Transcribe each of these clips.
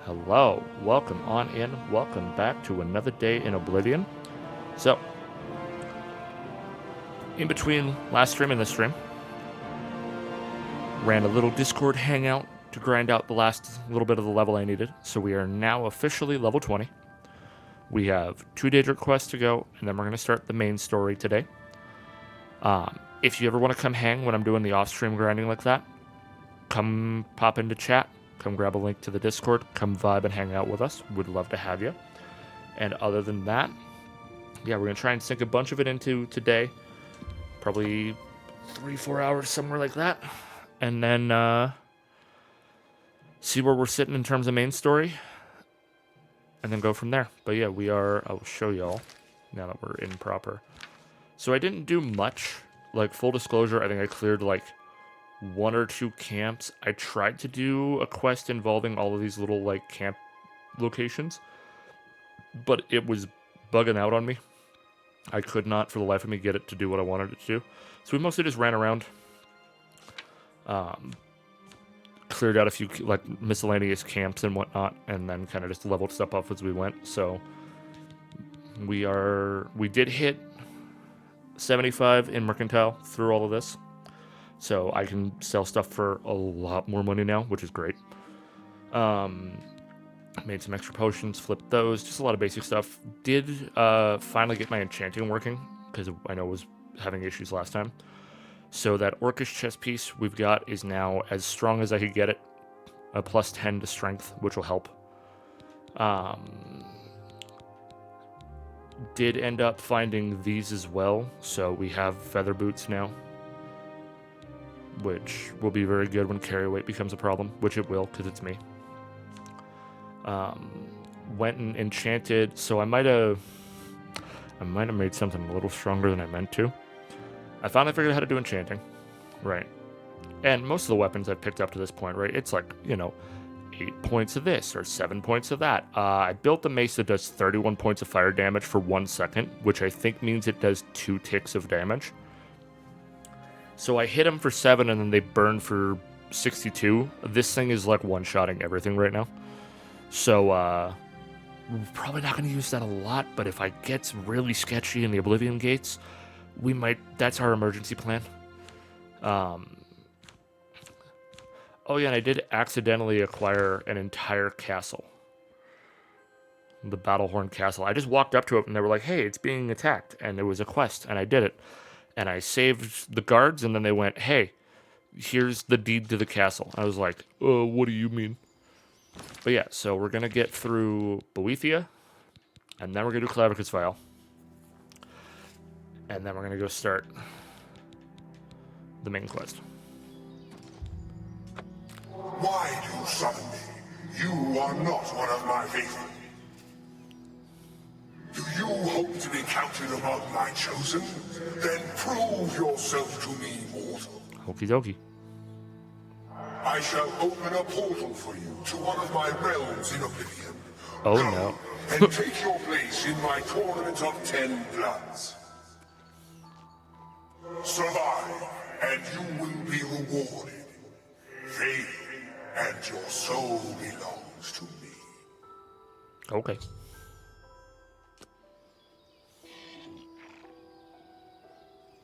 Hello, welcome on in, welcome back to another day in Oblivion. So, in between last stream and this stream, ran a little Discord hangout to grind out the last little bit of the level I needed. So we are now officially level 20. We have 2 Daedric quests to go, and then we're going to start the main story today. If you ever want to come hang when I'm doing the off-stream grinding like that, come pop into chat, come grab a link to the Discord, come vibe and hang out with us. Would love to have you. And other than that, yeah, we're going to try and sink a bunch of it into today. Probably 3-4 hours, somewhere like that. And then see where we're sitting in terms of main story. And then go from there. But yeah, I'll show y'all now that we're in proper. So I didn't do much. Like, full disclosure, I think I cleared like 1 or 2 camps. I tried to do a quest involving all of these little like camp locations, but it was bugging out on me. I could not for the life of me get it to do what I wanted it to do. So we mostly just ran around, cleared out a few like miscellaneous camps and whatnot, and then kind of just leveled stuff up as we went. So we did hit 75 in Mercantile through all of this. So I can sell stuff for a lot more money now, which is great. Made some extra potions, flipped those, just a lot of basic stuff. Did finally get my enchanting working, because I know I was having issues last time. So that Orcish chest piece we've got is now as strong as I could get it. A plus 10 to strength, which will help. Did end up finding these as well, so we have feather boots now, which will be very good when carry weight becomes a problem, which it will, because it's me. Went and enchanted, so I might have made something a little stronger than I meant to. I finally figured out how to do enchanting, right? And most of the weapons I've picked up to this point, right, it's like, 8 points of this or 7 points of that. I built a mace that does 31 points of fire damage for 1 second, which I think means it does 2 ticks of damage. So I hit them for 7 and then they burn for 62. This thing is like one-shotting everything right now. So, we're probably not going to use that a lot, but if it gets really sketchy in the Oblivion gates, we might, that's our emergency plan. Oh yeah, and I did accidentally acquire an entire castle. The Battlehorn Castle. I just walked up to it and they were like, hey, it's being attacked. And it was a quest, and I did it. And I saved the guards, and then they went, hey, here's the deed to the castle. I was like, what do you mean? But yeah, so we're going to get through Boethia, and then we're going to do KAVATCH Vial. And then we're going to go start the main quest. Why do you summon me? You are not one of my faithful. Do you hope to be counted among my chosen? Then prove yourself to me, mortal. Okie dokie. I shall open a portal for you to one of my realms in Oblivion. Oh, Go no. and take your place in my tournament of 10 bloods. Survive, and you will be rewarded. Fail, and your soul belongs to me. Okay.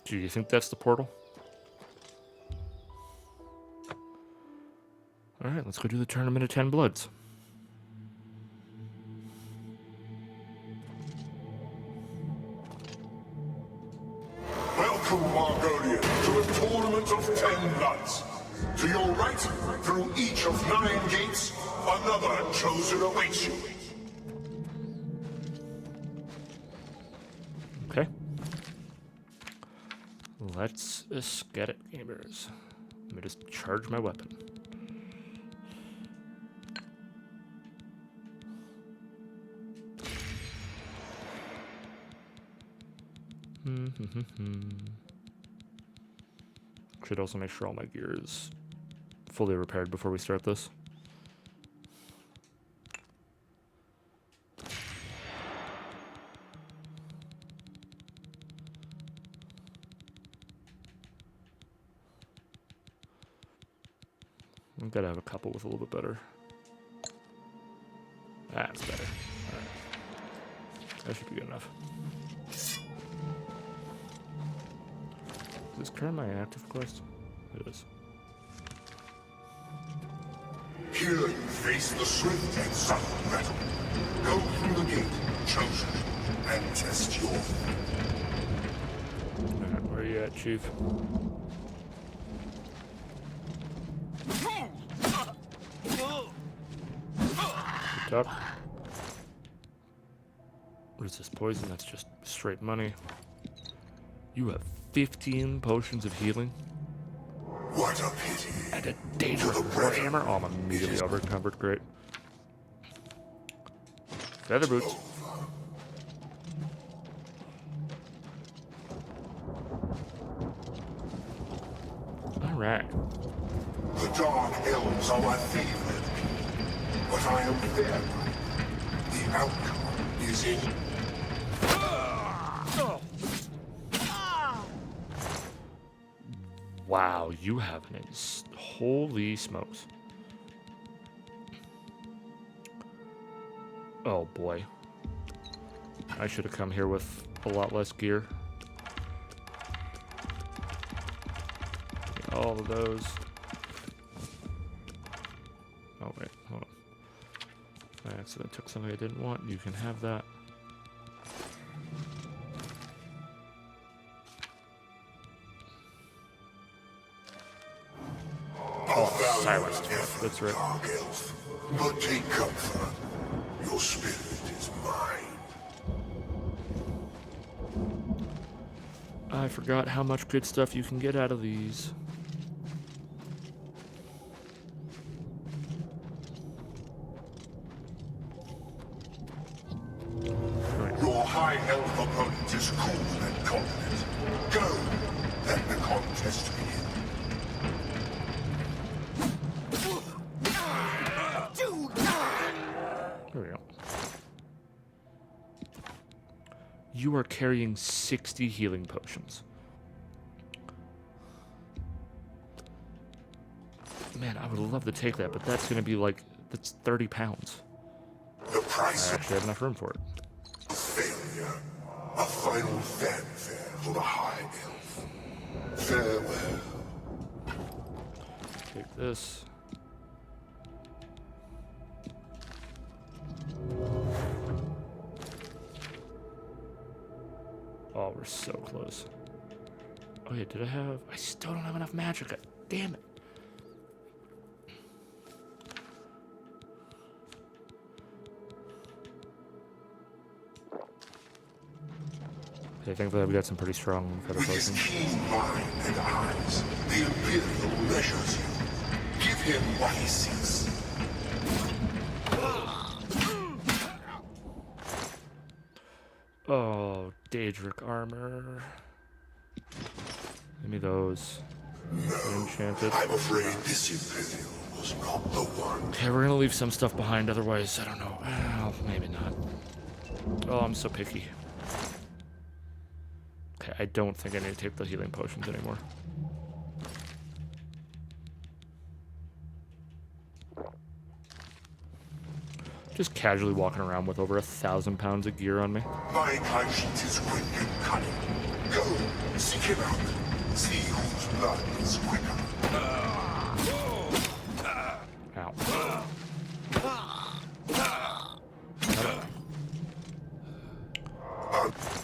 Do you think that's the portal? Alright, let's go do the tournament of 10 bloods. Welcome, Margolian, to a tournament of 10 bloods. To your right, through each of 9 gates, another chosen awaits you. Okay. Let's get it, gamers. Let me just charge my weapon. Should also make sure all my gear is fully repaired before we start this. I've got to have a couple with a little bit better That's better. Alright. That should be good enough. Is this current my active quest? It is. Here you face the swift and subtle battle. Go through the gate, chosen, and test your... Alright, where are you at, Chief? Good talk. What is this, poison? That's just straight money. You have 15 potions of healing. What a pity. And a dangerous warhammer. Oh, I'm immediately overcovered. Great. Feather boots. Alright. The Dark Elves are my favorite, but I am fair. The outcome is in... Wow, you have an holy smokes. Oh boy. I should have come here with a lot less gear. All of those. Oh wait, hold on. I accidentally took something I didn't want. You can have that. Silenced. That's right. Dark Elf. But take comfort. Your spirit is mine. I forgot how much good stuff you can get out of these. Your high elf opponent is cool and confident. Go. Let the contest begin. There we go. You are carrying 60 healing potions. Man, I would love to take that, but that's going to be like, that's 30 pounds. The price I actually have enough room for it. of failure. A final fanfare for the high elf. Farewell. Take this. Oh, we're so close. Oh yeah, did I have... I still don't have enough magic. Damn it. Okay, thankfully we got some pretty strong feather With his potions. keen mind and eyes, the Imperial measures you. Give him what he seeks. Oh, Daedric armor. Give me those. Enchanted. I'm afraid this Imperial was not the one. Okay, we're gonna leave some stuff behind, otherwise, I don't know. Well, maybe not. Oh, I'm so picky. Okay, I don't think I need to take the healing potions anymore. Just casually walking around with over 1,000 pounds of gear on me. My conscience is quick and cunning. Go, seek him out. See whose blood is quicker. Ow.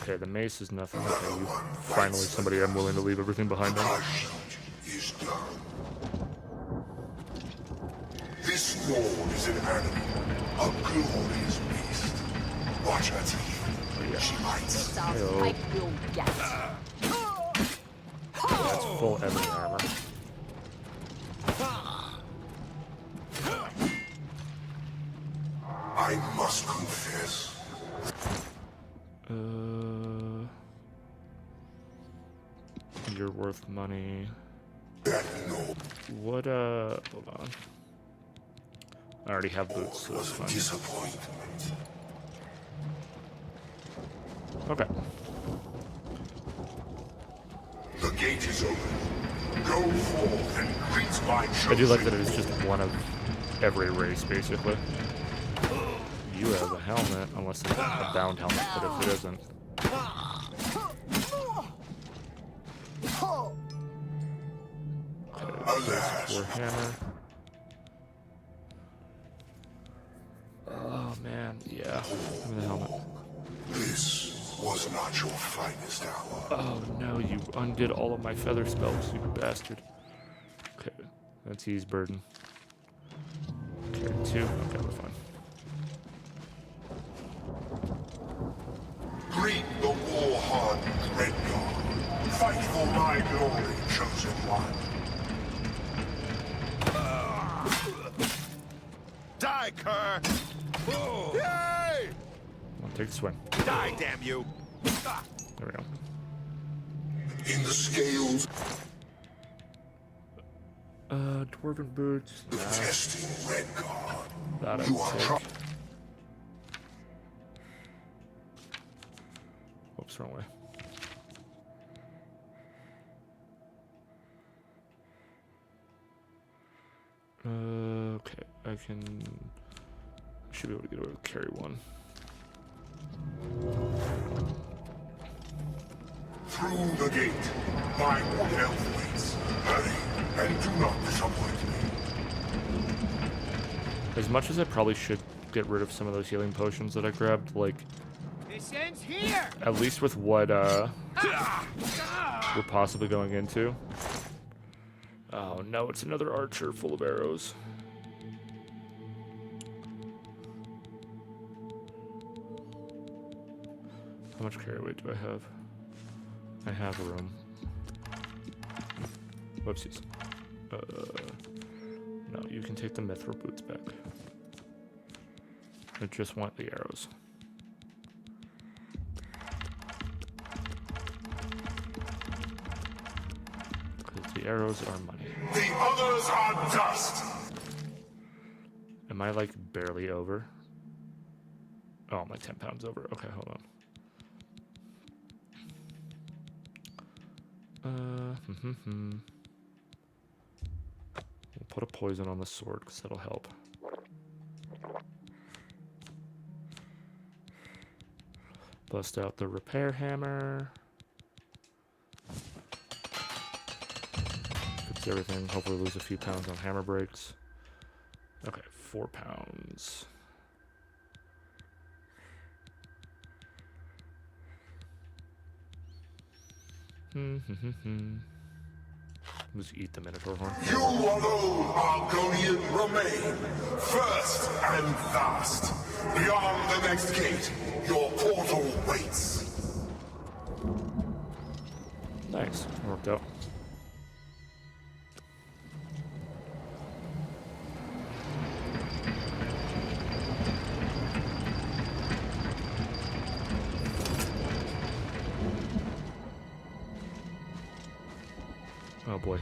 Okay, the mace is nothing. Okay, you finally somebody I'm willing to leave everything behind on. Pursuit is done. This lord is an animal, a glorious beast. Watch her teeth. She bites. Heyo. I will get. That's full ebony armor. I must confess. You're worth money. That no What, hold on. I already have boots, so that's was a fine. disappointment. Okay. The gate is open. Go forth and greet my chosen. I do like that it is just one of every race, basically. you have a helmet, unless it's a bound helmet, but if it isn't. Okay, hammer. Oh man, yeah. Give me the helmet. This was not your finest hour. Oh no, you undid all of my feather spells, you bastard. Okay, that's ease burden. Carry 2, okay, we're fine. Greet the war-hardened Red Guard. Fight for my glory, chosen one. Die, Kerr! Yay! I'll take the swing. Die, damn you! There we go. In the scales, Dwarven boots. the testing Red Guard. That You I'd are take. trying. Whoops, wrong way. Okay, I should be able to get away with carry 1. Through the gate, my wood elf waits. Hurry, and do not disappoint me. As much as I probably should get rid of some of those healing potions that I grabbed, like, This ends here. at least with what we're possibly going into. Oh no, it's another archer full of arrows. How much carry weight do I have? I have room. Whoopsies. No, you can take the mithril boots back. I just want the arrows. Because the arrows are money. The others are dust. Am I like barely over? Oh, I'm like 10 pounds over. Okay, hold on. We'll put a poison on the sword because that'll help. Bust out the repair hammer. Fix everything. Hopefully lose a few pounds on hammer breaks. Okay, 4 pounds. Let's eat the Minotaur horn. You alone, Argonian, remain. First and last. Beyond the next gate, your portal waits. Nice. Worked out. Oh boy.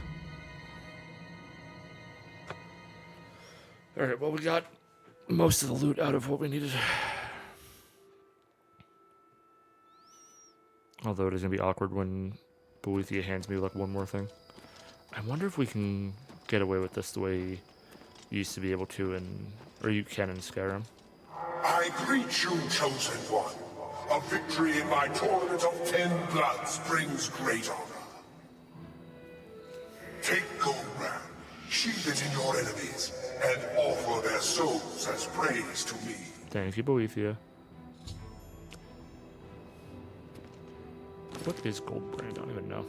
Alright, well, we got most of the loot out of what we needed. Although it is going to be awkward when Boethia hands me like one more thing. I wonder if we can get away with this the way you used to be able to in, or you can in Skyrim. I greet you, chosen one. A victory in my tournament of 10 bloods brings great honor. Take gold ram, sheathe it in your enemies, and offer their souls as praise to me. Thank you, Boethia. What is gold brand? I don't even know.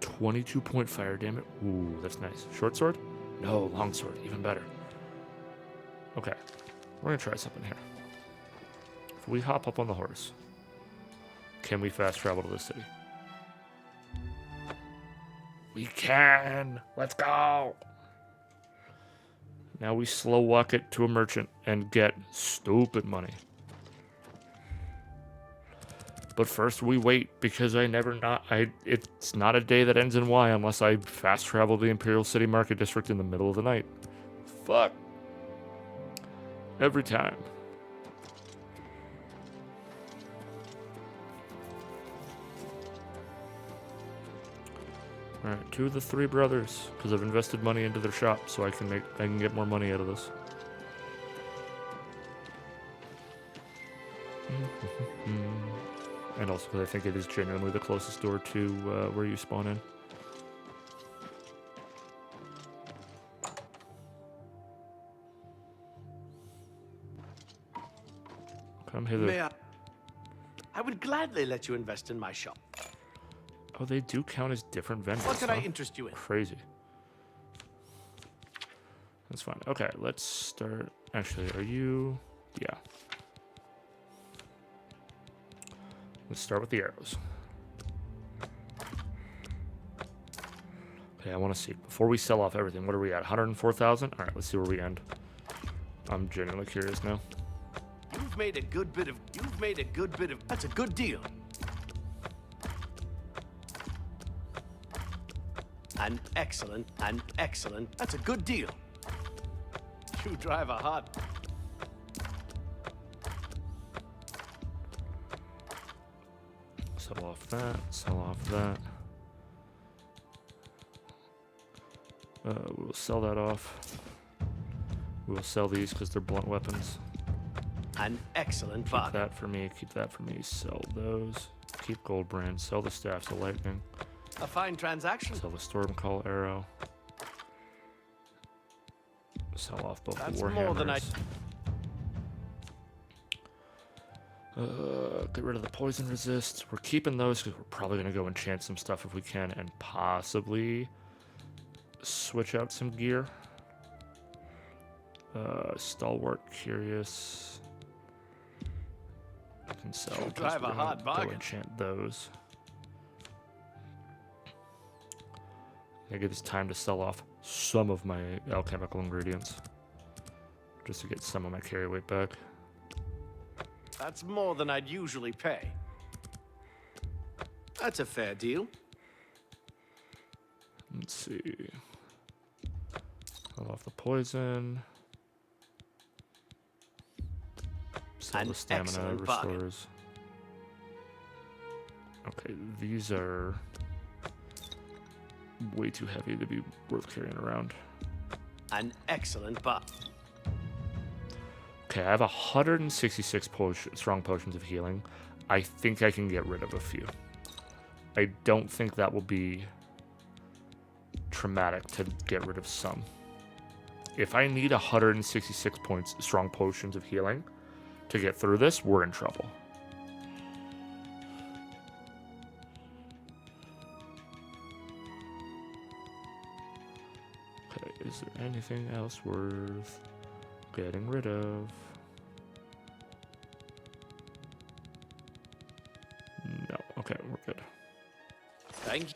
.22 fire damage. Ooh, that's nice. Short sword? No, long sword. Even better. Okay. We're going to try something here. If we hop up on the horse, can we fast travel to the city? We can! Let's go! Now we slow walk it to a merchant and get stupid money. But first we wait, because it's not a day that ends in Y unless I fast travel to the Imperial City Market District in the middle of the night. Fuck. Every time. All right, 2 of the 3 brothers, because I've invested money into their shop, so I can get more money out of this. And also because I think it is genuinely the closest door to where you spawn in. Come hither. May I would gladly let you invest in my shop. Oh, they do count as different vendors. What can I huh? interest you in? Crazy. That's fine. Okay, let's start. Actually, are you? Yeah. Let's start with the arrows. Okay, I want to see. Before we sell off everything, what are we at? 104,000? All right, let's see where we end. I'm genuinely curious now. You've made a good bit of. That's a good deal. An excellent. That's a good deal. You drive a hot. Sell off that. Sell off that. We'll sell that off. We'll sell these because they're blunt weapons. An excellent Keep bargain. that for me. Keep that for me. Sell those. Keep gold brand. Sell the staffs of lightning. A fine transaction. Sell the storm call arrow. Sell off both That's the warhammers. more than I. Get rid of the poison resist. We're keeping those because we're probably going to go enchant some stuff if we can and possibly switch out some gear. Stalwart, curious. I can sell. You 'cause drive we're a gonna hard go bargain. enchant those. I give this time to sell off some of my alchemical ingredients just to get some of my carry weight back. That's more than I'd usually pay. That's a fair deal. Let's see. Sell off the poison. Sell An the stamina excellent bargain. restores. Okay, these are way too heavy to be worth carrying around. An excellent bargain. Okay, I have 166 strong potions of healing. I think I can get rid of a few. I don't think that will be traumatic to get rid of some. If I need 166 points strong potions of healing to get through this, we're in trouble. Okay, is there anything else worth getting rid of? No. Okay, we're good. Thank you.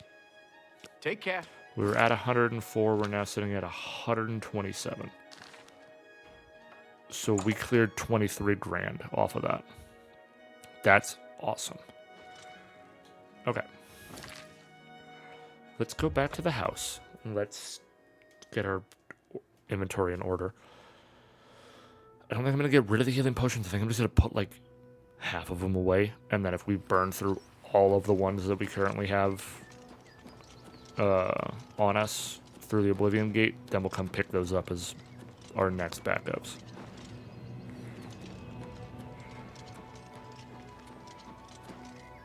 Take care. We were at 104. We're now sitting at 127. So we cleared 23 grand off of that. That's awesome. Okay. Let's go back to the house and let's get our inventory in order. I don't think I'm going to get rid of the healing potions. I think I'm just going to put like half of them away. And then if we burn through all of the ones that we currently have on us through the Oblivion gate, then we'll come pick those up as our next backups.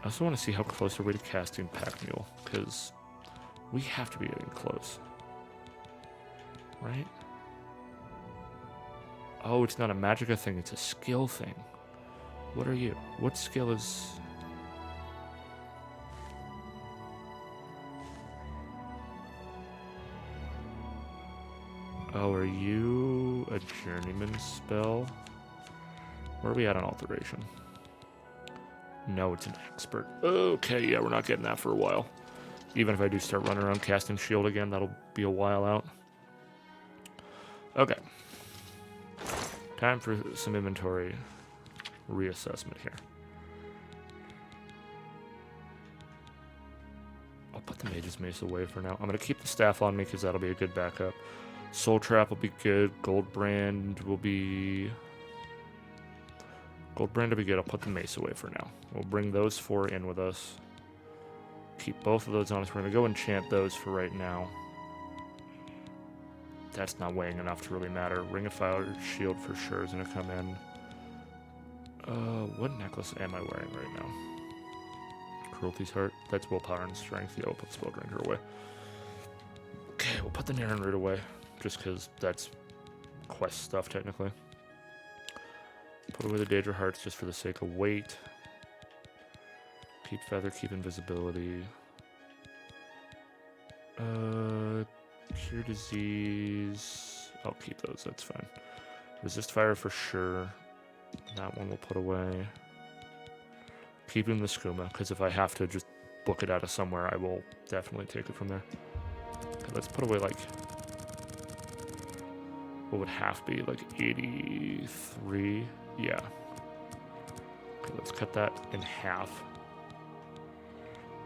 I also want to see how close are we to casting Pack Mule, because we have to be getting close. Right? Oh, it's not a magicka thing, it's a skill thing. What are you? What skill is... Oh, are you a journeyman spell? Where are we at on alteration? No, it's an expert. Okay, yeah, we're not getting that for a while. Even if I do start running around casting shield again, that'll be a while out. Okay. Time for some inventory reassessment here. I'll put the Mage's Mace away for now. I'm going to keep the staff on me because that'll be a good backup. Soul Trap will be good. Gold Brand will be... Gold Brand will be good. I'll put the Mace away for now. We'll bring those 4 in with us. Keep both of those on us. We're going to go enchant those for right now. That's not weighing enough to really matter. Ring of Fire Shield for sure is going to come in. What necklace am I wearing right now? Cruelty's Heart. That's willpower and strength. Yeah, we'll put Spell Drinker away. Okay, we'll put the Naren Root away. Just because that's quest stuff, technically. Put away the Daedra Hearts just for the sake of weight. Keep Feather, keep Invisibility. Cure Disease. I'll keep those, that's fine. Resist Fire for sure. That one we'll put away. Keeping the Skooma, because if I have to just book it out of somewhere, I will definitely take it from there. Okay, let's put away like... what would half be? Like 83? Yeah. Okay, let's cut that in half.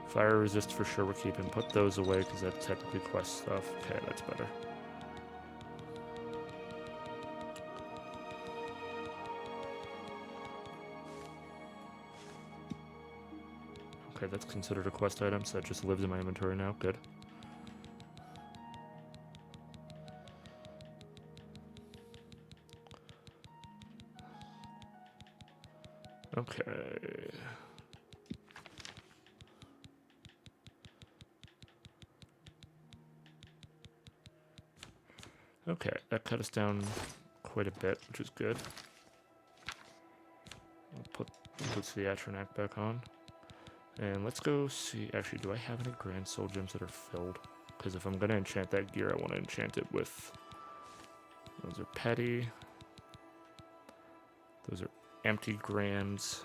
Fire resist for sure we're keeping. Put those away because that's technically quest stuff. Okay, that's better. Okay, that's considered a quest item, so that just lives in my inventory now. Good. Okay. Okay, that cut us down quite a bit, which is good. I'll put the Atronac back on. And let's go see... actually, do I have any Grand Soul Gems that are filled? Because if I'm going to enchant that gear, I want to enchant it with... those are petty. Those are empty Grands.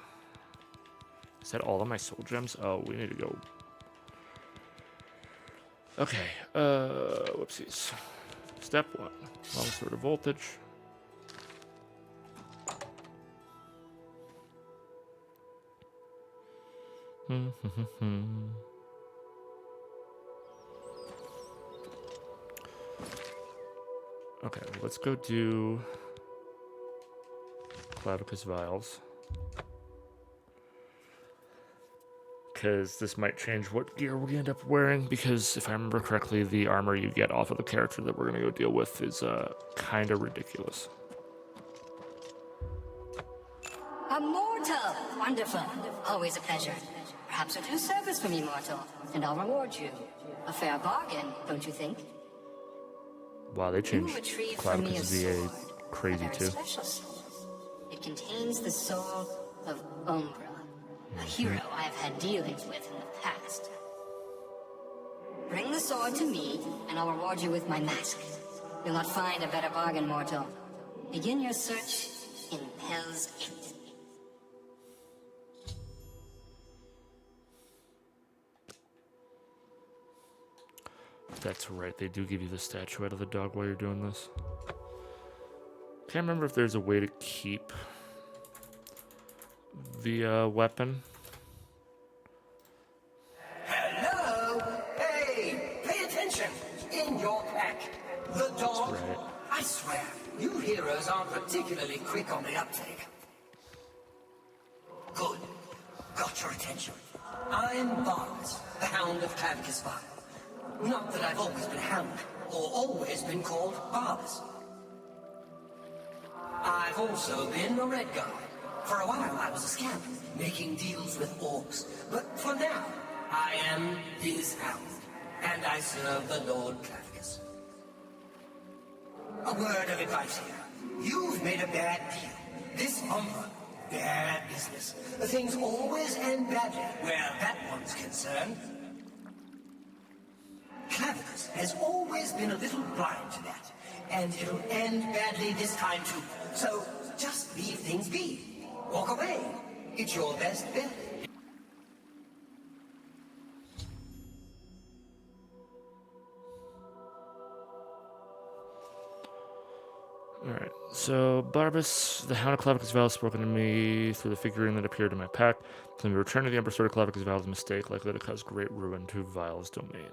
Is that all of my Soul Gems? Oh, we need to go... okay, whoopsies. Step 1, Longsword of Voltage. Okay, let's go do Clavicus Vials. Because this might change what gear we end up wearing, because if I remember correctly, the armor you get off of the character that we're going to go deal with is kind of ridiculous. A mortal! Wonderful. Always a pleasure. Perhaps you'll do service for me, mortal, and I'll reward you. A fair bargain, don't you think? Wow, they You changed retrieve from me a Clavicus VA sword, crazy a very too. special sword. It contains the soul of Umbra, a hero I have had dealings with in the past. Bring the sword to me, and I'll reward you with my mask. You'll not find a better bargain, mortal. Begin your search in Hell's Gate. That's right, they do give you the statuette of the dog while you're doing this. Can't remember if there's a way to keep the weapon. Hello! Hey! Pay attention! In your pack, the dog. That's right. I swear, you heroes aren't particularly quick on the uptake. Good. Got your attention. I'm Barbas, the Hound of Clavicus Vile. Not that I've always been Hound, or always been called Barbas. I've also been a Red Guard. For a while I was a scamp, making deals with orcs. But for now, I am his Hound, and I serve the Lord Clavicus. A word of advice here. You've made a bad deal. This Umbra, bad business. Things always end badly where that one's concerned. Clavicus has always been a little blind to that, and it'll end badly this time too. So just leave things be. Walk away. It's your best bet. Alright, so Barbas, the Hound of Clavicus Vile, has spoken to me through the figurine that appeared in my pack. Then we return to the Emperor Sword of Clavicus Vile's mistake, likely to cause great ruin to Vile's domain.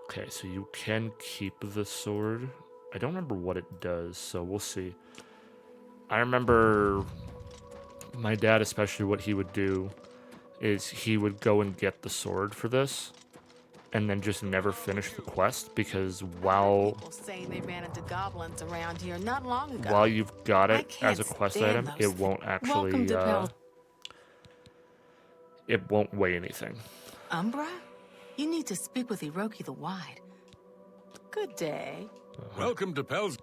Okay, so you can keep the sword. I don't remember what it does, so we'll see. I remember my dad, especially, what he would do is he would go and get the sword for this and then just never finish the quest because People saying they ran into goblins around here not long ago. while you've got I it can't as a quest stand item, those it won't Welcome actually to Pel- it won't weigh anything. Umbra? You need to speak with Hiroki the Wide. Good day. Welcome to Pel's.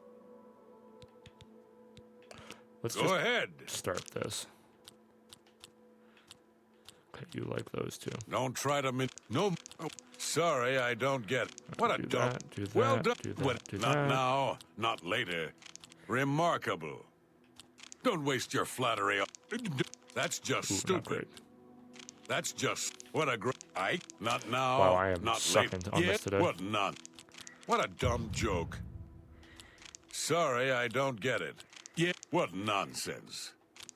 Let's Go just ahead. start this. Okay, you like those two. Don't try to no. Oh, sorry, I don't get it. What a Do dump. that, do Well that, done. do that, What? do Not that. now, not later. Remarkable. Don't waste your flattery on. That's just Ooh, not stupid. great. That's just what a great. Not now. Wow, I am not sucking later. on this today. What none. What a dumb joke. Sorry, I don't get it. Yeah, what nonsense.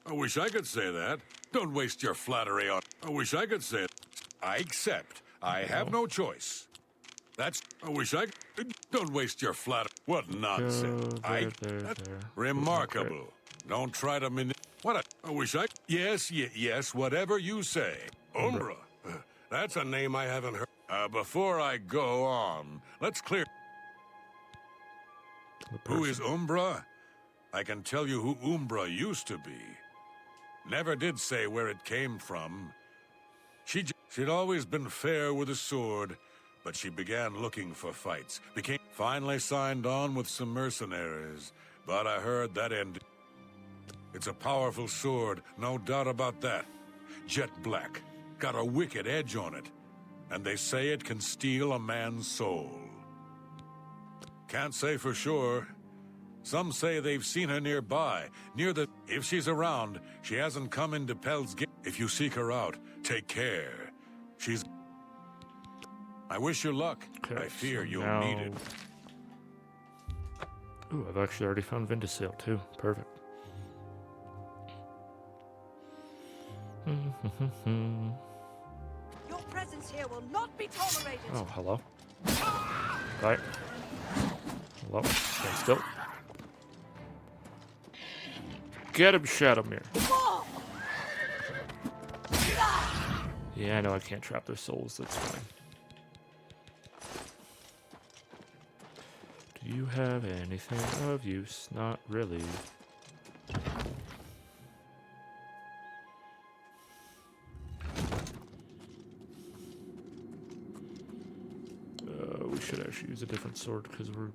I wish I could say that. Don't waste your flattery on. I wish I could say it. I accept. I have no choice. That's. I wish I. Don't waste your flattery. What nonsense. there. Remarkable. Don't try to What a. I wish I. Yes. Whatever you say. Umbra. That's a name I haven't heard. Before I go on, let's clear. Who is Umbra? I can tell you who Umbra used to be. Never did say where it came from. She'd always been fair with a sword, but she began looking for fights. Finally signed on with some mercenaries, but I heard that ended. It's a powerful sword, no doubt about that. Jet black, got a wicked edge on it, and they say it can steal a man's soul. Can't say for sure. Some say they've seen her nearby, If she's around, she hasn't come into Pel's Gate. If you seek her out, take care. I wish you luck. Okay, I fear so you'll now- need it. Ooh, I've actually already found Vindicil too. Perfect. Your presence here will not be tolerated. Oh, hello. Right. Hello. Stand still. Get him, Shadowmere. Yeah, I know I can't trap their souls. That's fine. Do you have anything of use? Not really. We should actually use a different sword because we're...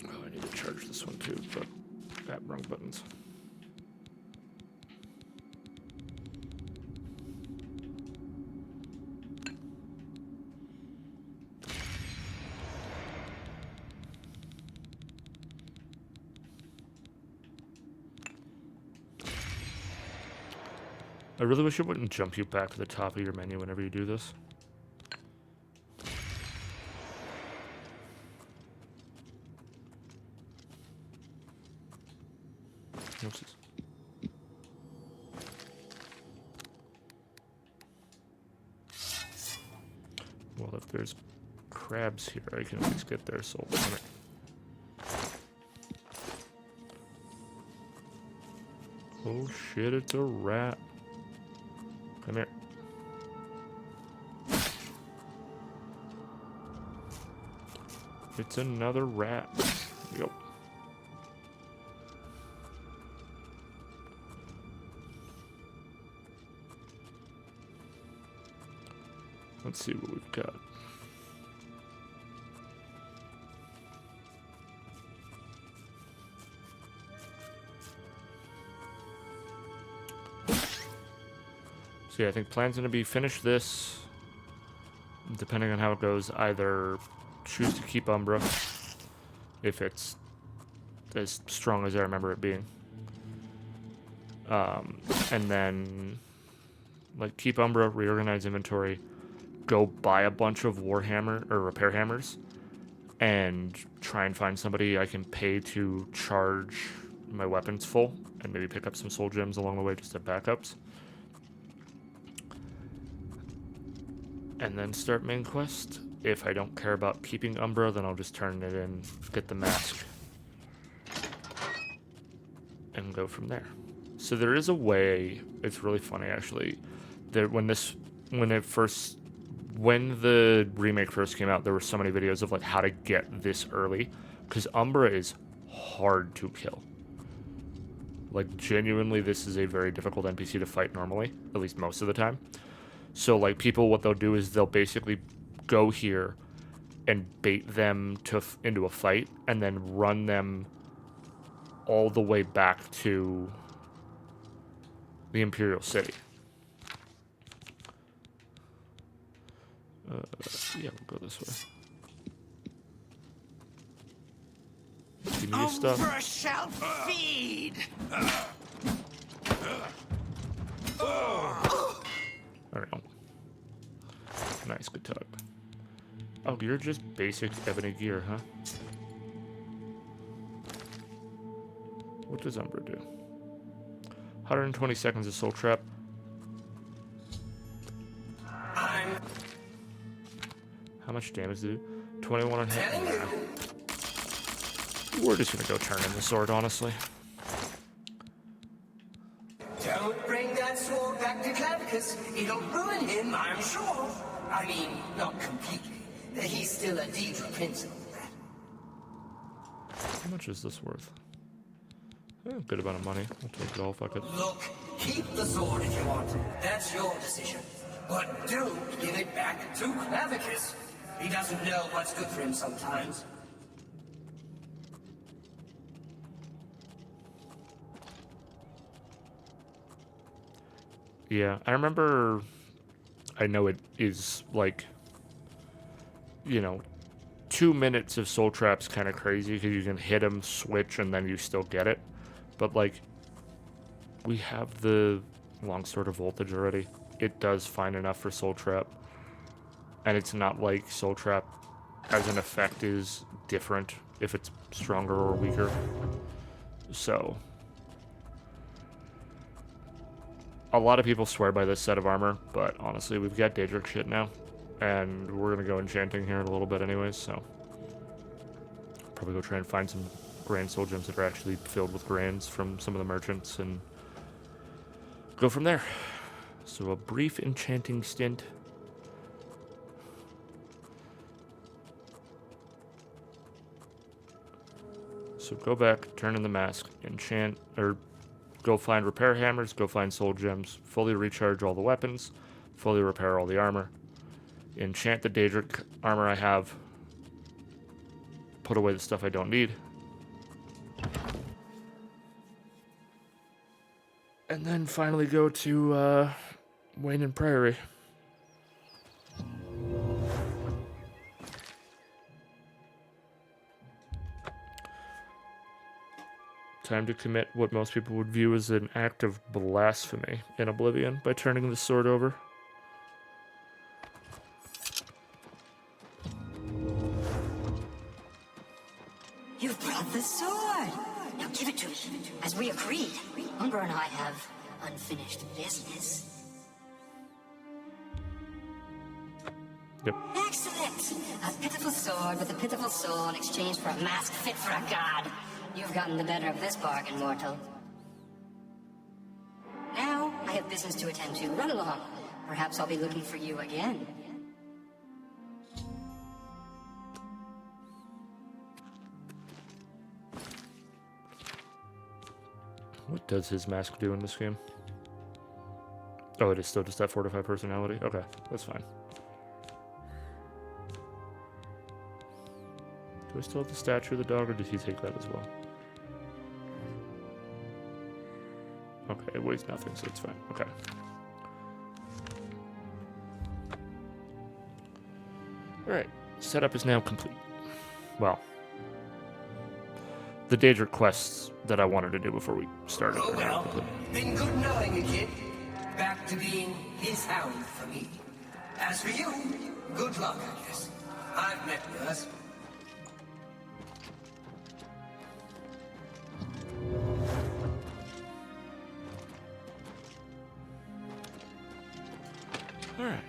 Oh, I need to charge this one too, but... wrong buttons. I really wish it wouldn't jump you back to the top of your menu whenever you do this. Oopsies. Well, if there's crabs here, I can at least get their soul. Come here. Oh shit, it's a rat. Come here. It's another rat. Yep. Let's see what we've got. So yeah, I think plan's gonna be finish this. Depending on how it goes, either choose to keep Umbra if it's as strong as I remember it being, and then like keep Umbra, reorganize inventory, go buy a bunch of Warhammer or repair hammers, and try and find somebody I can pay to charge my weapons full, and maybe pick up some soul gems along the way just to backups. And then start main quest if I don't care about keeping Umbra, then I'll just turn it in, get the mask, and go from there. So there is a way, it's really funny actually, that when the remake first came out, there were so many videos of like how to get this early, because Umbra is hard to kill. Like genuinely, this is a very difficult NPC to fight normally, at least most of the time. So like people, what they'll do is they'll basically go here and bait them into a fight, and then run them all the way back to the Imperial City. Yeah, we'll go this way. Give me your stuff. Umbra shall feed. There we go. Nice, good talk. Oh, you're just basic ebony gear, huh? What does Umbra do? 120 seconds of Soul Trap. How much damage did it do? 21 on hit. Yeah. We're just gonna go turn in the sword, honestly. Don't bring that sword back to Clavicus. It'll ruin him, I'm sure. I mean, not completely. He's still a Deidre prince. How much is this worth? Good amount of money. I'll take it all, fuck it. Look, keep the sword if you want. That's your decision. But don't give it back to Clavicus. He doesn't know what's good for him sometimes. Yeah, I remember, I know it is like, you know, 2 minutes of Soul Trap's kind of crazy because you can hit him, switch, and then you still get it. But like, we have the Longsword of Voltage already. It does fine enough for Soul Trap. And it's not like Soul Trap as an effect is different if it's stronger or weaker. So a lot of people swear by this set of armor, but honestly, we've got Daedric shit now, and we're gonna go enchanting here in a little bit anyways, so probably go try and find some Grand Soul Gems that are actually filled with Grands from some of the merchants, and go from there. So a brief enchanting stint. So go back, turn in the mask, enchant, or go find repair hammers, go find soul gems, fully recharge all the weapons, fully repair all the armor, enchant the Daedric armor I have, put away the stuff I don't need, and then finally go to Wayne and Priory. Time to commit what most people would view as an act of blasphemy in Oblivion by turning the sword over. You've brought the sword! Now give it to me. As we agreed, Umbra and I have unfinished business. Yep. Excellent! A pitiful sword with a pitiful soul in exchange for a mask fit for a god. You've gotten the better of this bargain, mortal. Now, I have business to attend to. Run along. Perhaps I'll be looking for you again. What does his mask do in this game? Oh, it is still just that fortified personality? Okay, that's fine. Do I still have the statue of the dog, or did he take that as well? Okay, it weighs nothing, so it's fine. Okay. Alright, setup is now complete. Well, the Daedric quests that I wanted to do before we started Oh are now well, complete. been good knowing you, kid. Back to being his hound for me. As for you, good luck, I guess. I've met worse. Alright.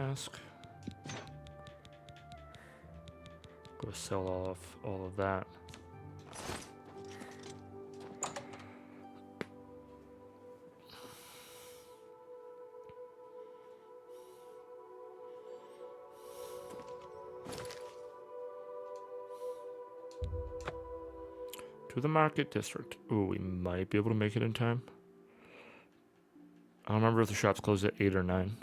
mask. Go sell off all of that. To the market district. Ooh, we might be able to make it in time. I don't remember if the shops close at 8 or 9.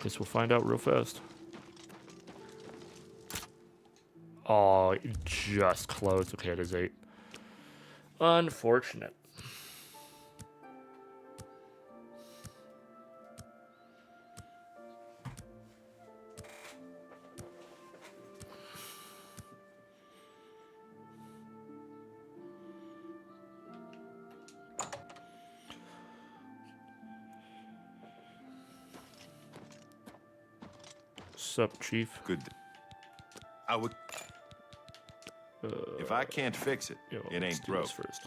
Guess we'll find out real fast. Oh, it just closed. Okay, it is 8. Unfortunate. Sup, Chief? Good. I would. If I can't fix it, Yeah, well, it let's ain't do broke. this first.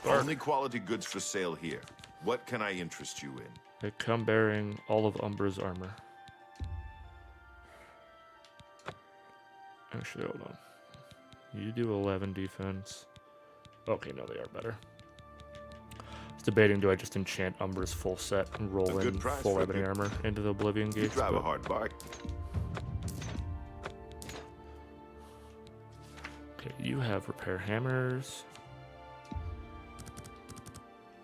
Okay. Only quality goods for sale here. What can I interest you in? They come bearing all of Umbra's armor. Actually, hold on. You do 11 defense. Okay, no, they are better. I was debating, do I just enchant Umbra's full set and roll A good in price full for a ebony good- armor into the Oblivion You gauge? drive a but- hard bark. Okay, you have repair hammers.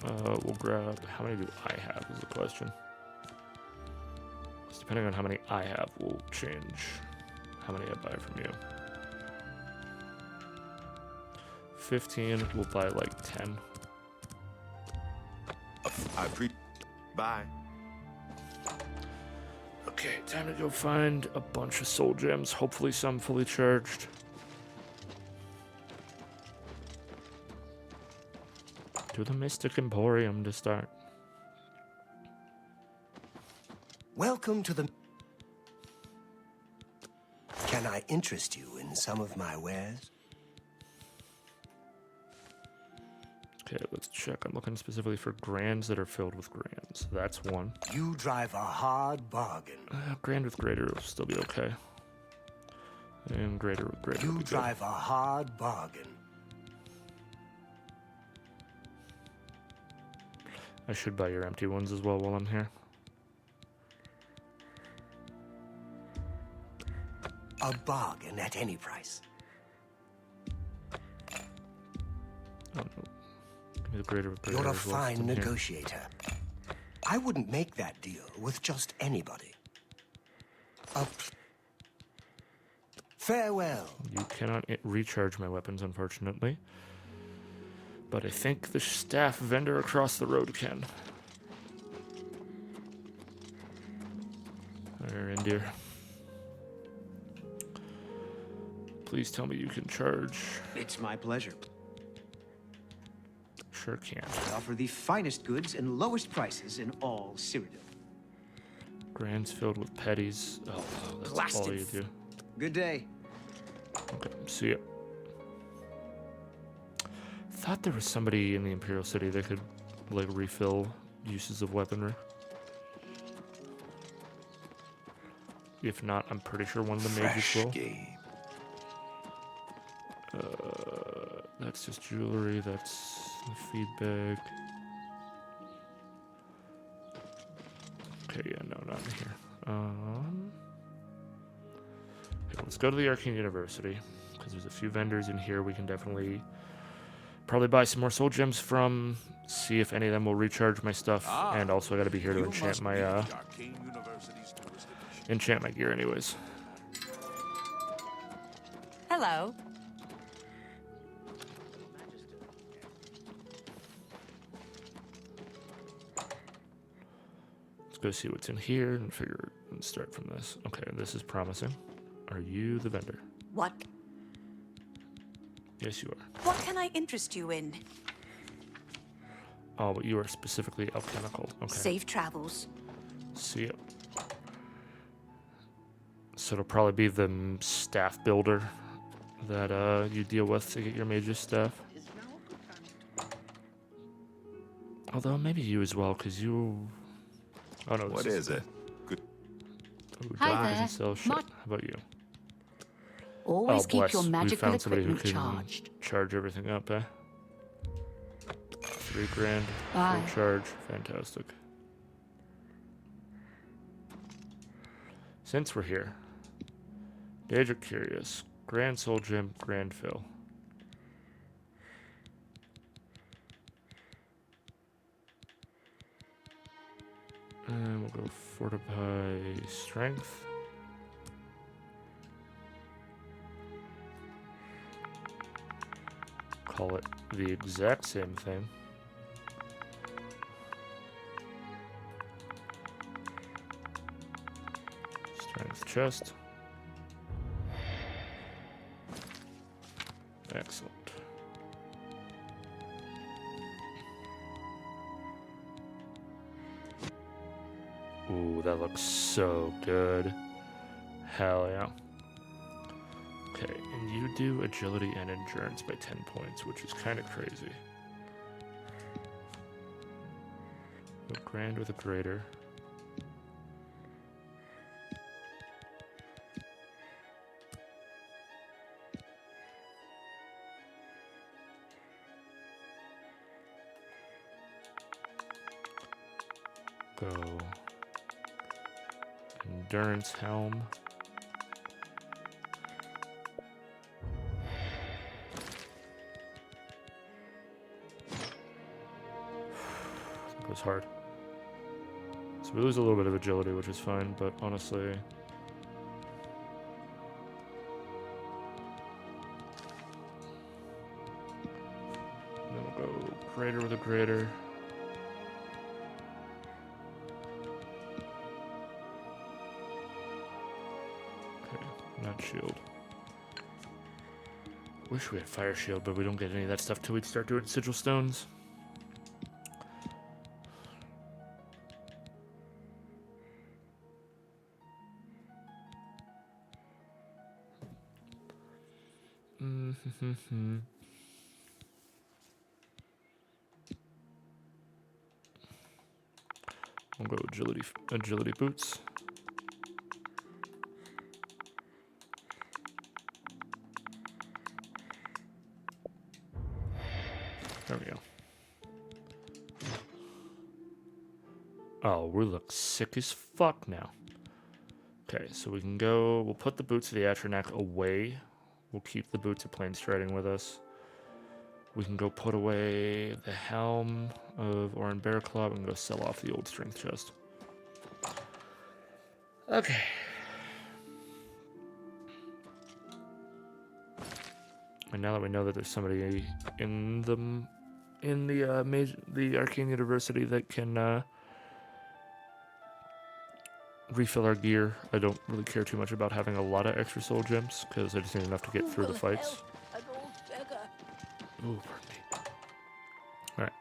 We'll grab. How many do I have? Is the question. 'Cause depending on how many I have, will change how many I buy from you. 15. We'll buy like 10. Bye. Okay, time to go find a bunch of soul gems. Hopefully, some fully charged. To the Mystic Emporium to start. Welcome to the... Can I interest you in some of my wares? Okay, let's check. I'm looking specifically for grands that are filled with grands. That's one. You drive a hard bargain. Grand with greater will still be okay. And greater with greater. will You be good. drive a hard bargain. I should buy your empty ones as well while I'm here. A bargain at any price. Oh no. Give me the greater with greater. You're a as well, fine since I'm here. negotiator. I wouldn't make that deal with just anybody. Farewell. You cannot recharge my weapons, unfortunately. But I think the staff vendor across the road can. There, Indir. Please tell me you can charge. It's my pleasure. Sure can. I offer the finest goods and lowest prices in all Cyrodiil. Grands filled with petties. Oh, that's all Blasted. you do. Good day. Okay, see ya. Thought there was somebody in the Imperial City that could, like, refill uses of weaponry. If not, I'm pretty sure one of the mages will. That's just jewelry. That's the feed bag. Okay, yeah, no, not in here. Okay, let's go to the Arcane University, because there's a few vendors in here we can definitely probably buy some more soul gems from, see if any of them will recharge my stuff, and also I gotta be here to enchant my gear anyways. Hello. Let's go see what's in here and figure and start from this. Okay, this is promising. Are you the vendor? What? Yes, you are. What can I interest you in? Oh, but you are specifically alchemical. Okay. Safe travels. See ya. So it'll probably be the staff builder that you deal with to get your mage's staff. Although maybe you as well, because you Oh no, What is it? Good. Ooh, Hi Doc there. doesn't sell shit. How about you? Always Oh, keep bless. your We magical found somebody who equipment can charged. charge everything up, eh? $3 grand. Bye. Full charge. Fantastic. Since we're here, Daedric Curious, Grand Soul Gem, Grand Fill. And we'll go Fortify Strength. Call it the exact same thing. Strength chest. Excellent. Ooh, that looks so good. Hell yeah. Okay, and you do agility and endurance by 10 points, which is kind of crazy. A grand with a greater. Go. Endurance helm. That goes hard. So we lose a little bit of agility, which is fine, but honestly... Then we'll go greater with a greater. Okay, not shield. Wish we had fire shield, but we don't get any of that stuff till we start doing sigil stones. We'll go agility boots. There we go. Oh, we look sick as fuck now. Okay, so we can go... We'll put the boots of the Atronak away. We'll keep the boots of plane striding with us. We can go put away the helm of Orin Bear Club and go sell off the old strength chest. Okay. And now that we know that there's somebody in the Arcane University that can refill our gear, I don't really care too much about having a lot of extra soul gems because I just need enough to get through the fights. Ooh, pardon me. All right.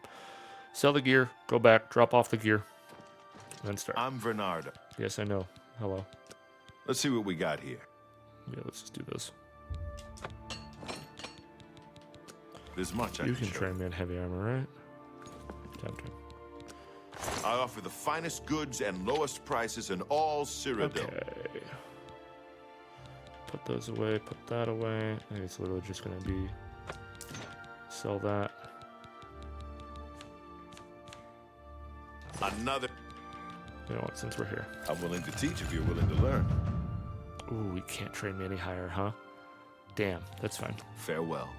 Sell the gear, go back, drop off the gear, and then start. I'm Bernardo. Yes, I know. Hello. Let's see what we got here. Yeah, let's just do this. There's much I You can can show. train me in heavy armor, right? Tempting. I offer the finest goods and lowest prices in all Cyrodiil. Okay. Put those away, put that away. I think it's literally just going to be... Sell that. Another. You know what, since we're here. I'm willing to teach if you're willing to learn. Ooh, you can't train me any higher, huh? Damn, that's fine. Farewell.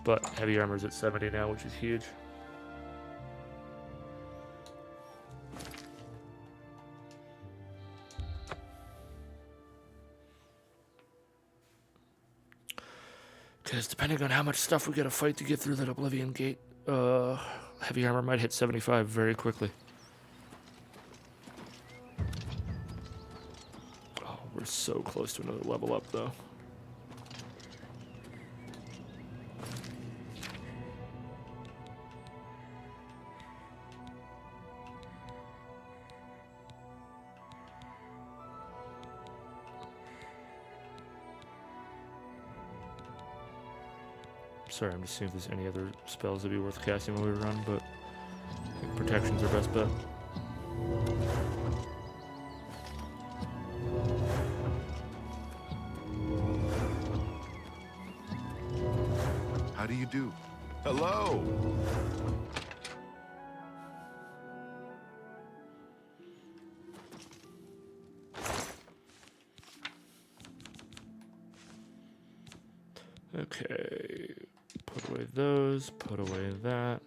But heavy armor's at 70 now, which is huge. Because depending on how much stuff we gotta fight to get through that Oblivion gate, heavy armor might hit 75 very quickly. Oh, we're so close to another level up, though. Sorry, I'm just seeing if there's any other spells that'd be worth casting while we run, but I think protection's our best bet. How do you do? Hello! Okay, put away those, put away that.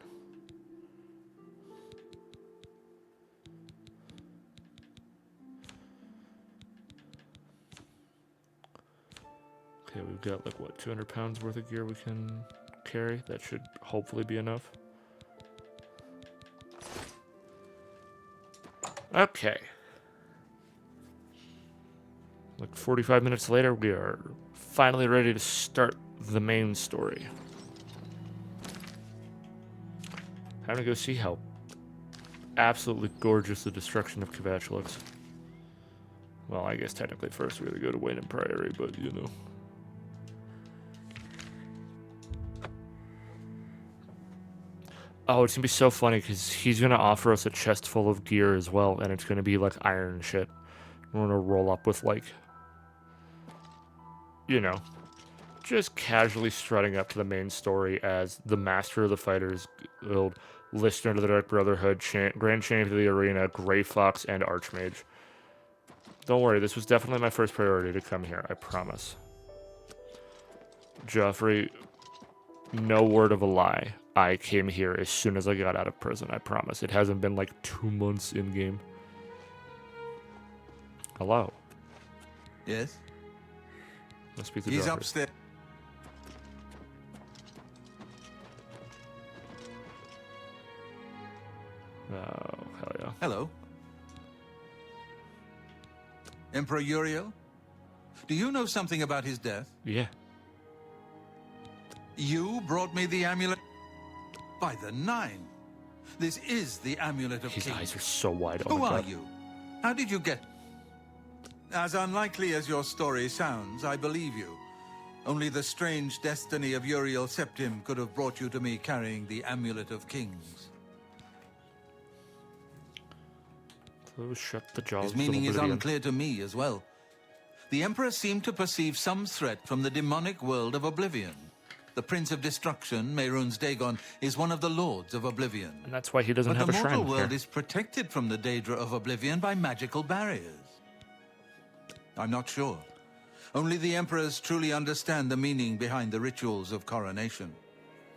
Okay, we've got like what, 200 pounds worth of gear we can carry. That should hopefully be enough. Okay. Like 45 minutes later, we are finally ready to start the main story. Time to go see how absolutely gorgeous the destruction of KAVATCH looks. Well, I guess technically first we gotta go to Wayne and Priory, but you know. Oh, it's gonna be so funny because he's gonna offer us a chest full of gear as well, and it's gonna be like iron shit. We're gonna roll up with like, you know, just casually strutting up to the main story as the Master of the Fighters Guild, Listener to the Dark Brotherhood, Grand Champion of the Arena, Grey Fox, and Archmage. Don't worry, this was definitely my first priority to come here, I promise. Joffrey, no word of a lie. I came here as soon as I got out of prison, I promise. It hasn't been like 2 months in-game. Hello. Yes? Let's speak to He's Joffrey. upstairs. Oh, hell yeah. Hello. Emperor Uriel? Do you know something about his death? Yeah. You brought me the amulet? By the Nine. This is the amulet of His Kings. eyes are so wide. Oh Who my are God. you? How did you get... As unlikely as your story sounds, I believe you. Only the strange destiny of Uriel Septim could have brought you to me carrying the amulet of Kings. Close shut the jaws. His of meaning is Oblivion. unclear to me as well. The Emperor seemed to perceive some threat from the demonic world of Oblivion. The Prince of Destruction, Mehrunes Dagon, is one of the Lords of Oblivion. And that's why he doesn't have a But the shrine mortal world here. is protected from the Daedra of Oblivion by magical barriers. I'm not sure. Only the Emperors truly understand the meaning behind the rituals of coronation.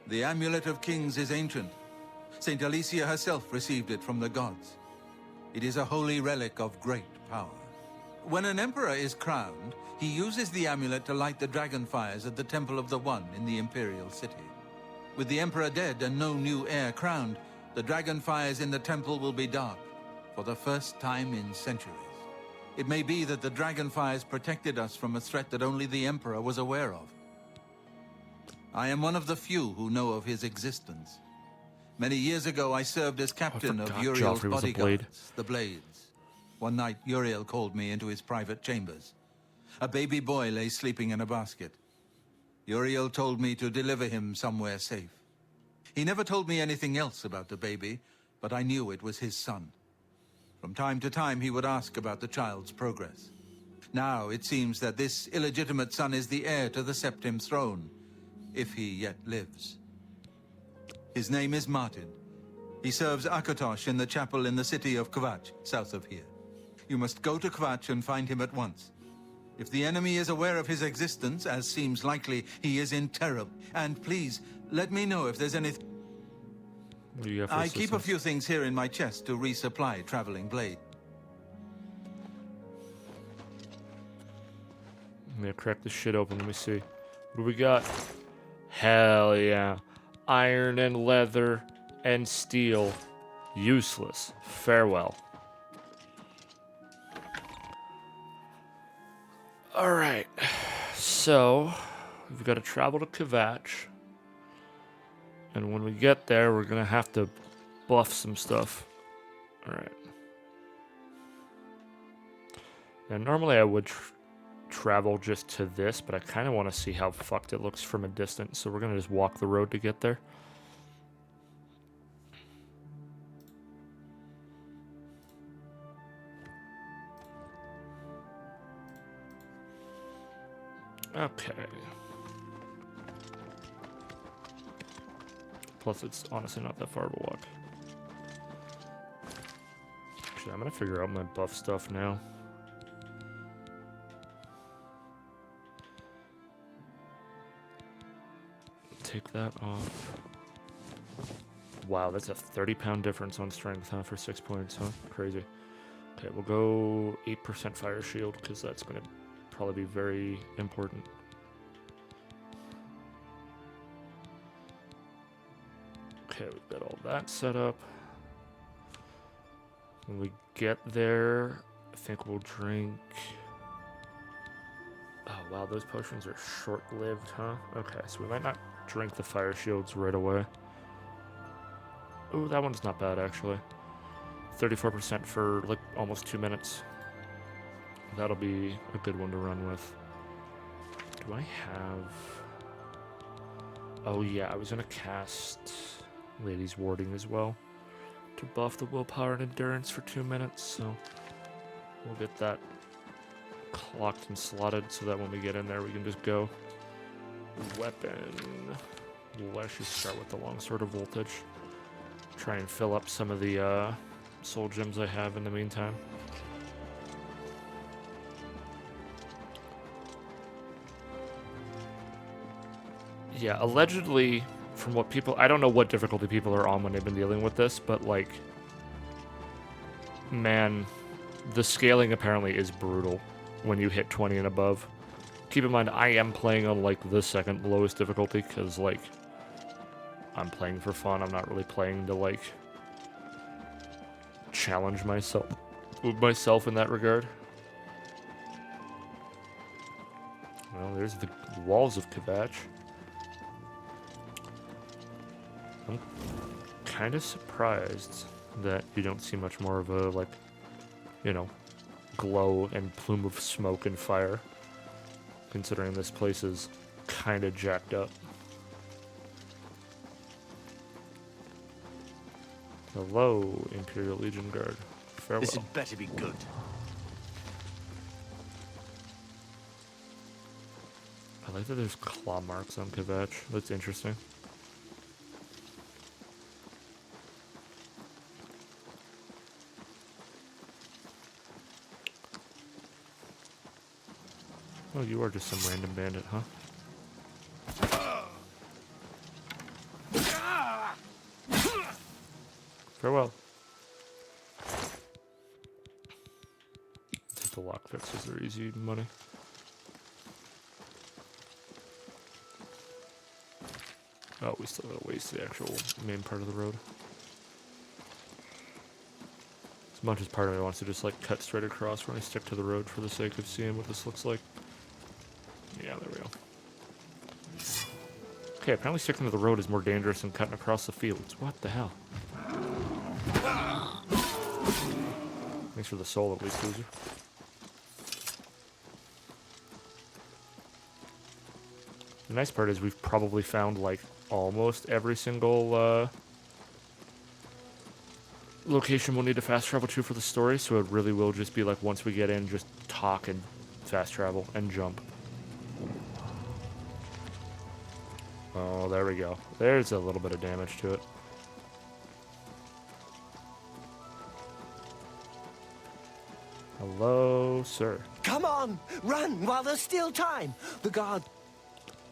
The Amulet of Kings is ancient. Saint Alicia herself received it from the gods. It is a holy relic of great power. When an emperor is crowned, he uses the amulet to light the dragon fires at the Temple of the One in the Imperial City. With the emperor dead and no new heir crowned, the dragon fires in the temple will be dark for the first time in centuries. It may be that the dragon fires protected us from a threat that only the emperor was aware of. I am one of the few who know of his existence. Many years ago, I served as captain of forgot Uriel's Joffrey was a blade. bodyguards, the Blades. One night, Uriel called me into his private chambers. A baby boy lay sleeping in a basket. Uriel told me to deliver him somewhere safe. He never told me anything else about the baby, but I knew it was his son. From time to time, he would ask about the child's progress. Now, it seems that this illegitimate son is the heir to the Septim throne, if he yet lives. His name is Martin. He serves Akatosh in the chapel in the city of KAVATCH, south of here. You must go to KAVATCH and find him at once. If the enemy is aware of his existence, as seems likely, he is in terror. And please, let me know if there's anything... What do you got for I keep a assistance? few things here in my chest to resupply traveling blade. I'm gonna crack this shit open. Let me see. What do we got? Hell yeah. Iron and leather and steel. Useless. Farewell. Alright. So, we've got to travel to KAVATCH. And when we get there, we're gonna have to buff some stuff. Alright. Now, normally I would travel just to this, but I kind of want to see how fucked it looks from a distance, so we're gonna just walk the road to get there. Okay. Plus, it's honestly not that far of a walk. Actually, I'm gonna figure out my buff stuff now. Take that off. Wow, that's a 30-pound difference on strength, huh? For 6 points, huh? Crazy. Okay, we'll go 8% fire shield, because that's gonna probably be very important. Okay, we've got all that set up. When we get there, I think we'll drink... Oh, wow, those potions are short-lived, huh? Okay, so we might not drink the fire shields right away. Ooh, that one's not bad, actually. 34% for, like, almost 2 minutes. That'll be a good one to run with. Do I have... Oh, yeah, I was gonna cast Lady's Warding as well to buff the willpower and endurance for 2 minutes, so we'll get that clocked and slotted so that when we get in there we can just go. Weapon. Let's just start with the longsword of voltage. Try and fill up some of the soul gems I have in the meantime. Yeah, allegedly, from what people... I don't know what difficulty people are on when they've been dealing with this, but, like... Man, the scaling apparently is brutal when you hit 20 and above. Keep in mind, I am playing on, like, the second lowest difficulty, because, like... I'm playing for fun. I'm not really playing to, like... challenge myself in that regard. Well, there's the walls of KAVATCH. I'm kind of surprised that you don't see much more of a, like, you know, glow and plume of smoke and fire, considering this place is kind of jacked up. Hello, Imperial Legion Guard. Farewell. This had better be good. I like that there's claw marks on KAVATCH. That's interesting. Oh, you are just some random bandit, huh? Farewell. Take the lock fixes, they're easy money. Oh, we still gotta waste the actual main part of the road. As much as part of me wants to just like cut straight across when I stick to the road for the sake of seeing what this looks like. Yeah, there we go. Okay, apparently sticking to the road is more dangerous than cutting across the fields. What the hell? Thanks for the soul at least, loser. The nice part is we've probably found like almost every single location we'll need to fast travel to for the story, so it really will just be like once we get in, just talk and fast travel and jump. Oh, there we go. There's a little bit of damage to it. Hello, sir. Come on, run while there's still time. The God's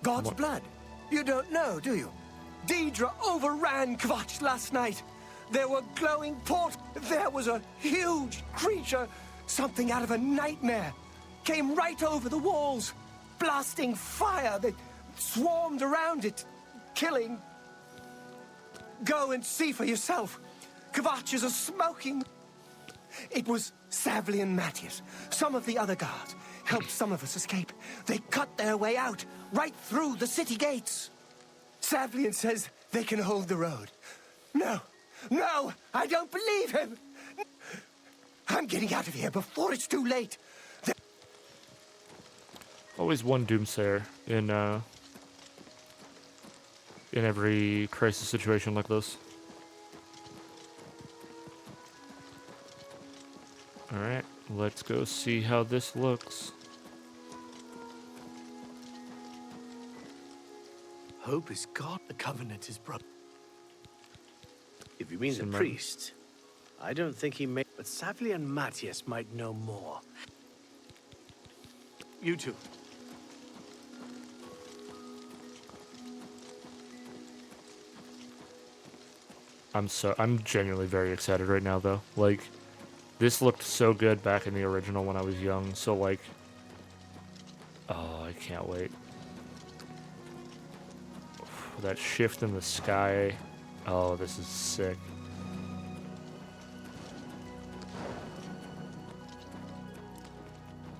blood. You don't know, do you? Daedra overran KAVATCH last night. There were glowing portals. There was a huge creature, something out of a nightmare. Came right over the walls, blasting fire. They swarmed around it, killing. Go and see for yourself. KAVATCH is a smoking... It was Savli and Matthias. Some of the other guards helped some of us escape. They cut their way out, right through the city gates. Savlian says they can hold the road. No, I don't believe him. I'm getting out of here before it's too late. Always one doomsayer in every crisis situation like this. Alright, let's go see how this looks. hope is gone. The covenant is broken. If you mean the Some priest, I don't think he may. But Savli and Matthias might know more. You two. I'm genuinely very excited right now though. Like, this looked so good back in the original when I was young, so like, oh, I can't wait. That shift in the sky. Oh, this is sick.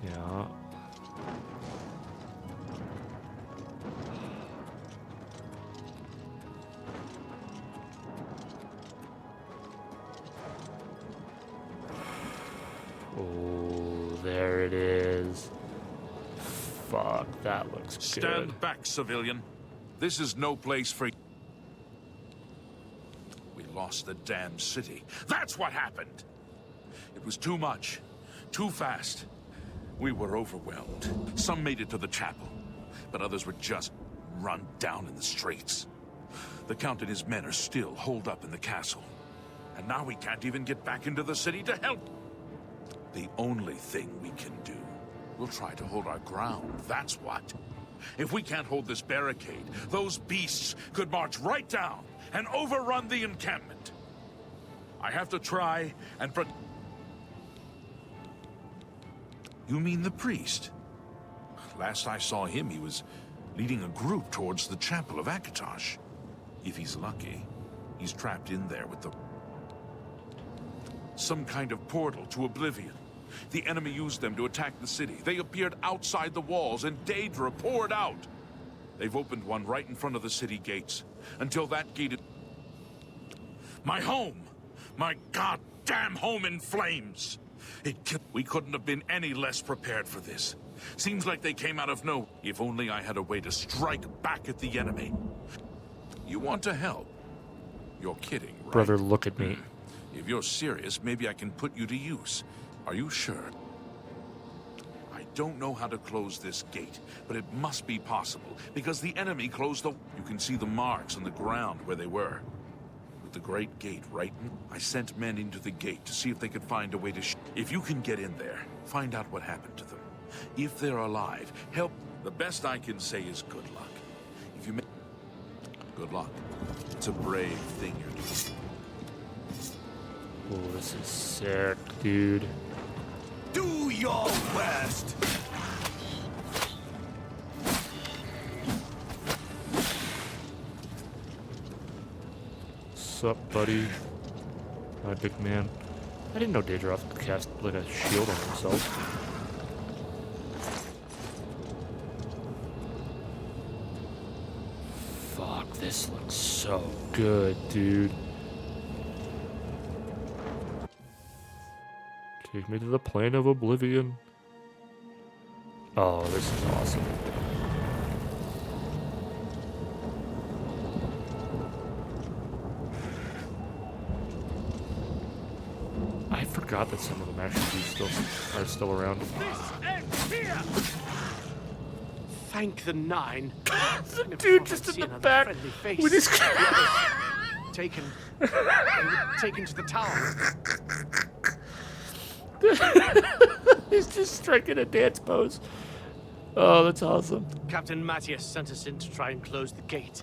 Yeah. Oh, there it is. Fuck, that looks good. Stand back, civilian. This is no place for... We lost the damn city. That's what happened! It was too much. Too fast. We were overwhelmed. Some made it to the chapel, but others were just run down in the streets. The Count and his men are still holed up in the castle. And now we can't even get back into the city to help. The only thing we can do, we'll try to hold our ground, that's what. If we can't hold this barricade, those beasts could march right down and overrun the encampment. I have to try and You mean the priest? Last I saw him, he was leading a group towards the chapel of KAVATCH. If he's lucky, he's trapped in there with some kind of portal to Oblivion. The enemy used them to attack the city. They appeared outside the walls, and Daedra poured out. They've opened one right in front of the city gates. Until that gate... My home! My goddamn home in flames! We couldn't have been any less prepared for this. Seems like they came out of nowhere. If only I had a way to strike back at the enemy. You want to help? You're kidding, right? Brother, look at me. If you're serious, maybe I can put you to use. Are you sure? I don't know how to close this gate, but it must be possible, because the enemy closed the... You can see the marks on the ground where they were. With the great gate right in... I sent men into the gate to see if they could find a way to... If you can get in there, find out what happened to them. If they're alive, help... The best I can say is good luck. If you... Good luck. It's a brave thing you're doing. Oh, this is sick, dude. Do your worst! Sup, buddy? My big man. I didn't know Daedra could cast like a shield on himself. Fuck, this looks so good, dude. Take me to the plane of Oblivion. Oh, this is awesome. I forgot that some of them actually are still around. This ends here! Thank the nine. The dude just in the back with his taken to the tower. He's just striking a dance pose. Oh, that's awesome. Captain Matthias sent us in to try and close the gate.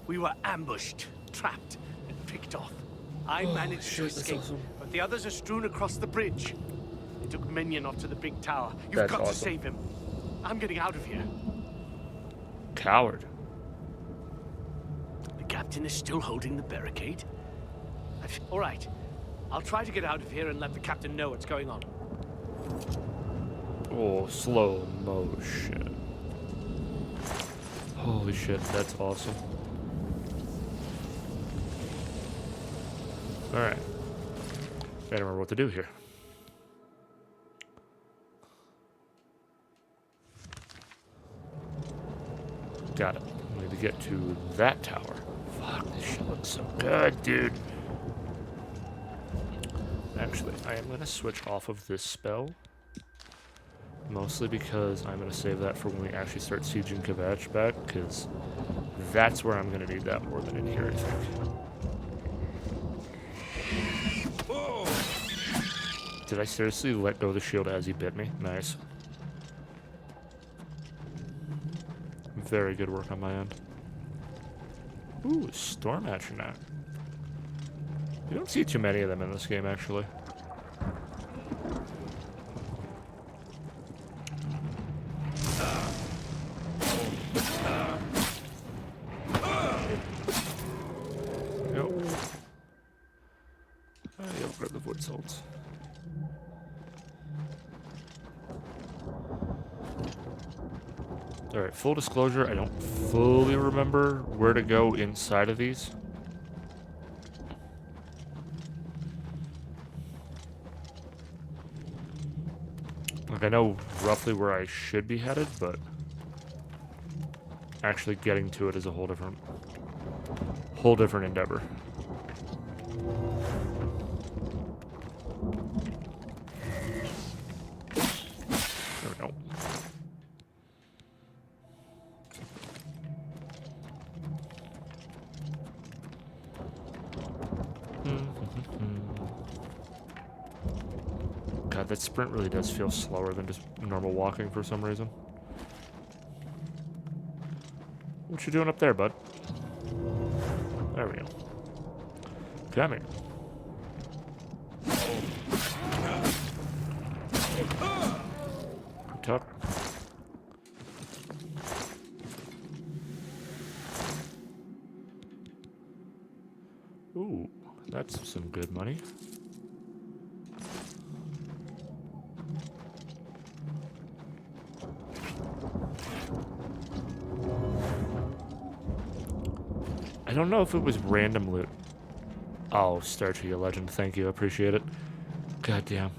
We were ambushed, trapped, and picked off. I managed to escape, but the others are strewn across the bridge. They took Minion off to the big tower. You've got to save him. I'm getting out of here. Coward. The captain is still holding the barricade? All right. I'll try to get out of here and let the captain know what's going on. Oh, slow motion. Holy shit, that's awesome. Alright. Gotta remember what to do here. Got it. I need to get to that tower. Fuck, this shit looks so good, dude. Actually, I am going to switch off of this spell. Mostly because I'm going to save that for when we actually start sieging KAVATCH back, because that's where I'm going to need that more than in here, I think. Did I seriously let go of the shield as he bit me? Nice. Very good work on my end. Ooh, Storm Atronach. You don't see too many of them in this game, actually. Yep. Yeah, grab the wood salts. Alright, full disclosure, I don't fully remember where to go inside of these. Like, I know roughly where I should be headed, but actually getting to it is a whole different endeavor. There we go. God, that sprint really does feel slower than just normal walking for some reason. What you doing up there, bud? There we go. Come here. Good talk. Ooh, that's some good money. I don't know if it was random loot. Oh, Starchy, you legend. Thank you. I appreciate it. God damn.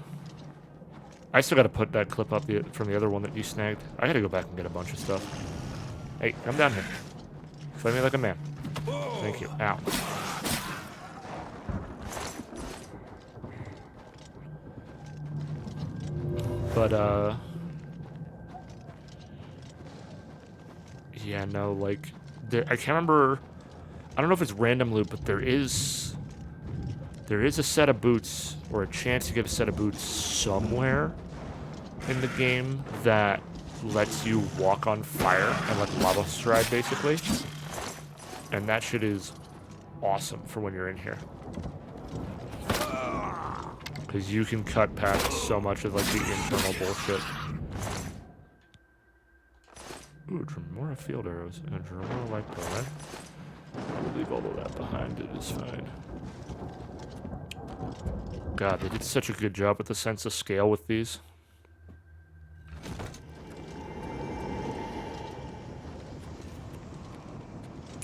I still gotta put that clip up from the other one that you snagged. I gotta go back and get a bunch of stuff. Hey, come down here. Fight me like a man. Thank you. Ow. But, yeah, no, like, I can't remember. I don't know if it's random loot, but there is a set of boots, or a chance to get a set of boots somewhere in the game that lets you walk on fire and like lava stride, basically. And that shit is awesome for when you're in here. Because you can cut past so much of like the internal bullshit. Ooh, Dremora field arrows and Dremora light bow, eh? We'll leave all of that behind, it is fine. God, they did such a good job with the sense of scale with these.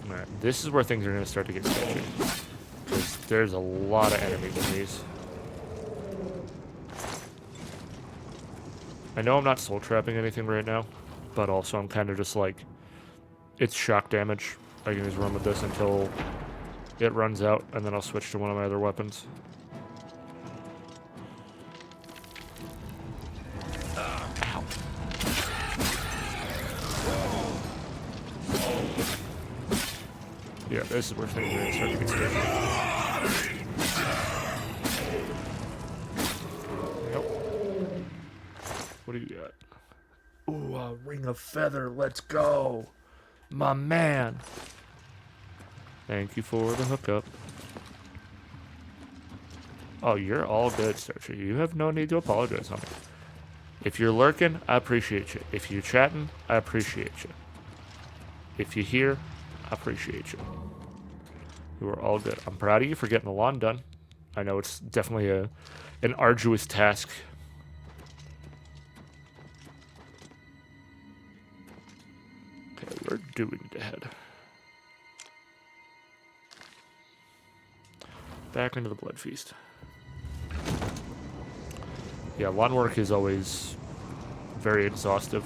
Alright, this is where things are going to start to get sketchy. Because there's a lot of enemies in these. I know I'm not soul trapping anything right now, but also I'm kind of just like, it's shock damage. I can just run with this until it runs out, and then I'll switch to one of my other weapons. Ow. Yeah, this is where things are going to start to get scary. Yep. What do you got? Ooh, a ring of feather. Let's go. My man. Thank you for the hookup. Oh, you're all good, Starcher. You have no need to apologize, homie. If you're lurking, I appreciate you. If you're chatting, I appreciate you. If you're here, I appreciate you. You are all good. I'm proud of you for getting the lawn done. I know it's definitely an arduous task. Okay, where do we need to head? Back into the Blood Feast. Yeah, lawn work is always very exhaustive.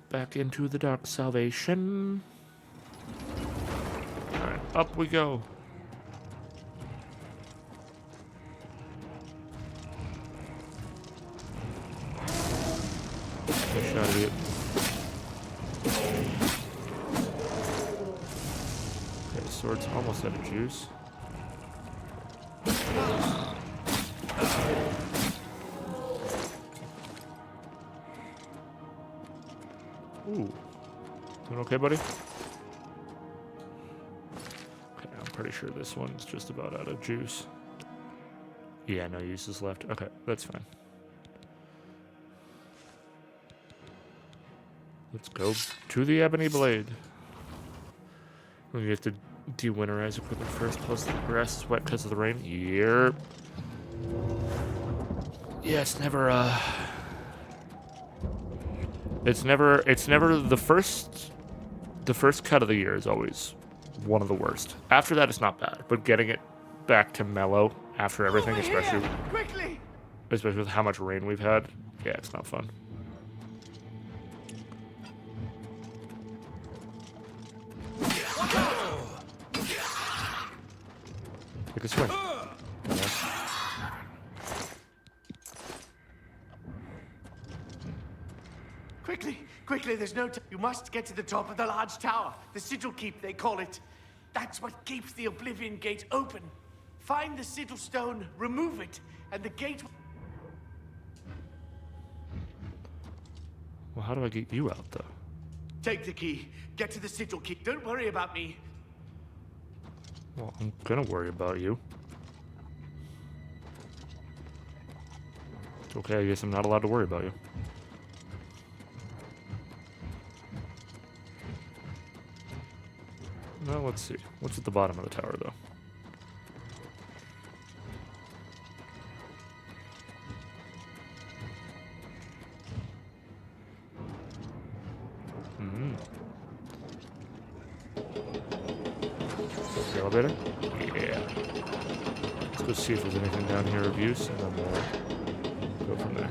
Back into the Dark Salvation. Alright. Up we go. Good shot of you. Okay, sword's almost out of juice. Ooh. Doing okay, buddy? Okay, I'm pretty sure this one's just about out of juice. Yeah, no uses left. Okay, that's fine. Let's go to the Ebony Blade. We have to de-winterize equipment first, plus the grass is wet because of the rain. Yep. Yeah, it's never the first cut of the year is always one of the worst. After that, it's not bad, but getting it back to mellow after everything, especially with how much rain we've had, yeah, it's not fun. Take a swing. Quickly, there's no time. You must get to the top of the large tower. The sigil keep, they call it. That's what keeps the Oblivion gate open. Find the sigil stone, remove it, and the gate... Well, how do I get you out, though? Take the key. Get to the sigil keep. Don't worry about me. Well, I'm gonna worry about you. It's okay, I guess I'm not allowed to worry about you. Well, let's see. What's at the bottom of the tower, though? The elevator? Yeah. Let's go see if there's anything down here of use, and then we'll go from there.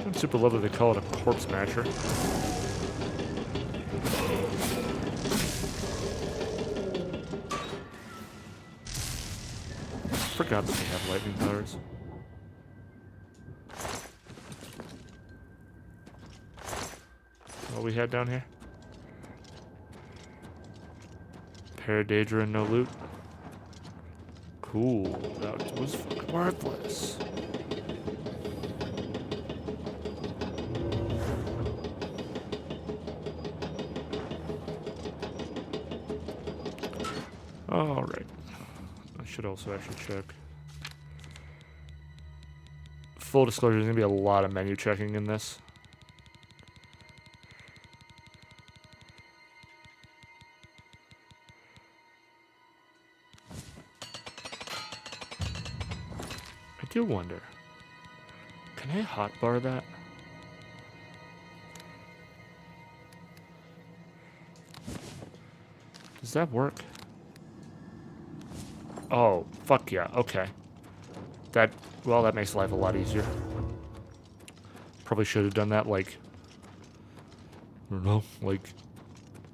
I'm super lovely they call it a corpse matcher. Forgot that they have lightning powers. What we had down here? Daedra and no loot. Cool. That was fucking worthless. Alright. I should also actually check. Full disclosure, there's going to be a lot of menu checking in this. I do wonder, can I hotbar that? Does that work? Oh, fuck yeah, okay. That makes life a lot easier. Probably should have done that, like, I don't know, like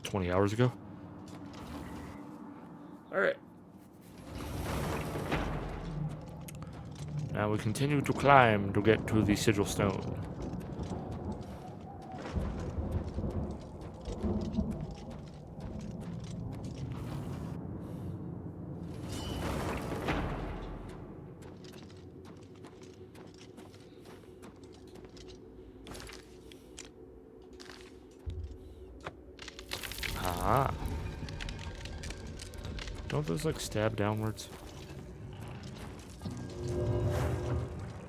20 hours ago. Alright. Now we continue to climb to get to the sigil stone. Ah. Don't those like stab downwards?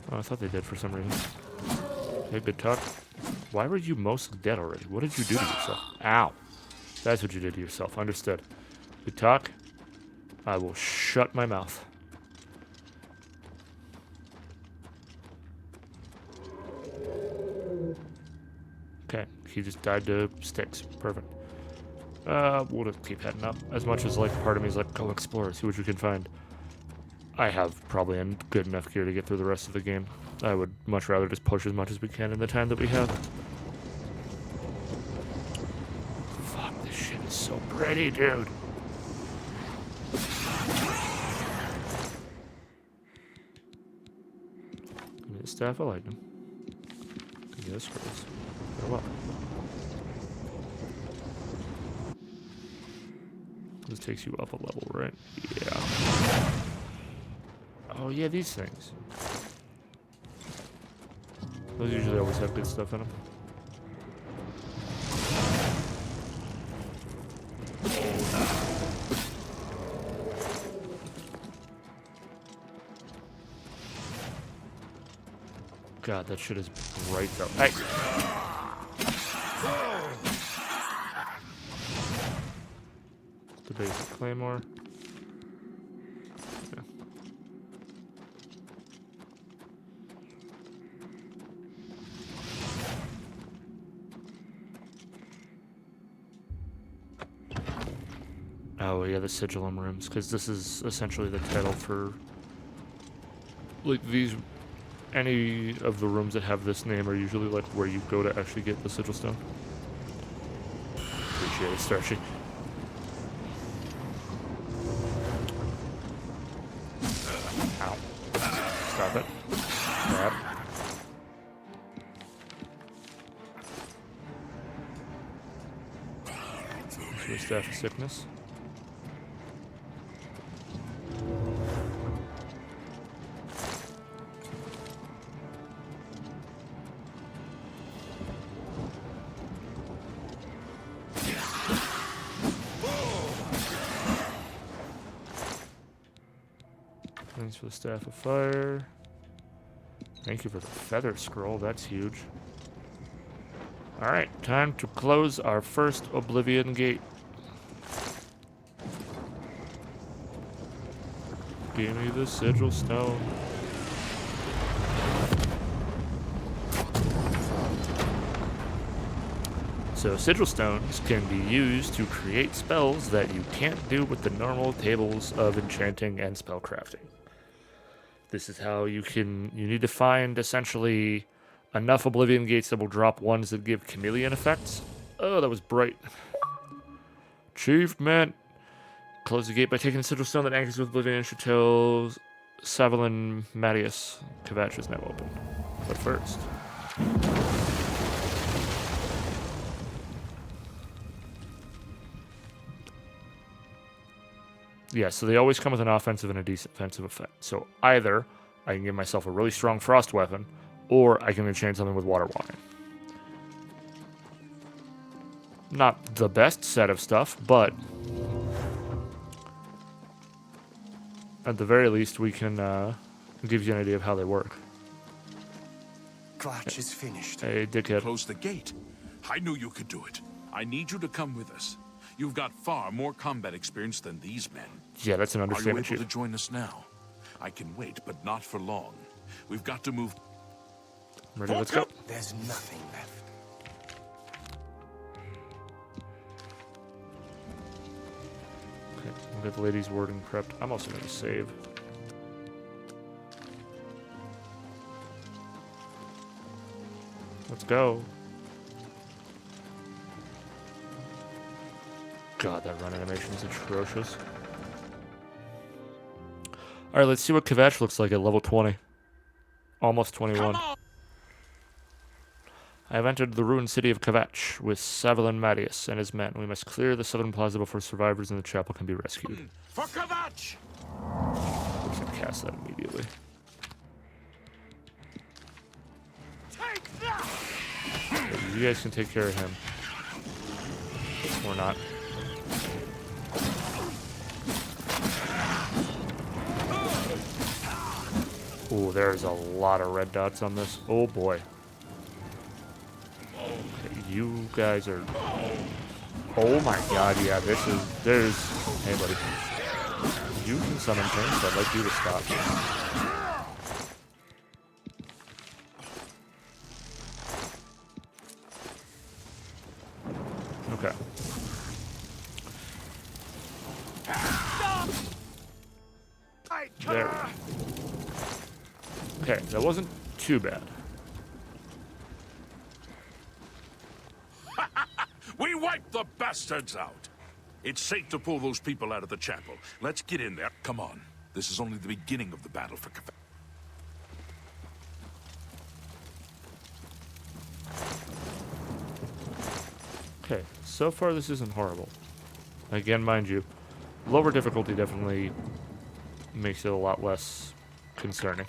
Oh, I thought they did for some reason. Hey, good talk. Why were you mostly dead already? What did you do to yourself? Ow. That's what you did to yourself. Understood. Good talk. I will shut my mouth. Okay, he just died to sticks. Perfect. We'll just keep heading up. As much as, like, part of me is like, go explore, see what you can find. I have probably good enough gear to get through the rest of the game. I would much rather just push as much as we can in the time that we have. Fuck, this shit is so pretty, dude. Give me the staff, I like them. Give me the scrolls. Go up. This takes you up a level, right? Yeah. Oh, yeah, these things. Those usually always have good stuff in them. God, that shit is bright though. Hey! The basic claymore. Yeah. Oh yeah, the sigillum rooms, because this is essentially the title for like these. Any of the rooms that have this name are usually like where you go to actually get the sigil stone. Appreciate it, Starchy. Ow. Stop it. Grab. To a staff of sickness. Thanks for the Staff of Fire. Thank you for the Feather Scroll, that's huge. Alright, time to close our first Oblivion gate. Give me the Sigil Stone. So Sigil Stones can be used to create spells that you can't do with the normal tables of enchanting and spellcrafting. This is how you need to find essentially enough Oblivion gates that will drop ones that give chameleon effects. Oh, that was bright. Achievement. Close the gate by taking the Sigil Stone that anchors with Oblivion Chateau. Savalin Marius. KAVATCH is now open. But first. Yeah, so they always come with an offensive and a defensive effect. So either I can give myself a really strong frost weapon, or I can enchant something with water walking. Not the best set of stuff, but at the very least we can give you an idea of how they work. Clutch is finished. Hey, dickhead. Close the gate. I knew you could do it. I need you to come with us. You've got far more combat experience than these men. Yeah, that's an understatement. Are you able to join us now? I can wait, but not for long. We've got to move. Ready, let's go. There's nothing left. Okay, we'll get the lady's wording prepped. I'm also going to save. Let's go. God, that run animation is atrocious. Alright, let's see what KAVATCH looks like at level 20. Almost 21. I have entered the ruined city of KAVATCH with Savalin Marius and his men. We must clear the southern plaza before survivors in the chapel can be rescued. For KAVATCH! We're just gonna cast that immediately. Take that! You guys can take care of him. Or not. Ooh, there's a lot of red dots on this. Oh boy. Okay, you guys are... Oh my god, yeah, there's... Hey buddy. You can summon things, so I'd like you to stop. Okay. There. Okay, that wasn't too bad. We wiped the bastards out. It's safe to pull those people out of the chapel. Let's get in there. Come on. This is only the beginning of the battle for KAVATCH. Okay, so far this isn't horrible. Again, mind you, lower difficulty definitely makes it a lot less concerning.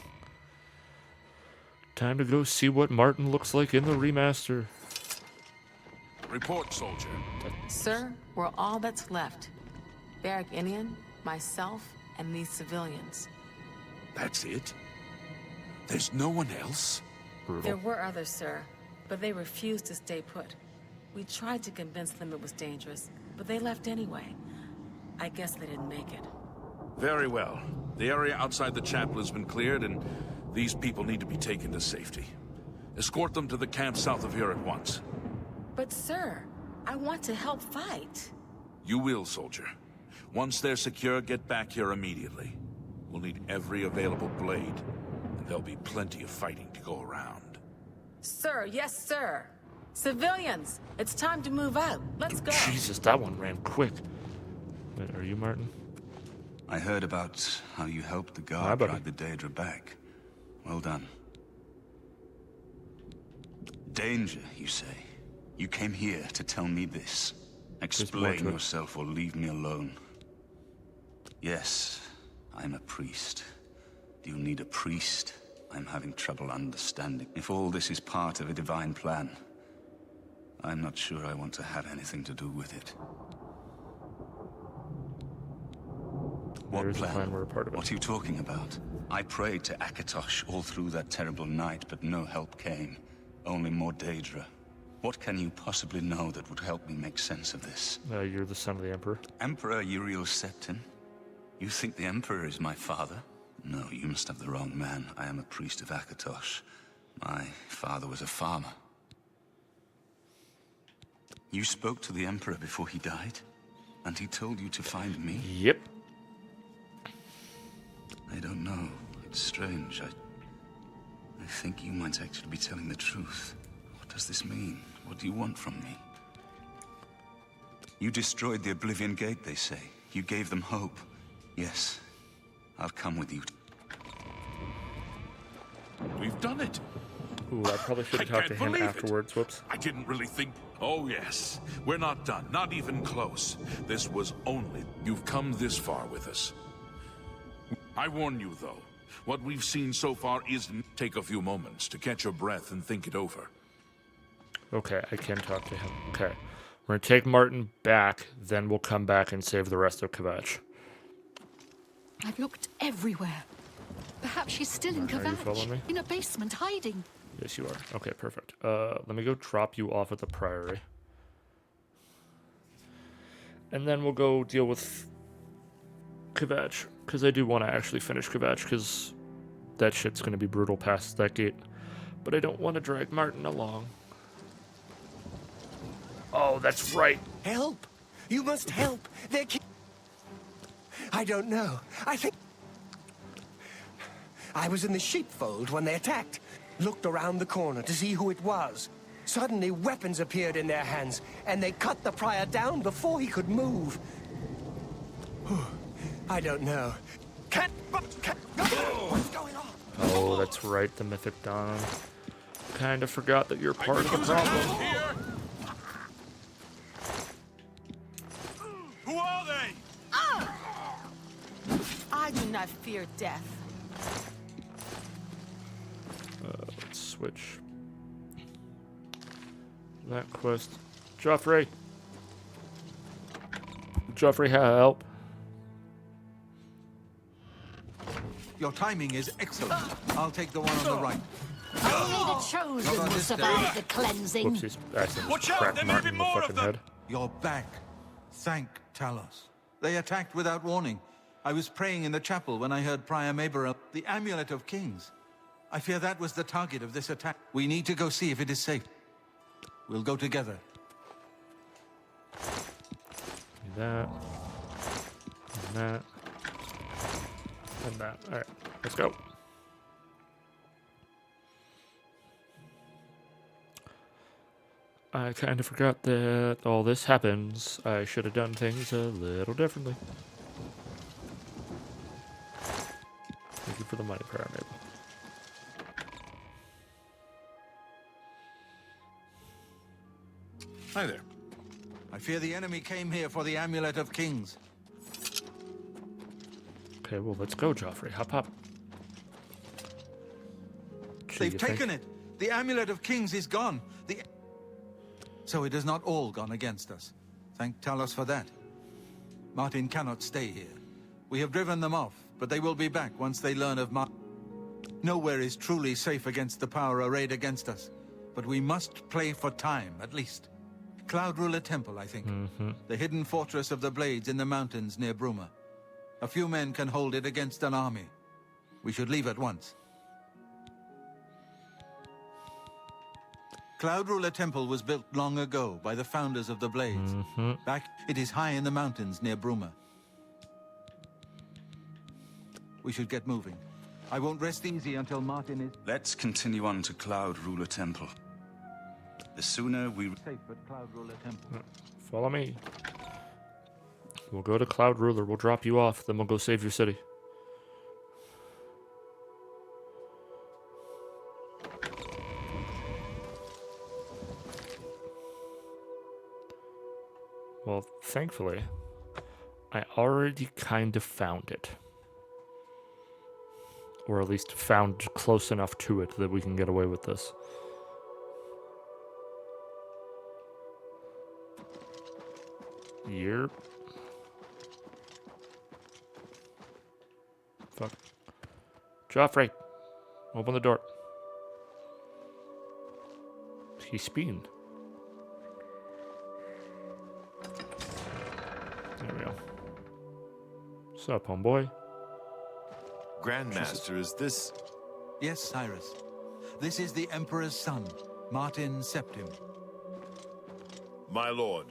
Time to go see what Martin looks like in the remaster. Report, soldier. Sir, we're all that's left. Barrack Inian, myself, and these civilians. That's it? There's no one else? There were others, sir, but they refused to stay put. We tried to convince them it was dangerous, but they left anyway. I guess they didn't make it. Very well. The area outside the chapel has been cleared, and these people need to be taken to safety. Escort them to the camp south of here at once. But sir, I want to help fight. You will, soldier. Once they're secure, get back here immediately. We'll need every available blade, and there'll be plenty of fighting to go around. Sir, yes, sir. Civilians, it's time to move out. Let's go. Jesus, that one ran quick. Wait, are you Martin? I heard about how you helped the guard drive the Daedra back. Well done. Danger, you say? You came here to tell me this. Explain yourself or leave me alone. Yes, I'm a priest. Do you need a priest? I'm having trouble understanding. If all this is part of a divine plan, I'm not sure I want to have anything to do with it. What plan? We're a part of it. What are you talking about? I prayed to KAVATCH all through that terrible night, but no help came. Only more Daedra. What can you possibly know that would help me make sense of this? You're the son of the Emperor. Emperor Uriel Septim? You think the Emperor is my father? No, you must have the wrong man. I am a priest of KAVATCH. My father was a farmer. You spoke to the Emperor before he died? And he told you to find me? Yep. I don't know. It's strange. I think you might actually be telling the truth. What does this mean? What do you want from me? You destroyed the Oblivion Gate, they say. You gave them hope. Yes. I'll come with you. We've done it. Ooh, I probably should have talked to him afterwards. Whoops. I didn't really think... Oh, yes. We're not done. Not even close. This was only... You've come this far with us. I warn you, though. What we've seen so far isn't... Take a few moments to catch your breath and think it over. Okay, I can talk to him. Okay. We're going to take Martin back, then we'll come back and save the rest of KAVATCH. I've looked everywhere. Perhaps she's still in Are you following me? KAVATCH, in a basement hiding. Yes, you are. Okay, perfect. Let me go drop you off at the Priory. And then we'll go deal with KAVATCH, because I do want to actually finish KAVATCH, because that shit's going to be brutal past that gate. But I don't want to drag Martin along. Oh, that's right. Help! You must help! They're I don't know. I think... I was in the sheepfold when they attacked. Looked around the corner to see who it was. Suddenly, weapons appeared in their hands, and they cut the prior down before he could move. I don't know. What's going on? Oh, that's right, the Mythic Dawn. Kind of forgot that you're part of the problem. Who are they? I do not fear death. Let's switch that quest. Joffrey! Joffrey, help. Your timing is excellent. I'll take the one on the right. Only the chosen will survive the cleansing. Whoopsies. Accident. Watch out, Cracked there may Martin be in the more of fucking them. head. You're back. Thank Talos. They attacked without warning. I was praying in the chapel when I heard Prior Maber, the Amulet of Kings. I fear that was the target of this attack. We need to go see if it is safe. We'll go together. That. And that. And that. Alright, let's go. I kind of forgot that all this happens. I should have done things a little differently. Thank you for the money, Paramable. Hi there. I fear the enemy came here for the Amulet of Kings. Okay, well, let's go, Joffrey. Hop, hop. They've taken it. The Amulet of Kings is gone. So it has not all gone against us. Thank Talos for that. Martin cannot stay here. We have driven them off, but they will be back once they learn of Nowhere is truly safe against the power arrayed against us. But we must play for time, at least. Cloud Ruler Temple, I think. The hidden fortress of the Blades in the mountains near Bruma. A few men can hold it against an army. We should leave at once. Cloud Ruler Temple was built long ago by the founders of the Blades. It is high in the mountains near Bruma. We should get moving. I won't rest easy until Martin is... Let's continue on to Cloud Ruler Temple. The sooner we... Safe at Cloud Ruler Temple. Follow me. We'll go to Cloud Ruler. We'll drop you off. Then we'll go save your city. Well, thankfully, I already kind of found it. Or at least found close enough to it that we can get away with this. Yep. Fuck. Joffrey, open the door. He's speeding. There we go. What's up, homeboy? Grandmaster, is this... Yes, Cyrus. This is the Emperor's son, Martin Septim. My lord,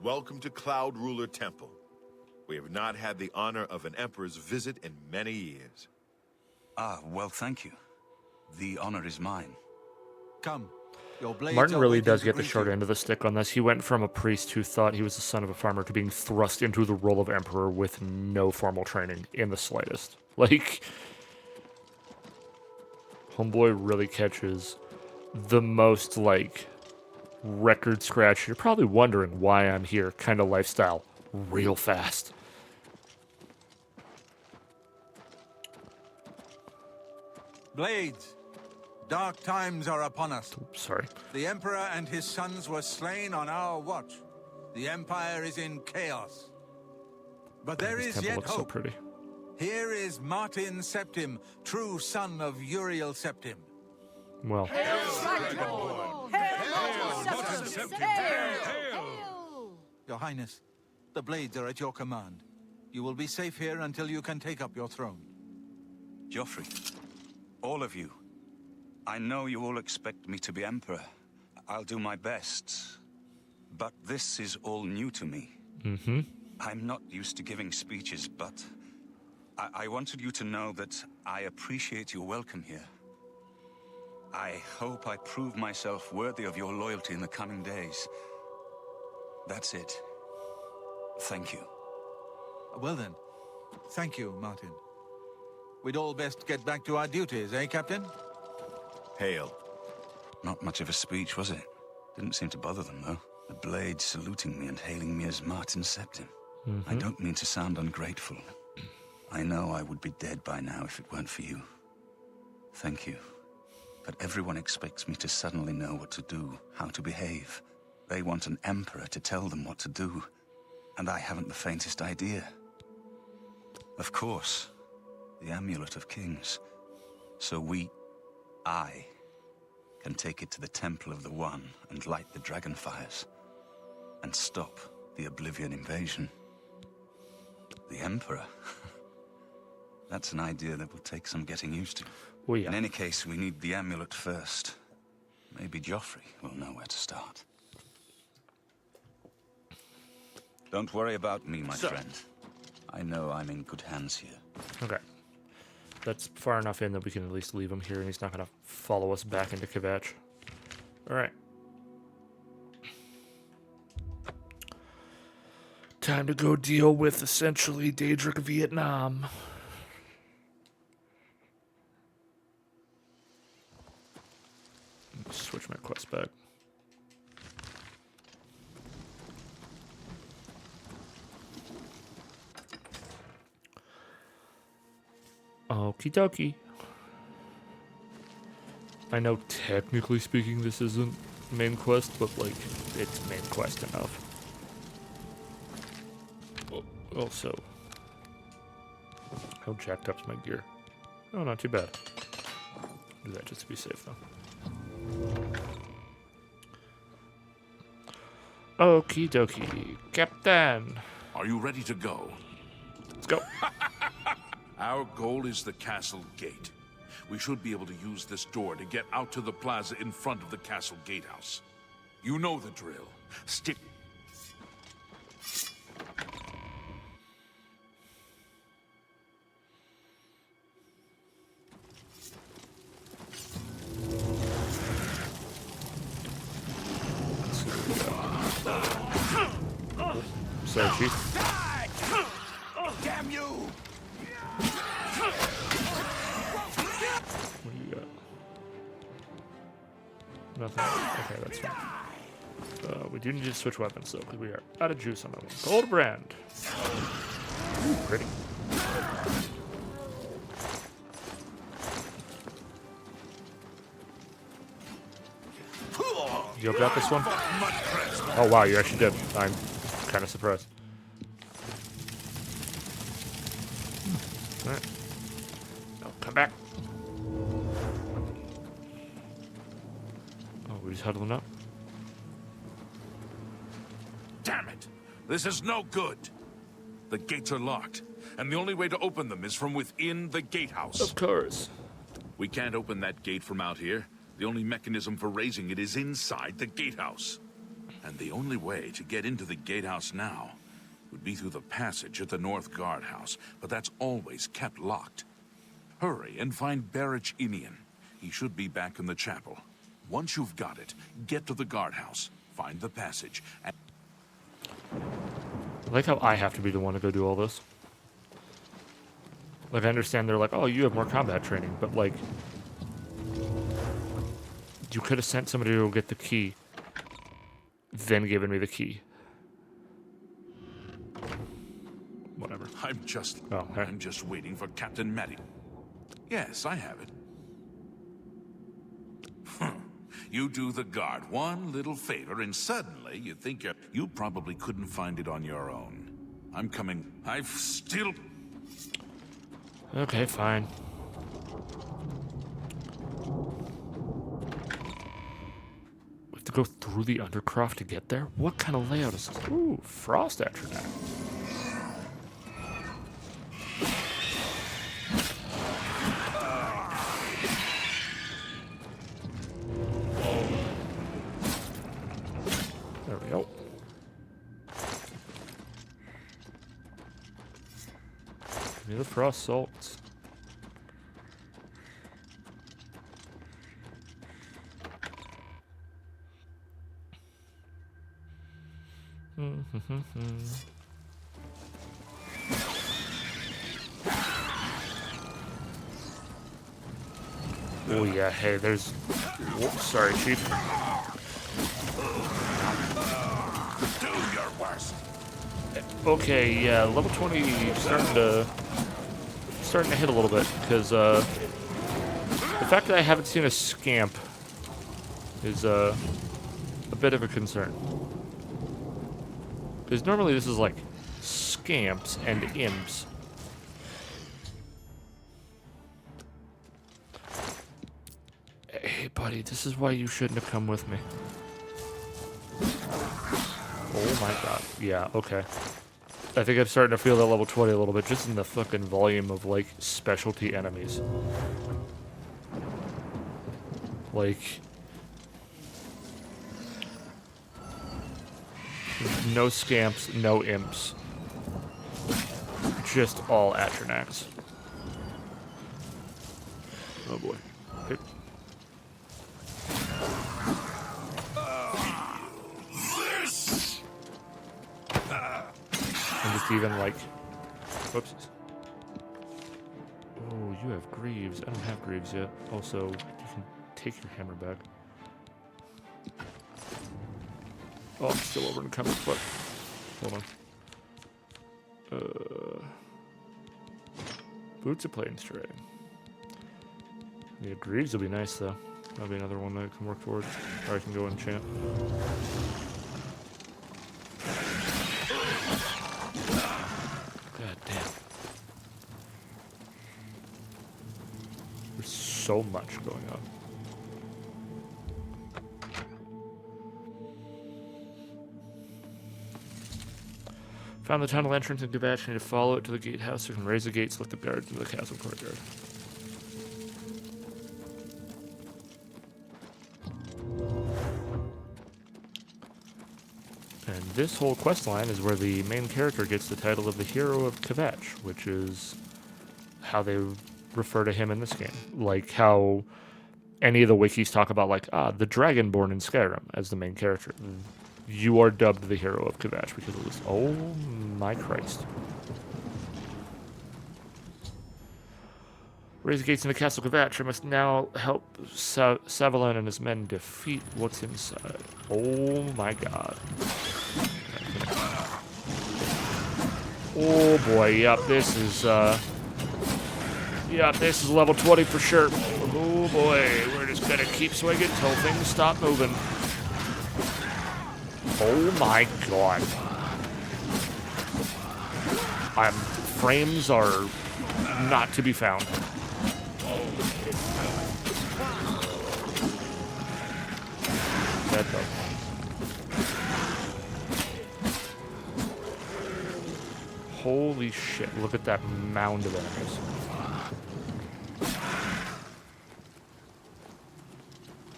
welcome to Cloud Ruler Temple. We have not had the honor of an emperor's visit in many years. Ah, well, thank you. The honor is mine. Come. Your blades Martin are really waiting does to get the greet short you. end of the stick on this. He went from a priest who thought he was the son of a farmer to being thrust into the role of emperor with no formal training in the slightest. Like, homeboy really catches the most, like, record scratch. You're probably wondering why I'm here kind of lifestyle real fast. Blades, dark times are upon us. Oops, sorry. The Emperor and his sons were slain on our watch. The Empire is in chaos. But there This is temple yet looks so hope. pretty. Here is Martin Septim, true son of Uriel Septim. Well, Your Highness, the Blades are at your command. You will be safe here until you can take up your throne. Joffrey, all of you. I know you all expect me to be Emperor. I'll do my best. But this is all new to me. I'm not used to giving speeches, but I wanted you to know that I appreciate your welcome here. I hope I prove myself worthy of your loyalty in the coming days. That's it. Thank you. Well then, thank you, Martin. We'd all best get back to our duties, eh, Captain? Hail. Not much of a speech, was it? Didn't seem to bother them, though. The Blade saluting me and hailing me as Martin Septim. I don't mean to sound ungrateful. I know I would be dead by now if it weren't for you. Thank you. But everyone expects me to suddenly know what to do, how to behave. They want an emperor to tell them what to do, and I haven't the faintest idea. Of course, the Amulet of Kings. So I, can take it to the Temple of the One and light the dragon fires, and stop the Oblivion invasion. The Emperor? That's an idea that will take some getting used to. Oh, yeah. In any case, we need the amulet first. Maybe Joffrey will know where to start. Don't worry about me, my friend. I know I'm in good hands here. Okay. That's far enough in that we can at least leave him here and he's not going to follow us back into KAVATCH. Alright. Time to go deal with essentially Daedric Vietnam. Switch my quest back. Okie dokie. I know technically speaking this isn't main quest, but like, it's main quest enough. Also, how jacked up's my gear? Oh, not too bad. Do that just to be safe though. Okie dokie, Captain. Are you ready to go? Let's go. Our goal is the castle gate. We should be able to use this door to get out to the plaza in front of the castle gatehouse. You know the drill. Stick. Sorry, Chief. Damn you! What do you got? Nothing. Okay, that's fine. We do need to switch weapons though, because we are out of juice on that one. Gold brand. Ooh, pretty. You got this one? Oh wow, you actually did. I'm kind of surprised. Alright. No, come back. Oh, we're just huddling up. Damn it! This is no good. The gates are locked, and the only way to open them is from within the gatehouse. Of course. We can't open that gate from out here. The only mechanism for raising it is inside the gatehouse. And the only way to get into the gatehouse now would be through the passage at the North Guardhouse, but that's always kept locked. Hurry and find Barrich Inian. He should be back in the chapel. Once you've got it, get to the guardhouse, find the passage, and... I like how I have to be the one to go do all this. Like, I understand they're like, oh, you have more combat training, but like... You could have sent somebody to go get the key, then given me the key. Whatever. I'm just waiting for Captain Matty. Yes, I have it. You do the guard one little favor, and suddenly you think you probably couldn't find it on your own. I'm coming. I've still... Okay, fine. We have to go through the Undercroft to get there? What kind of layout is this? Ooh, Frost Atronach. There we go. Give me the Frost Salts. Oh yeah, hey, there's... Whoops, sorry, Chief. Do your worst. Okay, yeah, level 20 starting to hit a little bit, because the fact that I haven't seen a scamp is a bit of a concern. Because normally this is like scamps and imps. Hey, buddy, this is why you shouldn't have come with me. Oh my god. Yeah, okay. I think I'm starting to feel that level 20 a little bit, just in the fucking volume of, like, specialty enemies. Like... no scamps, no imps. Just all Atronachs. Oh boy. Hey. even like... Whoops. Oh, you have greaves. I don't have greaves yet. Also, you can take your hammer back. Oh, I'm still over encumbered, but... Hold on. Boots of plains trading. Yeah, greaves will be nice, though. That'll be another one that I can work towards. Or I can go enchant. God damn. There's so much going on. Found the tunnel entrance in KAVATCH. Need to follow it to the gatehouse. You can raise the gates, let the guards into the castle courtyard. And this whole quest line is where the main character gets the title of the hero of KAVATCH, which is how they refer to him in this game. Like how any of the wikis talk about, like, the Dragonborn in Skyrim as the main character. You are dubbed the hero of KAVATCH because of this. Oh my Christ. Raise the gates in the castle KAVATCH. I must now help Savalon and his men defeat what's inside. Oh my god. Oh boy, yep, this is level 20 for sure. Oh boy, we're just gonna keep swinging until things stop moving. Oh my god. Frames are not to be found. Dead though. Holy shit, look at that mound of enemies.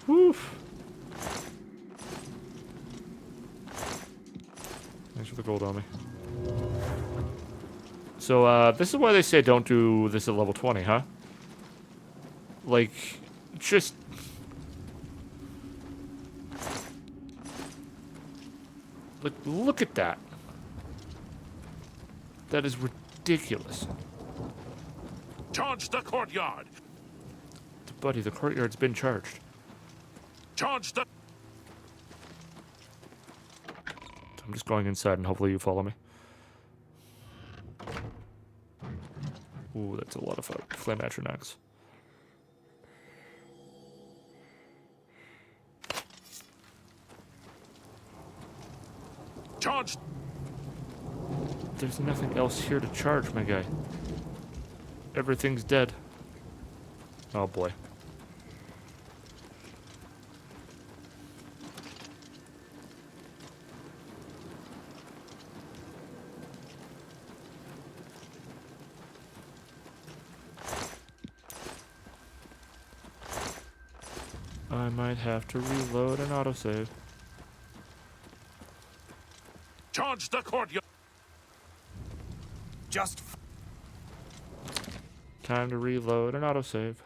Woof. Thanks for the gold on me. So, this is why they say don't do this at level 20, huh? Like, just... Like, look at that. That is ridiculous. Charge the courtyard! Buddy, the courtyard's been charged. Charge the... I'm just going inside and hopefully you follow me. Ooh, that's a lot of flame atronachs. Charge! There's nothing else here to charge, my guy. Everything's dead. Oh boy. I might have to reload and autosave. Charge the courtyard! Just... Time to reload and autosave.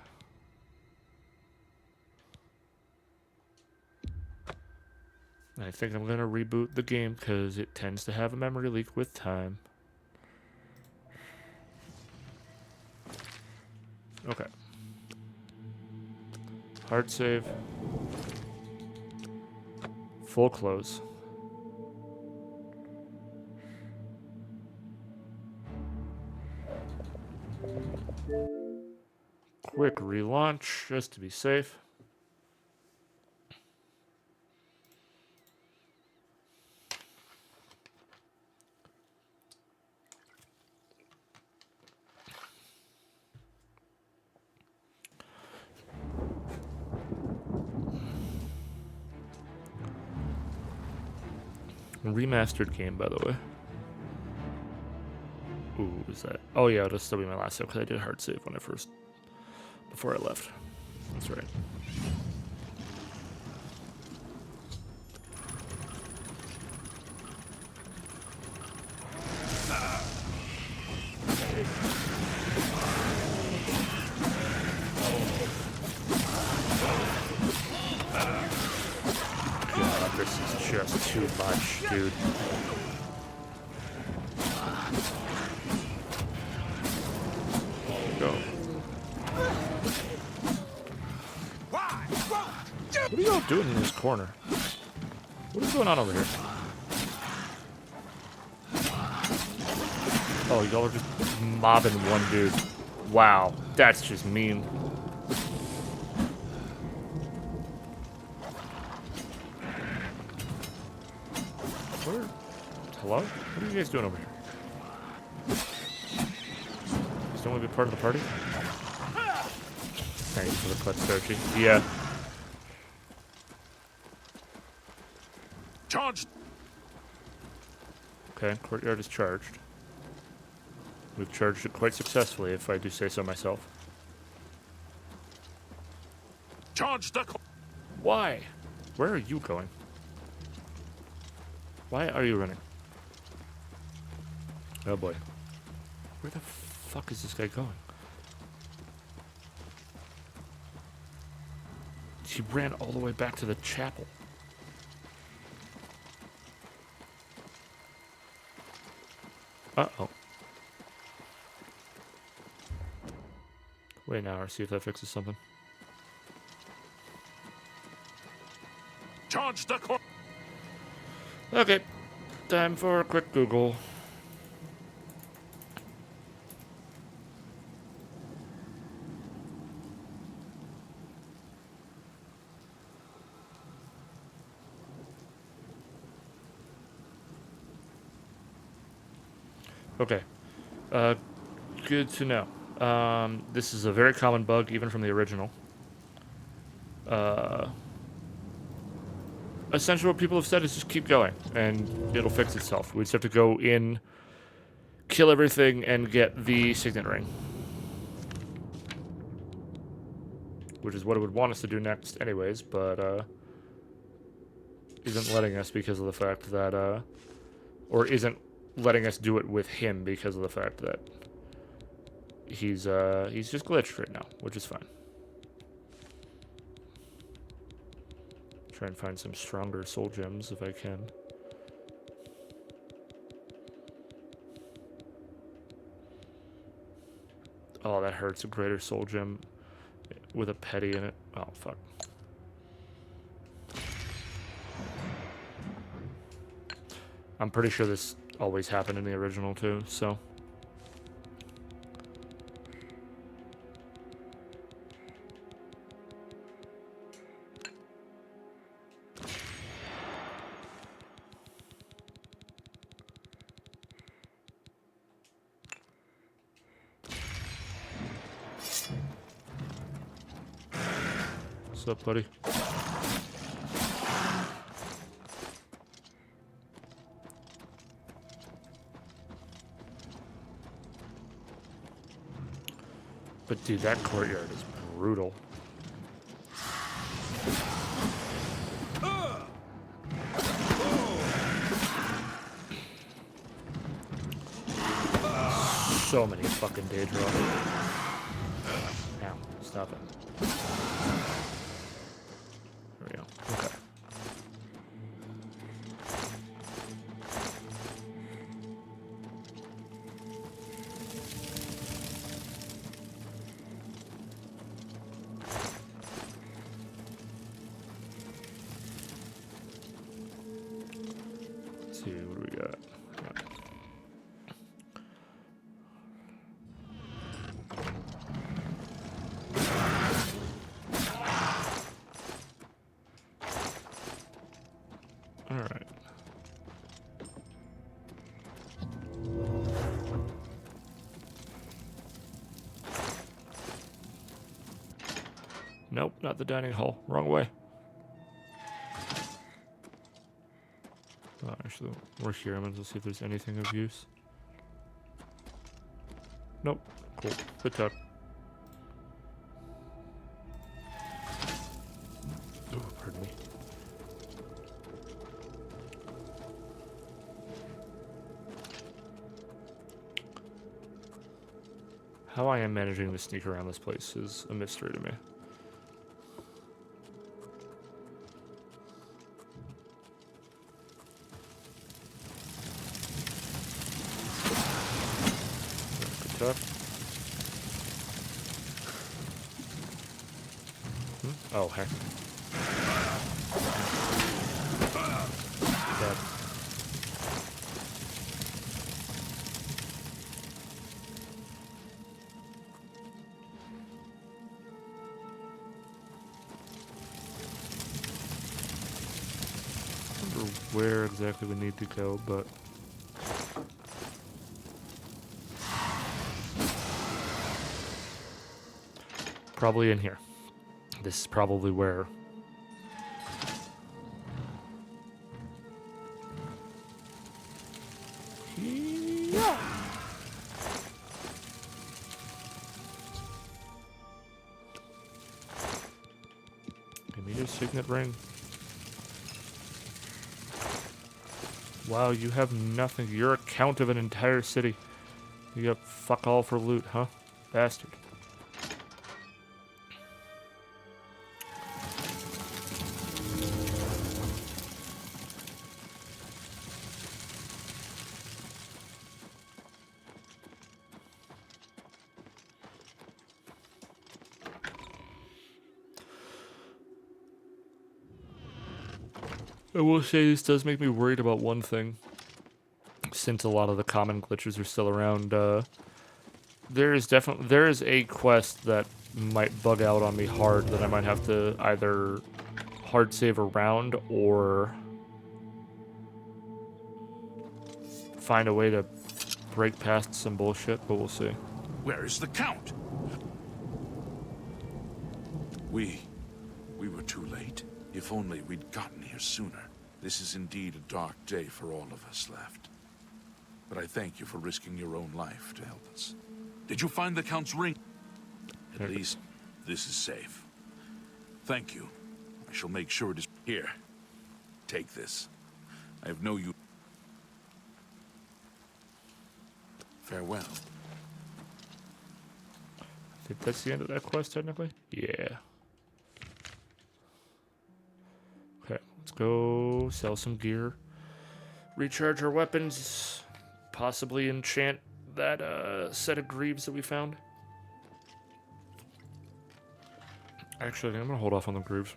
I think I'm gonna reboot the game because it tends to have a memory leak with time. Okay. Hard save. Full close. Quick relaunch just to be safe. Remastered game, by the way. Ooh, is that? Oh yeah, it'll still be my last save because I did a hard save when before I left. That's right. God, this is just too much, dude. Go. What are y'all doing in this corner? What is going on over here? Oh, y'all are just mobbing one dude. Wow, that's just mean. Where? Hello? What are you guys doing over here? Just don't want to be part of the party? Thank you for the clutch searching. Yeah. Charged. Okay, courtyard is charged. We've charged it quite successfully, if I do say so myself. Charge the. Why? Where are you going? Why are you running? Oh boy. Where the fuck is this guy going? He ran all the way back to the chapel. Uh-oh. Wait an hour, see if that fixes something. Charge the. Okay. Time for a quick Google. Okay. Good to know. This is a very common bug, even from the original. Essentially what people have said is just keep going, and it'll fix itself. We just have to go in, kill everything, and get the signet ring. Which is what it would want us to do next anyways, but, isn't letting us because of the fact that, or isn't letting us do it with him because of the fact that he's just glitched right now, which is fine. Try and find some stronger soul gems if I can. Oh, that hurts. A greater soul gem with a petty in it. Oh, fuck. I'm pretty sure this always happened in the original too, so. What's up, buddy? But dude, that courtyard is brutal. So many fucking Daedra. Now, stop it. There we go. Okay. Let's see, what do we got? Alright. Nope, not the dining hall. Wrong way. Oh, actually, we're here. I'm going to see if there's anything of use. Nope. Cool. Good talk. Oh, pardon me. How I am managing to sneak around this place is a mystery to me. up. Oh, heck. Dead. I wonder where exactly we need to go, but probably in here. This is probably where. Yeah. Give me your signet ring. Wow, you have nothing. You're a count of an entire city. You got fuck all for loot, huh? Bastard. I will say this does make me worried about one thing. Since a lot of the common glitches are still around, there is a quest that might bug out on me hard that I might have to either hard save around or find a way to break past some bullshit, but we'll see. Where is the Count? We were too late. If only we'd gotten here sooner. This is indeed a dark day for all of us left. But I thank you for risking your own life to help us. Did you find the Count's ring? At least, this is safe. Thank you. I shall make sure it is here. Take this. I have no use. Farewell. I think that's the end of that quest, technically. Yeah. Okay, let's go sell some gear. Recharge our weapons. Possibly enchant that set of greaves that we found. Actually, I think I'm going to hold off on the greaves.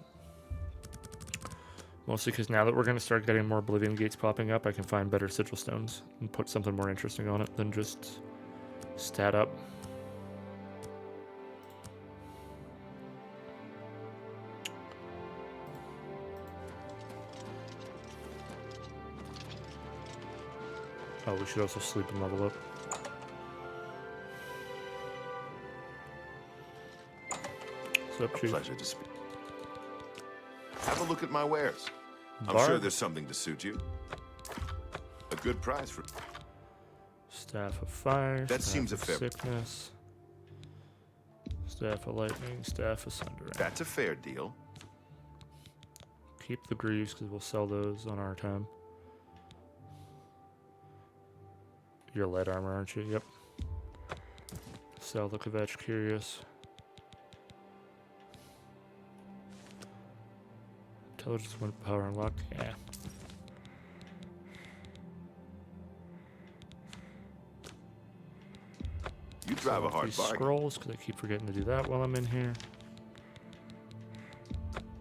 Mostly because now that we're going to start getting more Oblivion gates popping up, I can find better sigil stones and put something more interesting on it than just stat up. Oh, we should also sleep and level up. What's up, Chief? Pleasure to speak. Have a look at my wares. I'm Bar? sure there's something to suit you. A good price for... Staff of Fire. That seems a fair... Sickness. Staff of Lightning. Staff of Sundering. That's a fair deal. Keep the greaves because we'll sell those on our time. You're light armor, aren't you? Yep. Sell the KAVATCH Curious. Intelligence 1 power unlocked. Yeah. You drive a hard these bargain. Scrolls, because I keep forgetting to do that while I'm in here.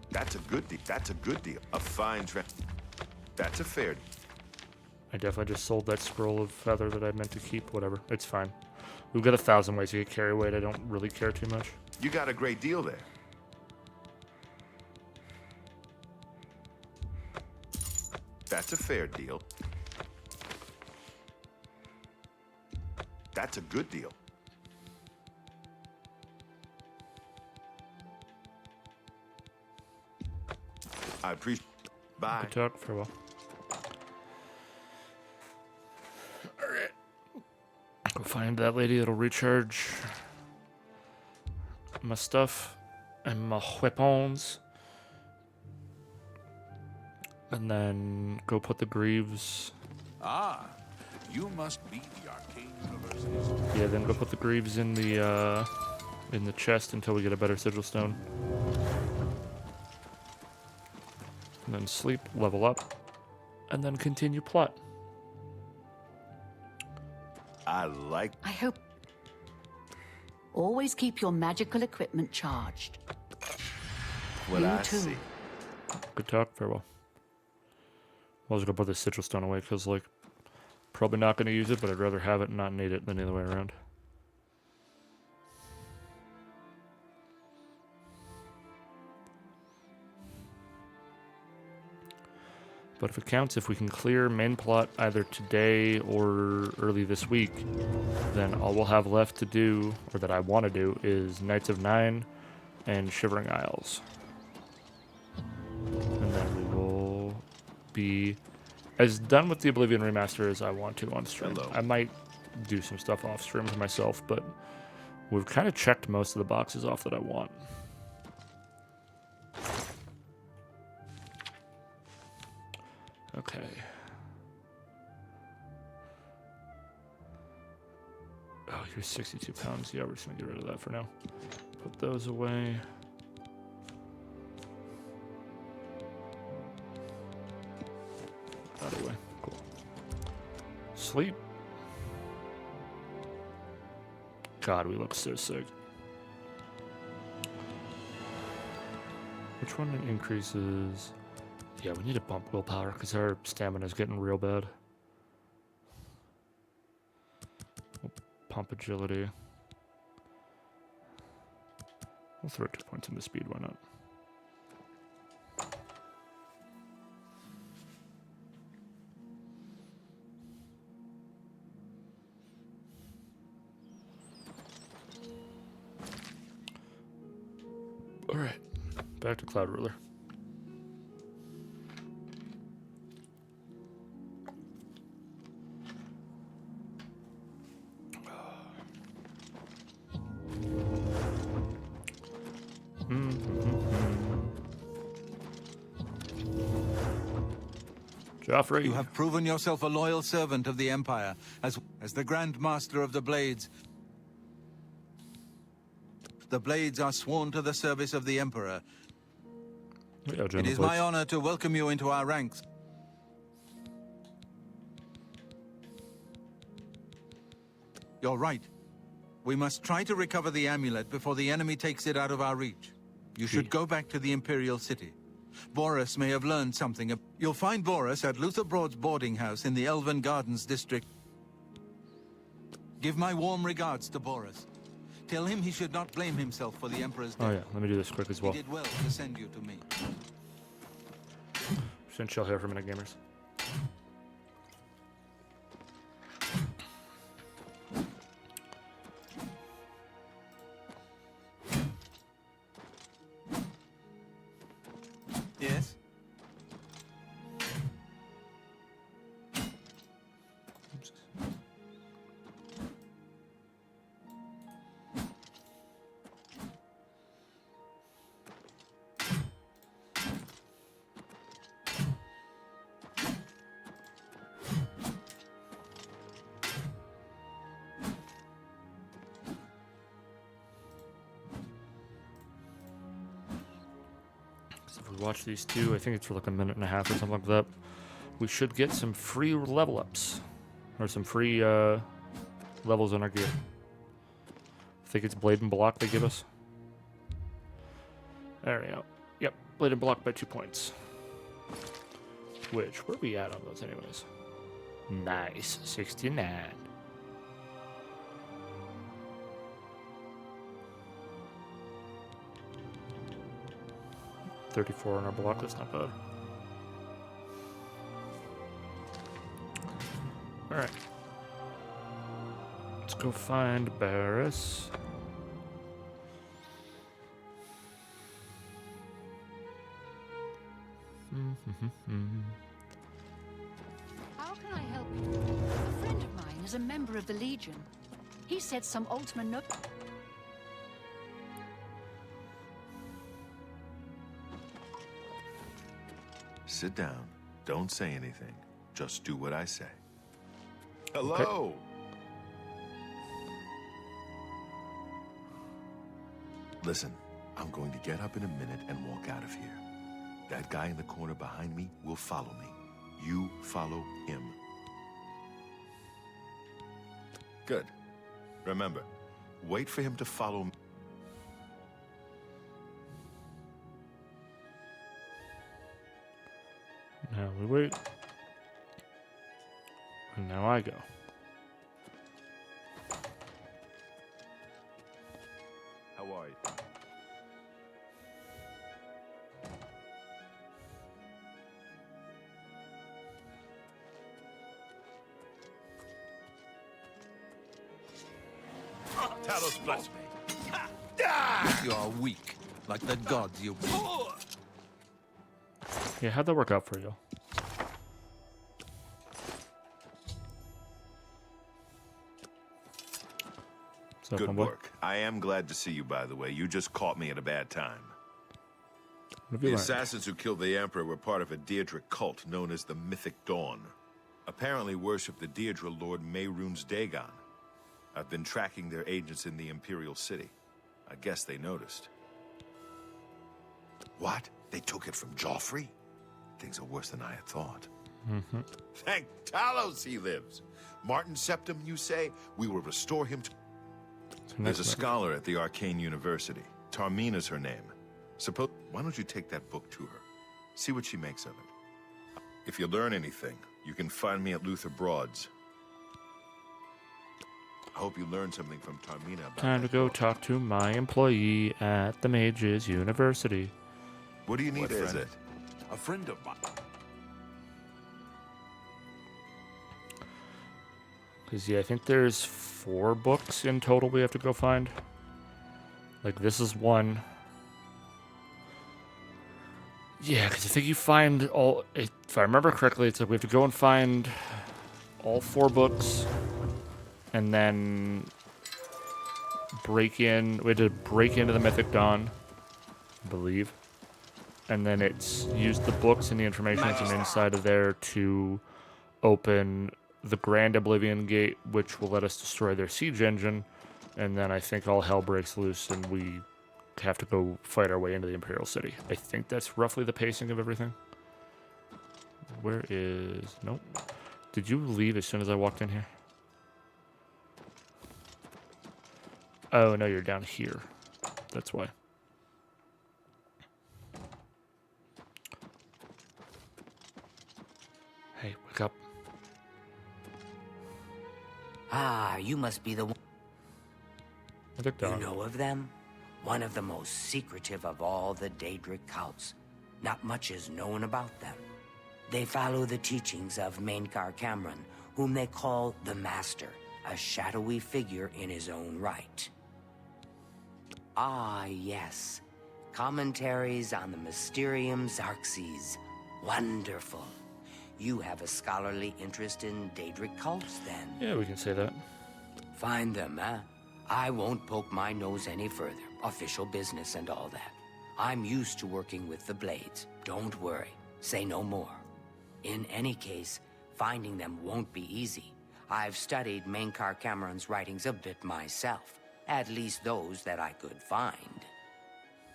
That's a good deal. That's a good deal. A fine trend. That's a fair deal. I definitely just sold that scroll of feather that I meant to keep. Whatever. It's fine. We've got 1,000 ways to get carry weight. I don't really care too much. You got a great deal there. That's a fair deal. That's a good deal. I appreciate. Bye. Good talk. Farewell. Alright. Go find that lady that'll recharge my stuff and my weapons. And then go put the greaves. Ah, you must be the Arcane University's... Yeah, then go put the greaves in the chest until we get a better sigil stone. And then sleep, level up, and then continue plot. I like... I hope Always keep your magical equipment charged. What You I too. see. Good talk. Farewell. I was gonna put the sigil stone away because, like, probably not gonna use it, but I'd rather have it and not need it than the other way around. But if it counts, if we can clear main plot either today or early this week, then all we'll have left to do, or that I want to do, is Knights of Nine and Shivering Isles. And then we will be as done with the Oblivion remaster as I want to on stream. Hello. I might do some stuff off stream for myself, but we've kind of checked most of the boxes off that I want. Okay. Oh, here's 62 pounds. Yeah, we're just gonna get rid of that for now. Put those away. That away. Cool. Sleep. God, we look so sick. Which one increases? Yeah, we need to bump willpower because our stamina is getting real bad. We'll pump agility. We'll throw 2 points into speed, why not? Alright, back to Cloud Ruler. Joffrey. You have proven yourself a loyal servant of the Empire, as the Grand Master of the Blades. The Blades are sworn to the service of the Emperor. Yeah, it is my honor to welcome you into our ranks. You're right. We must try to recover the amulet before the enemy takes it out of our reach. You should go back to the Imperial City. Boris may have learned something. You'll find Boris at Luther Broad's boarding house in the Elven Gardens district. Give my warm regards to Boris. Tell him he should not blame himself for the Emperor's death. Oh yeah, let me do this quick as well. He did well to send you to me. Just gonna chill here for a minute, gamers. Yes? If we watch these two, I think it's for like a minute and a half or something like that, we should get some free level ups. Or some free levels on our gear. I think it's Blade and Block they give us. There we go. Yep, Blade and Block by 2 points. Which, where are we at on those anyways? Nice, 69. $34 on our block, that's not bad. Alright. Let's go find Barris. How can I help you? A friend of mine is a member of the Legion. He said some Altman no... Sit down. Don't say anything. Just do what I say. Hello! Listen, I'm going to get up in a minute and walk out of here. That guy in the corner behind me will follow me. You follow him. Good. Remember, Wait for him to follow me. Now we wait. And now I go. How are you? Talos bless me. You are weak, like the gods you be. Yeah, how'd that work out for you? What's up, Good homeboy? work. I am glad to see you, by the way. You just caught me at a bad time. What have The you learned? assassins who killed the Emperor were part of a Deirdre cult known as the Mythic Dawn. Apparently worship the Deirdre Lord Mehrunes Dagon. I've been tracking their agents in the Imperial City. I guess they noticed. What? They took it from Joffrey? Things are worse than I had thought. Mm-hmm. Thank Talos he lives. Martin Septim, you say? We will restore him to... There's a scholar at the Arcane University. Tarmina's her name. Why don't you take that book to her? See what she makes of it. If you learn anything, you can find me at Luther Broad's. I hope you learned something from Tarmina about Time to go talk to my employee at the Mages University. What do you need, What is friend? A friend of mine. Because, yeah, I think there's 4 books in total we have to go find. Like, this is one. Yeah, because I think you find all... If I remember correctly, it's like we have to go and find all 4 books. And then break in... We had to break into the Mythic Dawn, I believe. And then it's used the books and the information from inside of there to open the Grand Oblivion Gate, which will let us destroy their siege engine. And then I think all hell breaks loose and we have to go fight our way into the Imperial City. I think that's roughly the pacing of everything. Where is... Nope. Did you leave as soon as I walked in here? Oh, no, you're down here. That's why. Hey, wake up. Ah, you must be the one. Mythic You Dawn. know of them? One of the most secretive of all the Daedric cults. Not much is known about them. They follow the teachings of Mainkar Cameron, whom they call the Master, a shadowy figure in his own right. Ah, yes. Commentaries on the Mysterium Xarxes. Wonderful. You have a scholarly interest in Daedric cults, then? Yeah, we can say that. Find them, huh? I won't poke my nose any further. Official business and all that. I'm used to working with the Blades. Don't worry. Say no more. In any case, finding them won't be easy. I've studied Mainkar Cameron's writings a bit myself. At least those that I could find.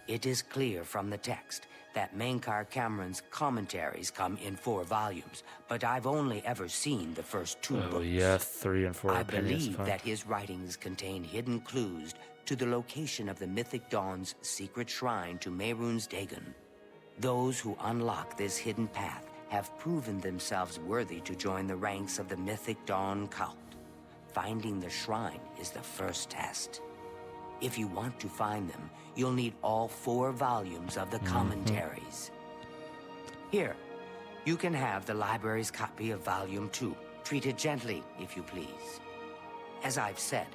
It is clear from the text that Mainkar Cameron's commentaries come in 4 volumes, but I've only ever seen the first 2 Oh, books. yeah, 3 and 4 I opinions. believe Fine. that his writings contain hidden clues to the location of the Mythic Dawn's secret shrine to Mehrunes Dagon. Those who unlock this hidden path have proven themselves worthy to join the ranks of the Mythic Dawn cult. Finding the shrine is the first test. If you want to find them, you'll need all 4 volumes of the commentaries. Here, you can have the library's copy of Volume 2. Treat it gently, if you please. As I've said,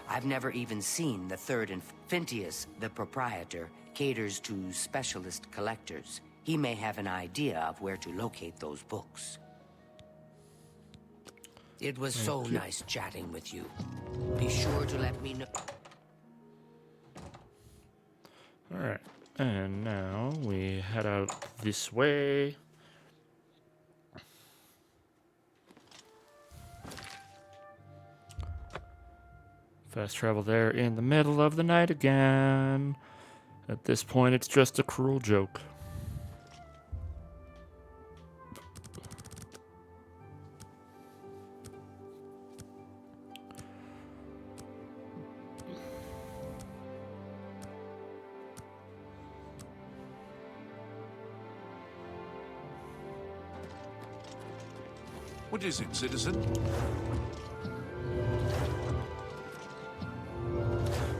I've never even seen the 3rd and Phintius, the proprietor, caters to specialist collectors. He may have an idea of where to locate those books. It was so nice chatting with you. Be sure to let me know. Alright, and now we head out this way. Fast travel there in the middle of the night again. At this point, it's just a cruel joke. What is it, citizen?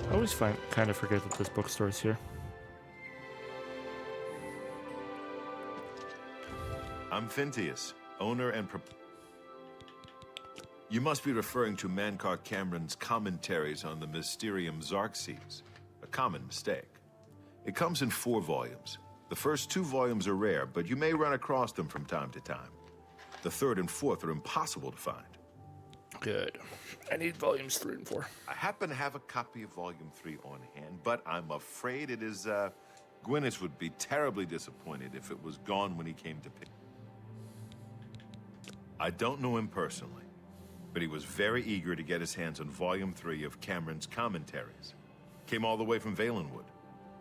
I always kind of forget that this bookstore's here. I'm Phintius, owner and You must be referring to Mankar Cameron's commentaries on the Mysterium Xarxes. A common mistake. It comes in 4 volumes. The first 2 volumes are rare, but you may run across them from time to time. The 3rd and 4th are impossible to find. Good. I need volumes 3 and 4. I happen to have a copy of volume 3 on hand, but I'm afraid it is, Gwyneth would be terribly disappointed if it was gone when he came to pick. I don't know him personally, but he was very eager to get his hands on volume 3 of Cameron's commentaries. Came all the way from Valenwood.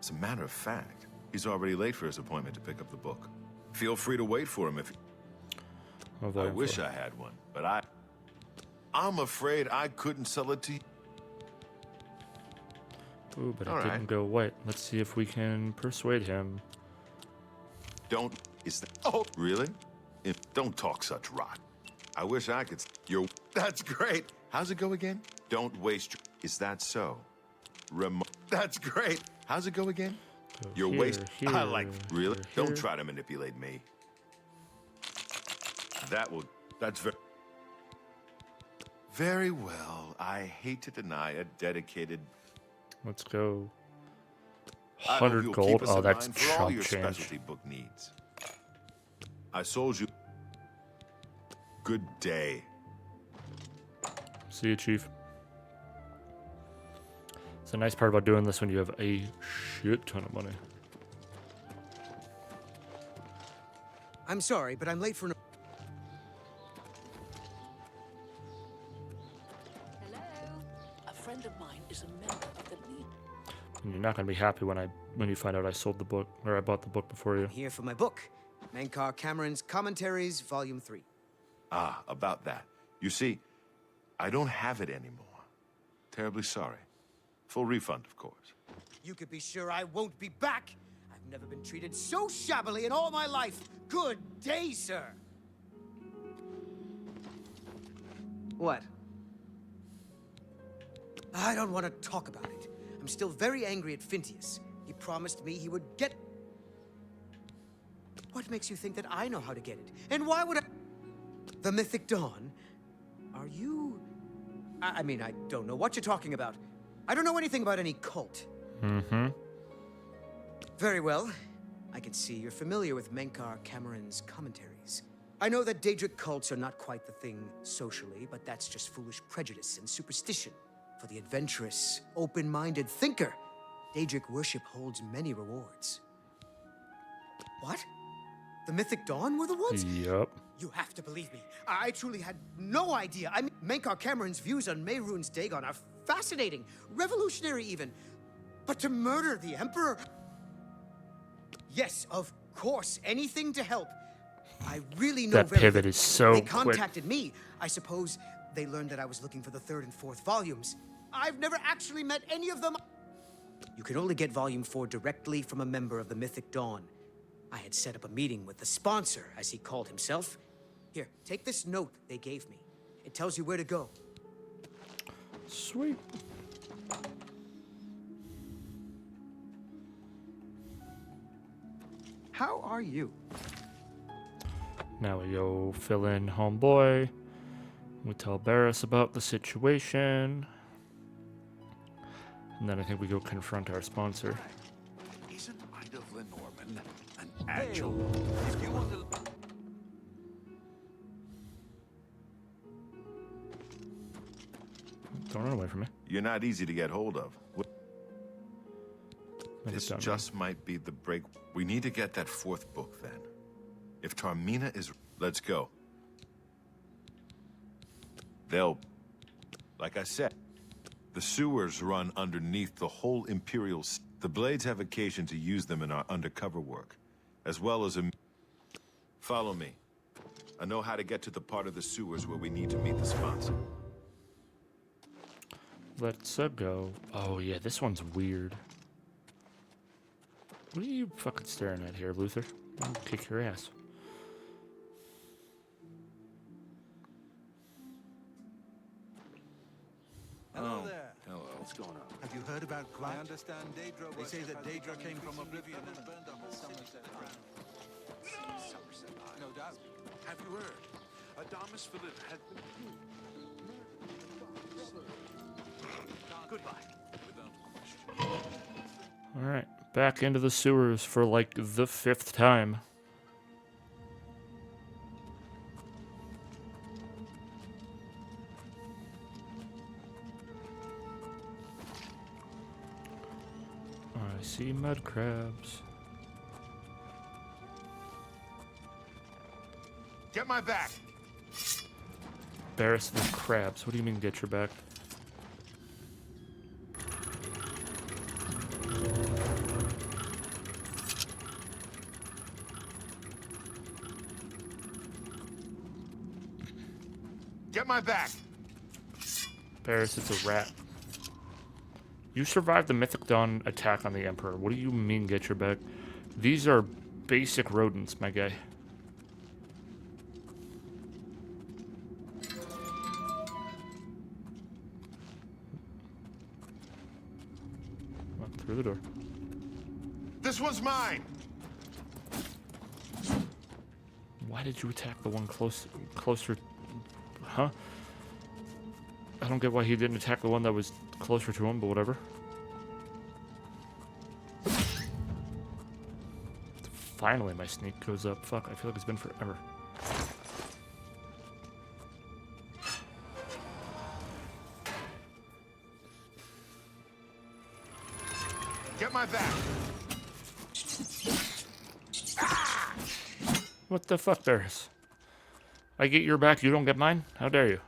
As a matter of fact, he's already late for his appointment to pick up the book. Feel free to wait for him if I wish I had one, but I'm afraid I couldn't sell it to you. Ooh, but it didn't go white. Let's see if we can persuade him. Oh, really? Don't talk such rot. I wish I could. That's great. How's it go again? Don't waste. Is that so? That's great. How's it go again? You're wasting. I like. Really? Don't try to manipulate me. That's very well. I hate to deny a dedicated. Let's go. I hope 100 you'll gold. keep us Oh, in that's mind for all chump your change. specialty book needs. I sold you. Good day. See you, Chief. It's a nice part about doing this when you have a shit ton of money. I'm sorry, but I'm late for an... A friend of mine is a member of the League. And you're not gonna be happy when you find out I sold the book, or I bought the book before you. Here for my book, Mankar Cameron's Commentaries, Volume 3. Ah, about that. You see, I don't have it anymore. Terribly sorry. Full refund, of course. You could be sure I won't be back. I've never been treated so shabbily in all my life. Good day, sir. What? I don't want to talk about it. I'm still very angry at Phintius. He promised me he would get... What makes you think that I know how to get it? And why would I... The Mythic Dawn? Are you... I mean, I don't know what you're talking about. I don't know anything about any cult. Mm-hmm. Very well. I can see you're familiar with Mankar Cameron's commentaries. I know that Daedric cults are not quite the thing socially, but that's just foolish prejudice and superstition. For the adventurous, open-minded thinker, Daedric worship holds many rewards. What? The Mythic Dawn were the ones? Yep. You have to believe me. I truly had no idea. I mean, Mankar Cameron's views on Mehrunes Dagon are fascinating, revolutionary even. But to murder the Emperor? Yes, of course, anything to help. I really know that pivot is so They quick. contacted me. I suppose they learned that I was looking for the 3rd and 4th volumes. I've never actually met any of them. You can only get Volume 4 directly from a member of the Mythic Dawn. I had set up a meeting with the sponsor, as he called himself. Here, take this note they gave me. It tells you where to go. Sweet. How are you? Now we go fill in homeboy. We tell Barris about the situation. And then I think we go confront our sponsor. Isn't Ida Lenormand an agile? If you want to... Don't run away from me. You're not easy to get hold of. Never This done just might be the break. We need to get that 4th book, then. If Tarmina is... Let's go. They'll... Like I said, the sewers run underneath the whole Imperial... The Blades have occasion to use them in our undercover work, as well as... Follow me. I know how to get to the part of the sewers where we need to meet the sponsor. Let's go. Oh yeah, this one's weird. What are you fucking staring at here, Luther? I'll kick your ass. What's going on? Have you heard about KAVATCH? I understand Daedra. They say that Daedra came from Oblivion and burned up the Somerset ground. No doubt. Have you heard? Adamus Philip had been... Goodbye. Alright, back into the sewers for like the 5th time. I see mud crabs. Get my back! Barris the crabs. What do you mean get your back? Get my back! Barris, it's a rat. You survived the Mythic Dawn attack on the Emperor. What do you mean get your back? These are basic rodents, my guy. Come on, through the door. This one's mine! Why did you attack the one closer? Huh? I don't get why he didn't attack the one that was closer to him, but whatever. Finally, my sneak goes up. Fuck, I feel like it's been forever. Get my back! What the fuck, Barris? I get your back, you don't get mine? How dare you?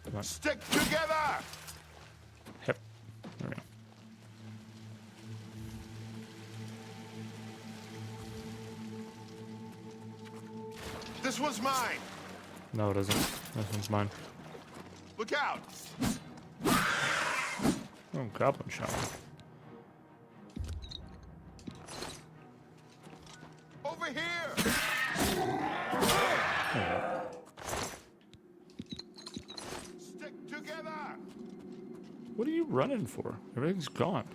Come on. Stick together! Yep. All right. This one's mine! No, it isn't. This one's mine. Look out! Oh, goblin shot. Over here! Yeah. Stick together! What are you running for? Everything's gone.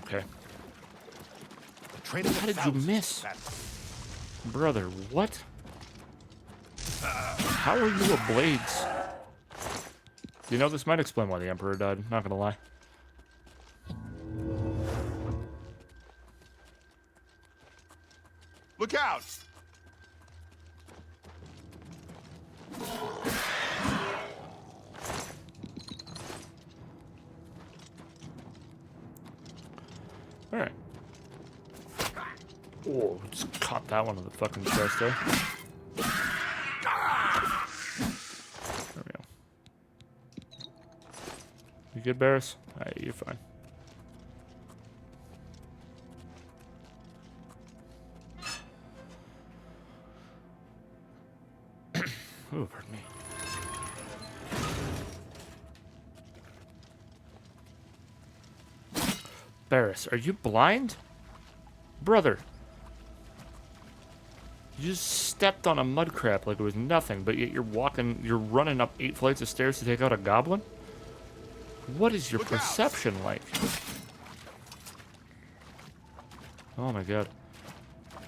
Okay. How did you miss? Brother, what? How are you a blades? You know, this might explain why the Emperor died, not gonna lie. Look out! Alright. Oh, just caught that one in the fucking chest there. There we go. You good, Barris? Alright, you're fine. Oh, pardon me. Barris, are you blind? Brother. You just stepped on a mud crab like it was nothing, but yet you're running up 8 flights of stairs to take out a goblin? What is your perception like? Oh my god.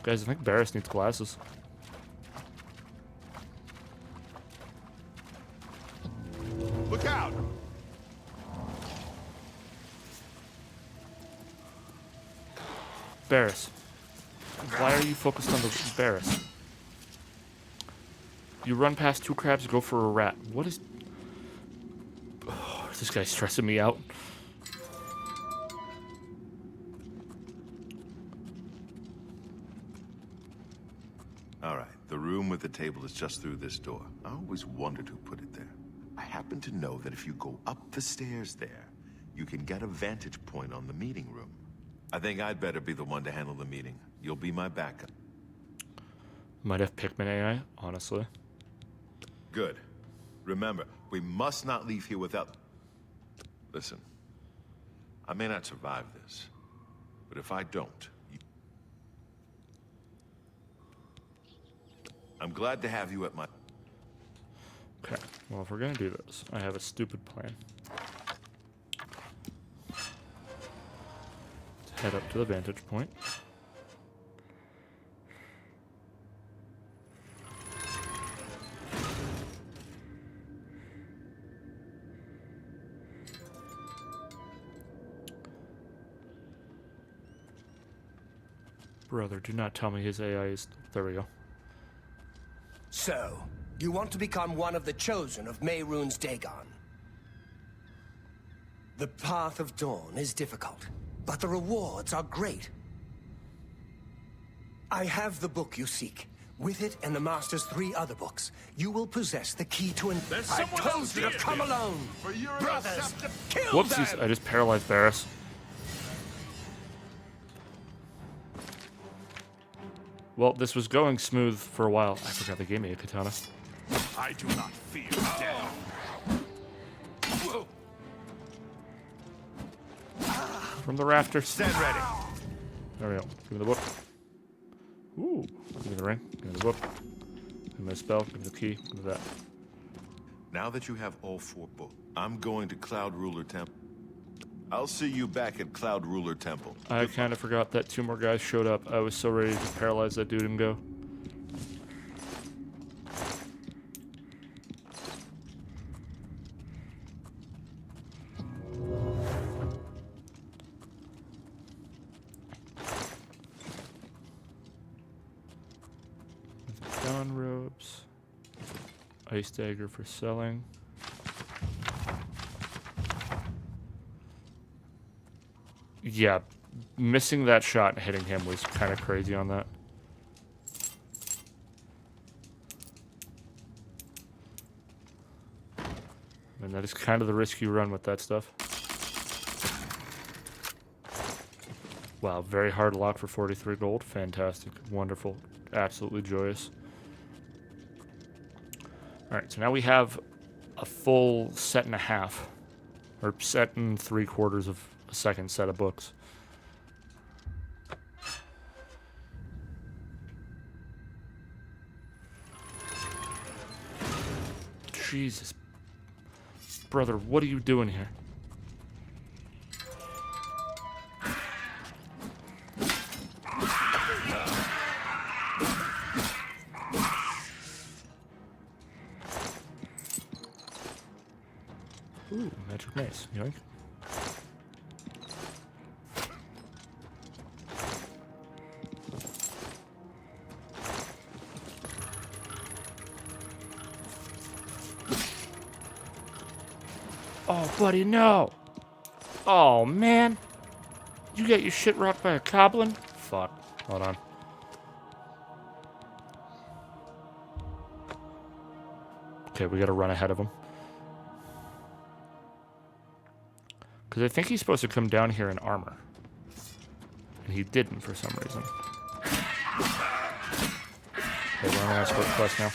Guys, I think Barris needs glasses. Look out! Barris. Why are you focused on the Barris? You run past 2 crabs, go for a rat. What is... Oh, this guy's stressing me out. All right, the room with the table is just through this door. I always wondered who put it there. I happen to know that if you go up the stairs there, you can get a vantage point on the meeting room. I think I'd better be the one to handle the meeting. You'll be my backup. Might have Pikmin AI, honestly. Good. Remember, we must not leave here without... Listen, I may not survive this, but if I don't, I'm glad to have you at my... Okay, well, if we're gonna do this, I have a stupid plan. Let's head up to the vantage point. Brother, do not tell me his AI is... There we go. So, you want to become one of the chosen of Mehrunes Dagon. The path of dawn is difficult, but the rewards are great. I have the book you seek. With it and the Master's 3 other books, you will possess the key to an... I told you to come alone! Brothers, kill Whoopsies, them! I just paralyzed Barris. Well, this was going smooth for a while. I forgot they gave me a katana. I do not fear death. From the rafters. Stand ready. There we go. Give me the book. Ooh. Give me the ring. Give me the book. Give me the spell. Give me the key. Give me that. Now that you have all 4 books, I'm going to Cloud Ruler Temple. I'll see you back at Cloud Ruler Temple. I kind of forgot that 2 more guys showed up. I was so ready to just paralyze that dude and go. Dawn robes. Ice dagger for selling. Yeah, missing that shot and hitting him was kind of crazy on that. And that is kind of the risk you run with that stuff. Wow, very hard lock for 43 gold. Fantastic. Wonderful. Absolutely joyous. Alright, so now we have a full set and a half. Or set and 3/4 of a second set of books. Jesus. Brother, what are you doing here? Ooh, magic mace. Yoink. Oh, buddy, no. Oh, man. You get your shit rocked by a goblin? Fuck. Hold on. Okay, we gotta run ahead of him. Because I think he's supposed to come down here in armor. And he didn't for some reason. Okay, we're on an escort quest now.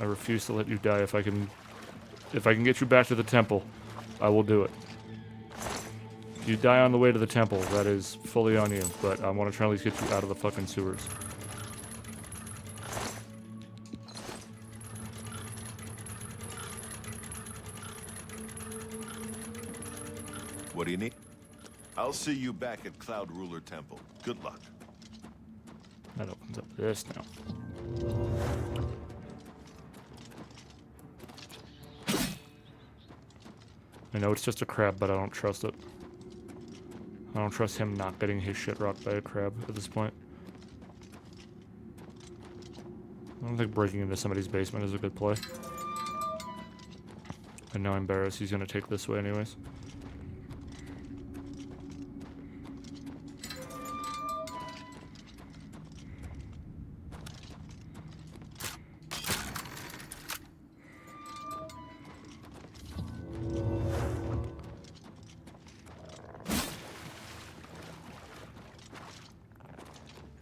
I refuse to let you die. If I can get you back to the temple, I will do it. If you die on the way to the temple, that is fully on you, but I want to try at least get you out of the fucking sewers. What do you need? I'll see you back at Cloud Ruler Temple. Good luck. That opens up this now. I know it's just a crab, but I don't trust it. I don't trust him not getting his shit rocked by a crab at this point. I don't think breaking into somebody's basement is a good play. And now I'm embarrassed. He's gonna take this way anyways.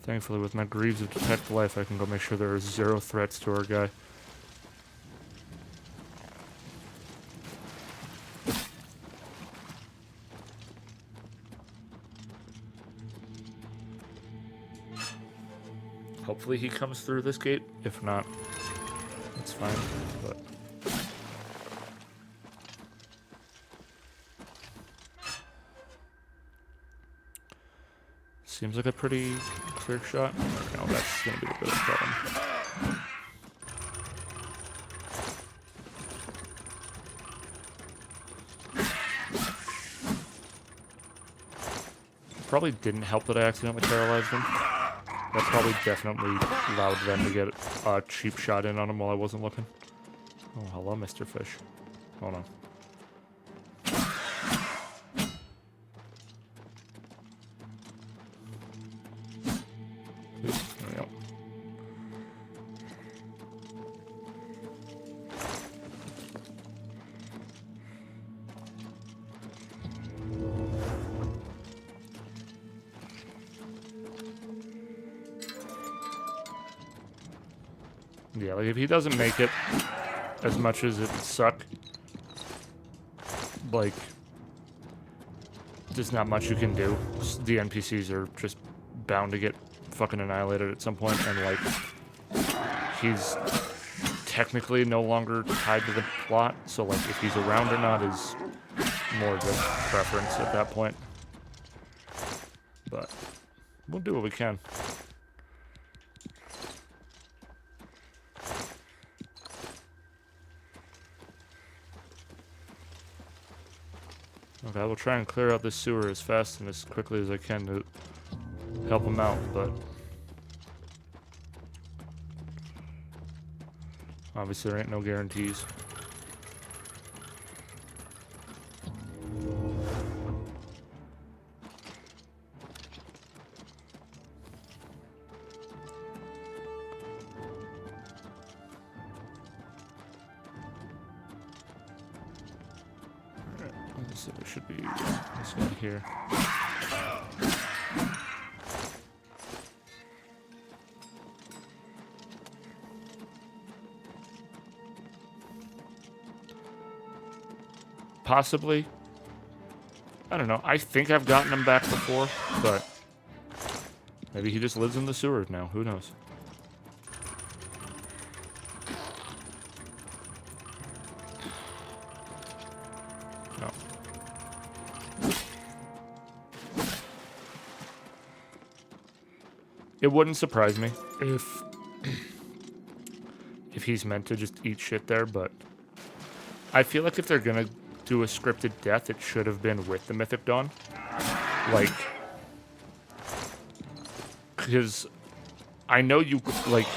I Thankfully, with my Greaves of Detect Life, I can go make sure there are 0 threats to our guy. Hopefully he comes through this gate. If not, that's fine. But seems like a pretty clear shot. No, that's gonna be the biggest problem. Probably didn't help that I accidentally paralyzed him. That probably definitely allowed them to get a cheap shot in on him while I wasn't looking. Oh, hello, Mr. Fish. Hold on. There we go. Yeah, like if he doesn't make it, as much as it would suck, like, there's not much you can do. The NPCs are just bound to get fucking annihilated at some point, and like, he's technically no longer tied to the plot, so like, if he's around or not is more just preference at that point. But we'll do what we can. Okay, I will try and clear out this sewer as fast and as quickly as I can to help him out, but obviously there ain't no guarantees. So there should be this one here. Possibly. I don't know. I think I've gotten him back before, but maybe he just lives in the sewers now. Who knows? No. It wouldn't surprise me if he's meant to just eat shit there, but I feel like if they're gonna do a scripted death, it should have been with the Mythic Dawn. Like, because I know you, like,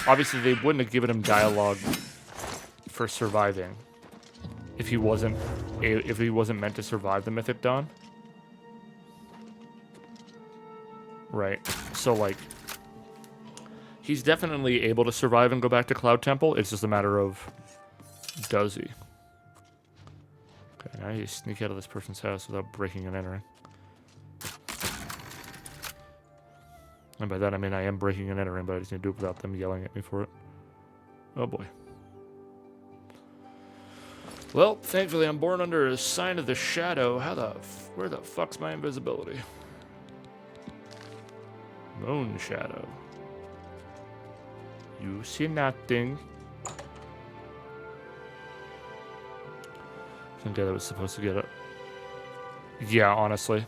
obviously they wouldn't have given him dialogue for surviving if he wasn't meant to survive the Mythic Dawn. Right. So, like, he's definitely able to survive and go back to Cloud Temple. It's just a matter of, does he? Okay, now you sneak out of this person's house without breaking and entering. And by that I mean I am breaking and entering, but I just need to do it without them yelling at me for it. Oh boy. Well, thankfully I'm born under a sign of the shadow. Where the fuck's my invisibility? Moon shadow. You see nothing. I think that was supposed to get it. Yeah, honestly.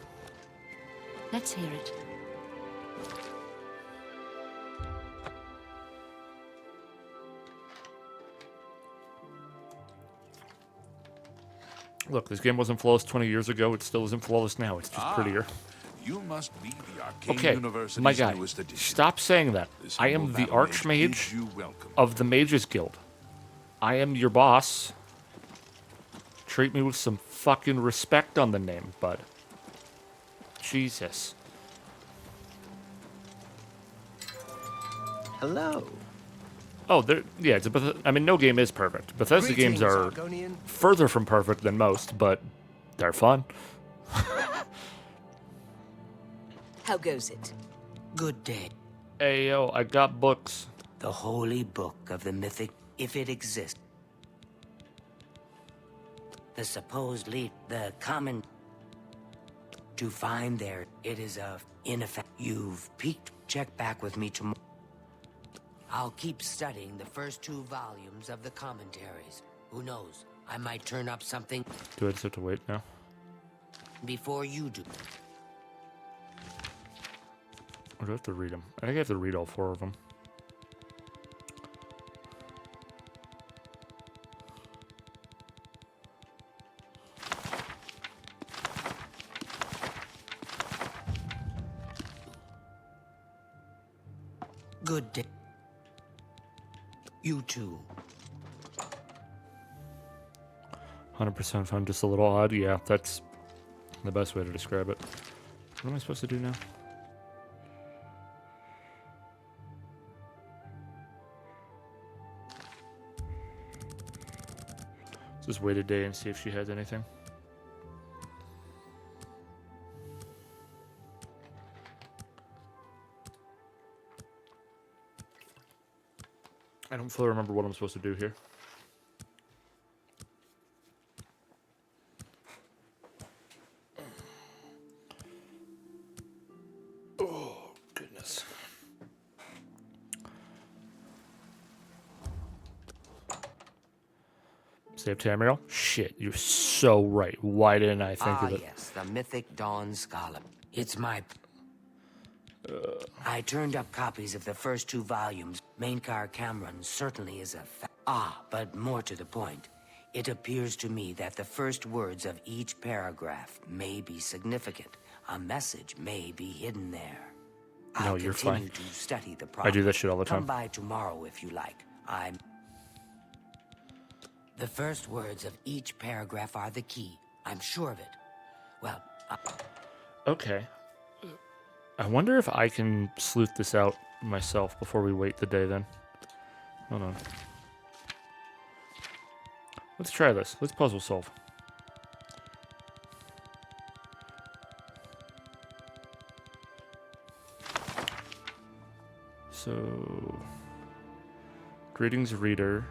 Let's hear it. Look, this game wasn't flawless 20 years ago. It still isn't flawless now. It's just prettier. You must be the Arcane Okay, University's my guy, newest addition. stop saying that. This I am humble the battle mage bids Archmage you welcome. of the Mages Guild. I am your boss. Treat me with some fucking respect on the name, bud. Jesus. Hello. Oh, yeah, it's I mean, no game is perfect. Bethesda games are further from perfect than most, but they're fun. How goes it? Good day. Hey, yo, I got books. The holy book of the mythic, if it exists. The supposed lead, the common... To find there, it is in effect. You've peeked. Check back with me tomorrow. I'll keep studying the first 2 volumes of the commentaries. Who knows? I might turn up something. Do I just have to wait now? Before you do. Or do I have to read them? I think I have to read all 4 of them. Good day. You too. 100% fun, just a little odd. Yeah, that's the best way to describe it. What am I supposed to do now? Just wait a day and see if she has anything. I don't fully remember what I'm supposed to do here. Oh, goodness. Save Tamriel? Shit, you're so right. Why didn't I think of it? Yes, the mythic Dawn Scholar. It's my... I turned up copies of the first 2 volumes. Mainkar Cameron certainly is a but more to the point. It appears to me that the first words of each paragraph may be significant. A message may be hidden there. No, I'll you're continue fine. to study the I problem. do that shit all the time. Come by tomorrow if you like. The first words of each paragraph are the key. I'm sure of it. Well, Okay. I wonder if I can sleuth this out myself before we wait the day then. Hold on. Let's try this. Let's puzzle solve. So, greetings, reader.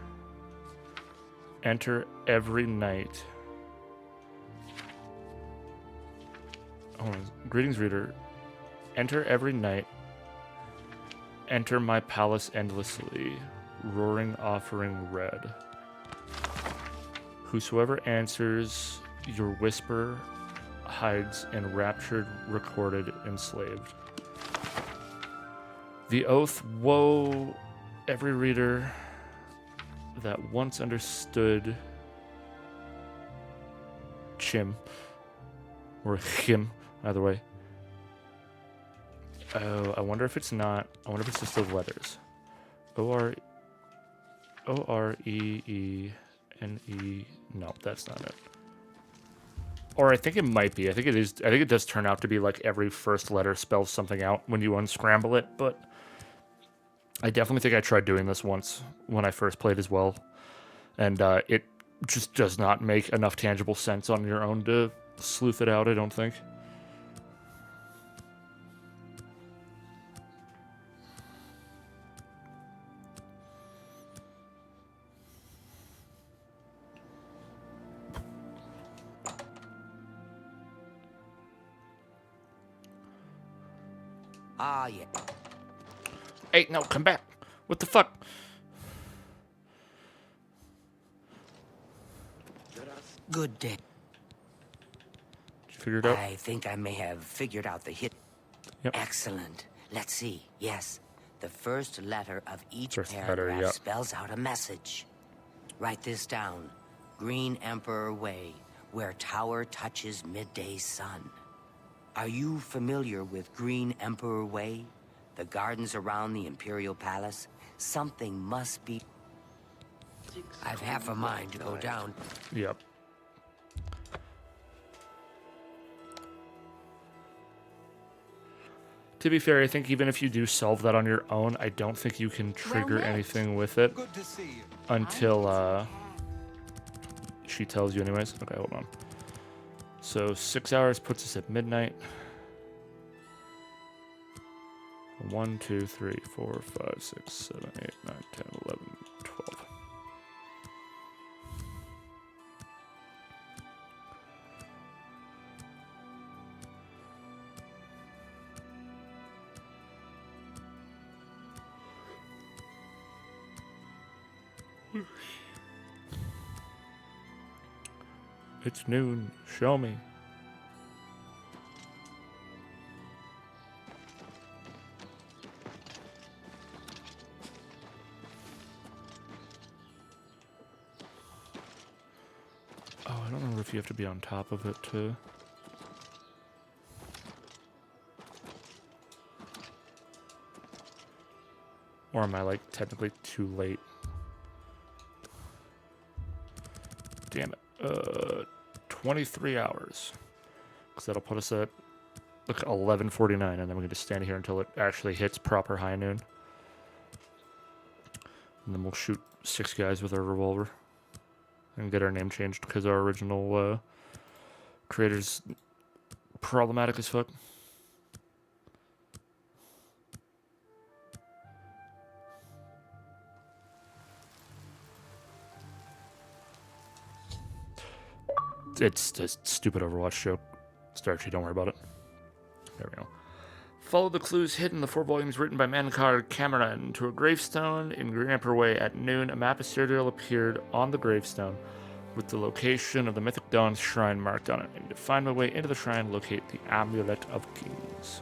Enter every night. Hold on. Greetings, reader. Enter every night. Enter my palace endlessly. Roaring offering red. Whosoever answers your whisper hides enraptured, recorded, enslaved. The oath, woe, every reader that once understood Chim, or Him, either way. Oh, I wonder if it's not. I wonder if it's just the letters. O-R-E-E-N-E. No, that's not it. Or I think it might be. I think it is. I think it does turn out to be like every first letter spells something out when you unscramble it, but I definitely think I tried doing this once when I first played as well, and it just does not make enough tangible sense on your own to sleuth it out, I don't think. Yeah. Hey, no, come back. What the fuck? Good day. Did you figure it out? I think I may have figured out the hit. Yep. Excellent. Let's see. Yes. The first letter of each First paragraph letter, yep. spells out a message. Write this down. Green Emperor Way, where tower touches midday sun. Are you familiar with Green Emperor Way? The gardens around the Imperial Palace? Something must be... I've half a mind to go down. Yep. To be fair, I think even if you do solve that on your own, I don't think you can trigger anything with it until she tells you anyways. Okay, hold on. So 6 hours puts us at midnight. 1, 2, 3, 4, 5, 6, 7, 8, 9, 10, 11, 12. It's noon. Show me. Oh, I don't remember if you have to be on top of it to... Or am I, like, technically too late? Damn it. 23 hours. Because that'll put us at, look, 11:49, and then we're going to stand here until it actually hits proper high noon. And then we'll shoot 6 guys with our revolver. And get our name changed because our original creator's problematic as fuck. It's a stupid Overwatch joke. Starchy, don't worry about it. There we go. Follow the clues hidden in the 4 volumes written by Mankar Cameron to a gravestone in Green Emperor Way at noon. A map of Cyrodiil appeared on the gravestone with the location of the Mythic Dawn's shrine marked on it. I need to find my way into the shrine, locate the Amulet of Kings.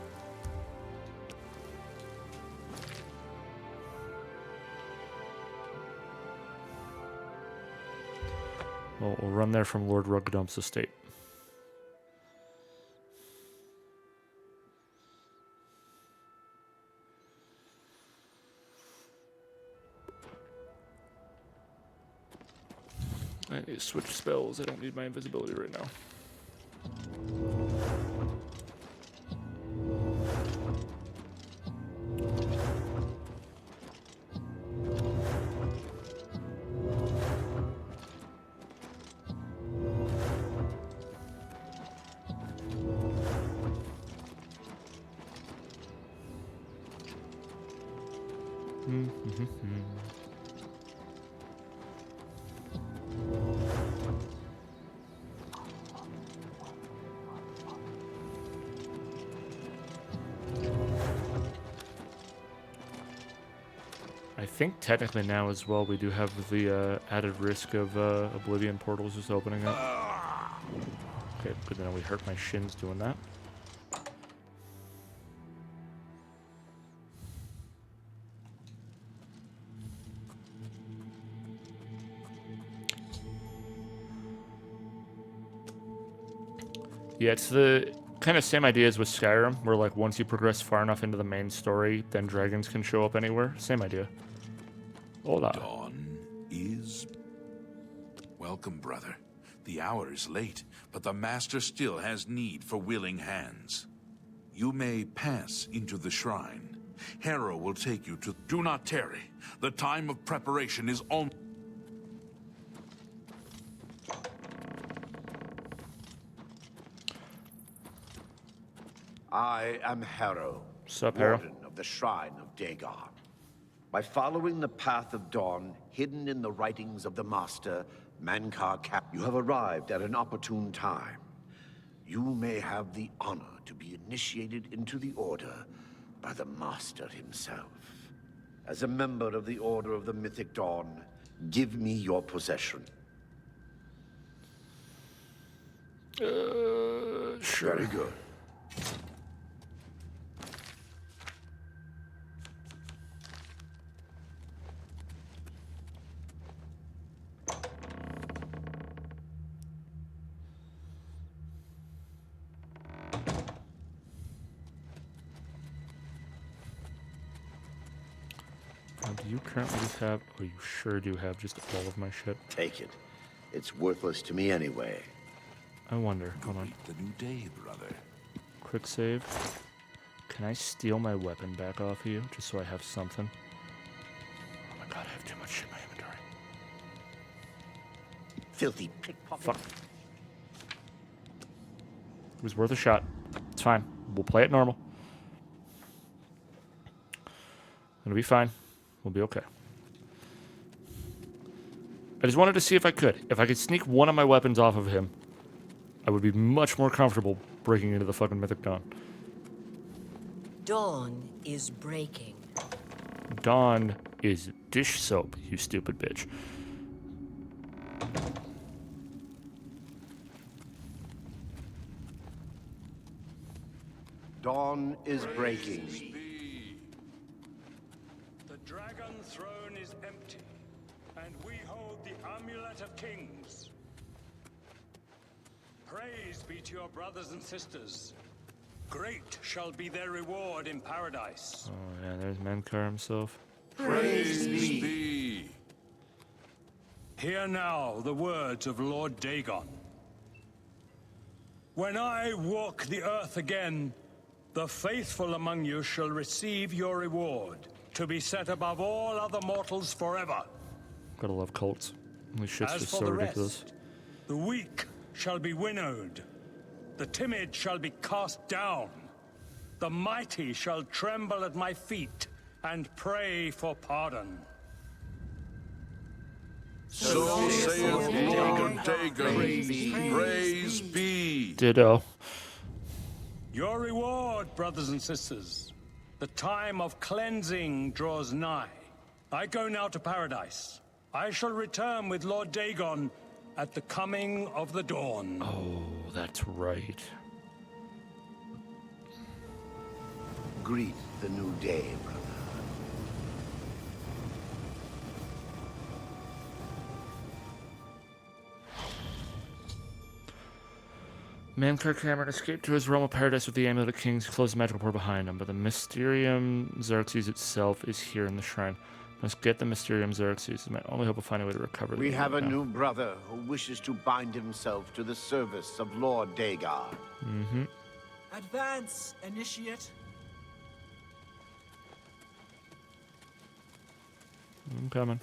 Well, we'll run there from Lord Rugdump's estate. I need to switch spells. I don't need my invisibility right now. I think technically now as well we do have the added risk of Oblivion portals just opening up. Okay, good to know we hurt my shins doing that. Yeah, it's the kind of same idea as with Skyrim, where like once you progress far enough into the main story, then dragons can show up anywhere. Same idea. Hola. Dawn is... Welcome, brother. The hour is late, but the Master still has need for willing hands. You may pass into the shrine. Hera will take you to... Do not tarry. The time of preparation is on... I am Harrow, Warden of the Shrine of Dagon. By following the path of dawn hidden in the writings of the Master, Mankar Cap, you have arrived at an opportune time. You may have the honor to be initiated into the Order by the Master himself. As a member of the Order of the Mythic Dawn, give me your possession. Sure. Very good. Do you currently just have... Oh, you sure do have just all of my shit. Take it. It's worthless to me anyway. I wonder. Hold on. The new day, brother. Quick save. Can I steal my weapon back off of you, just so I have something? Oh my god, I have too much shit in my inventory. Filthy pickpocket. Fuck. It was worth a shot. It's fine. We'll play it normal. It'll be fine. We'll be okay. I just wanted to see if I could. If I could sneak one of my weapons off of him, I would be much more comfortable breaking into the fucking Mythic Dawn. Dawn is breaking. Dawn is dish soap, you stupid bitch. Dawn is breaking. The dragon throne is empty, and we hold the amulet of kings. Praise be to your brothers and sisters. Great shall be their reward in paradise. Oh yeah, there's Mankar himself. Praise be. Hear now the words of Lord Dagon. When I walk the earth again, the faithful among you shall receive your reward, to be set above all other mortals forever. Gotta love cults. This shit's As just for so the ridiculous. rest, the weak shall be winnowed, the timid shall be cast down, the mighty shall tremble at my feet and pray for pardon. So saith Lord Dagon, praise be. Ditto. Your reward, brothers and sisters. The time of cleansing draws nigh. I go now to paradise. I shall return with Lord Dagon at the coming of the dawn. Oh, that's right. Greet the new day, brother. Mankar Cameron escaped to his realm of paradise with the Amulet of Kings, closed the magical door behind him, but the Mysterium Xerxes itself is here in the shrine. Must get the Mysterium Xerxes. My only hope of finding a way to recover We the have a now. new brother who wishes to bind himself to the service of Lord Dagon. Mm-hmm. Advance, initiate. I'm coming.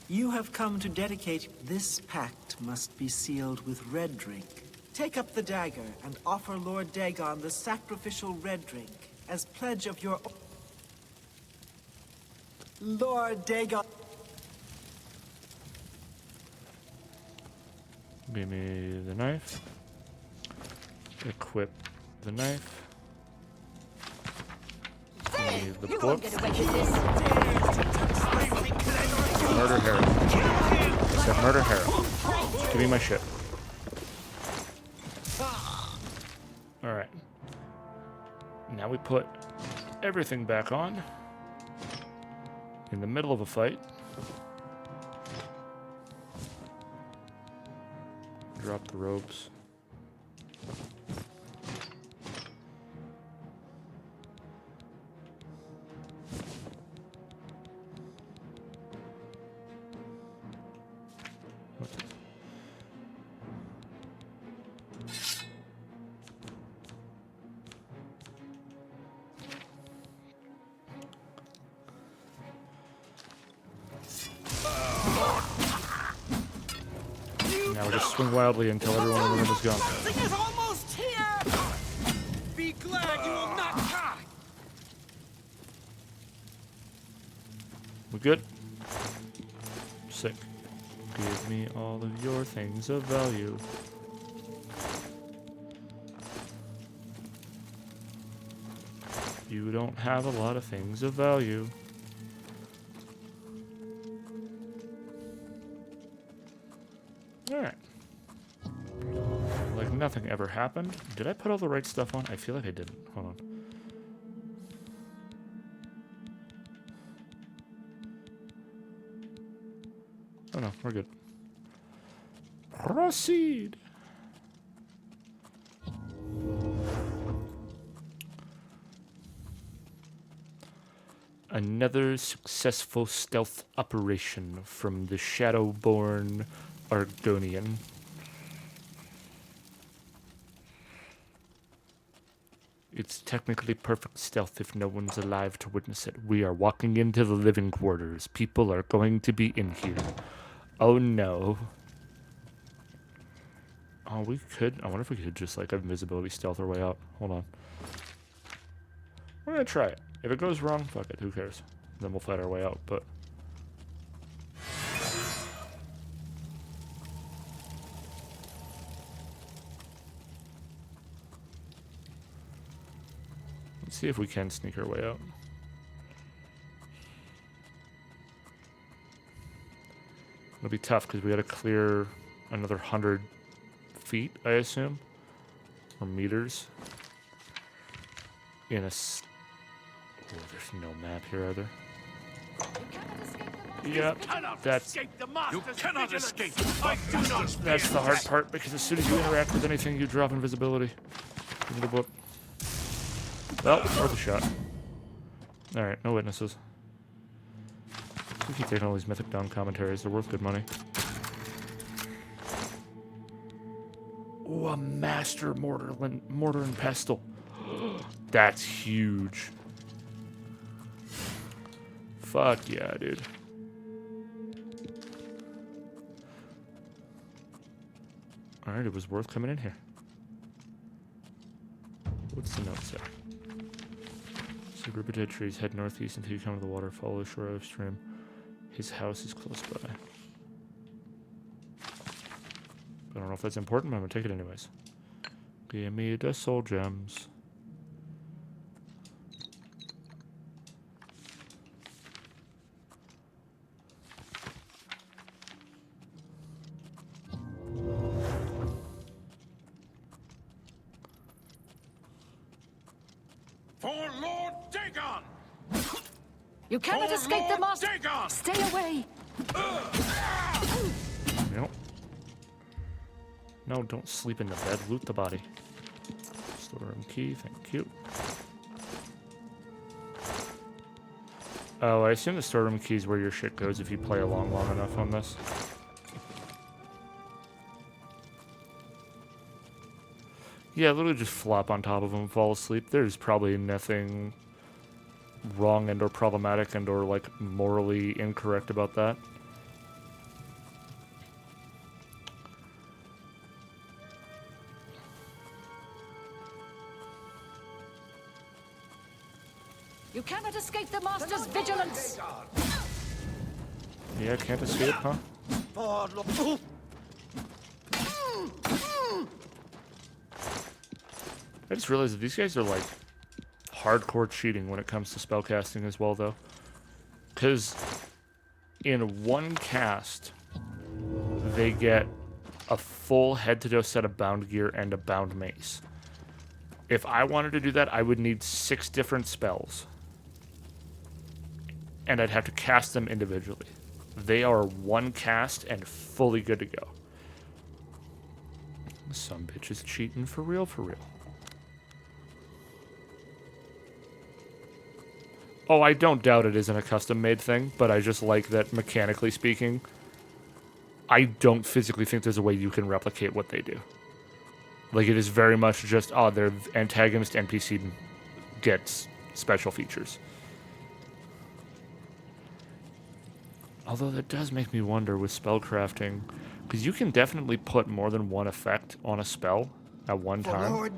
You have come to dedicate this pact must be sealed with red drink. Take up the dagger and offer Lord Dagon the sacrificial red drink as pledge of your... Lord Dagon... Give me the knife. Equip the knife. Give me the book. Murder Harold. I said murder Harold. Give me my shit. Alright. Now we put everything back on. In the middle of a fight. Drop the ropes. Now we just swing wildly until everyone in the room is gone. Something is almost here! Be glad you will not die! We good? Sick. Give me all of your things of value. You don't have a lot of things of value. Alright. Like nothing ever happened. Did I put all the right stuff on? I feel like I didn't. Hold on. Oh no, we're good. Proceed! Another successful stealth operation from the Shadowborn Argonian. It's technically perfect stealth if no one's alive to witness it. We are walking into the living quarters. People are going to be in here. Oh no. Oh, we could. I wonder if we could just like invisibility stealth our way out. Hold on. We're gonna try it. If it goes wrong, fuck it. Who cares? Then we'll fight our way out. But let's see if we can sneak our way out. It'll be tough because we got to clear another 100 feet, I assume, or meters. In a oh, there's no map here, are there? Yep, that's You cannot escape. that's the hard part because as soon as you interact with anything, you drop invisibility. Give me the book. Well, worth a shot. All right, no witnesses. We keep taking all these Mythic Dawn commentaries. They're worth good money. Oh, a master mortar and pestle. That's huge. Fuck yeah, dude. Alright, it was worth coming in here. What's the note say? So a group of dead trees, head northeast until you come to the water, follow the shore upstream. His house is close by. I don't know if that's important, but I'm gonna take it anyways. Give me the soul gems. For Lord Dagon! You cannot For escape the Lord master. Dagon! Stay away. Nope. No, don't sleep in the bed. Loot the body. Storeroom key, thank you. Oh, I assume the storeroom key is where your shit goes if you play along long enough on this. Yeah, literally just flop on top of them and fall asleep. There's probably nothing wrong and or problematic and or like morally incorrect about that. You cannot escape the master's vigilance. Yeah, can't escape, huh? I just realized that these guys are like hardcore cheating when it comes to spellcasting as well, though. Because in one cast, they get a full head-to-toe set of bound gear and a bound mace. If I wanted to do that, I would need 6 different spells. And I'd have to cast them individually. They are one cast and fully good to go. Some bitch is cheating for real, for real. Oh, I don't doubt it isn't a custom-made thing, but I just like that, mechanically speaking, I don't physically think there's a way you can replicate what they do. Like, it is very much just, oh, their antagonist NPC gets special features. Although that does make me wonder with spellcrafting, because you can definitely put more than one effect on a spell at one time. Lord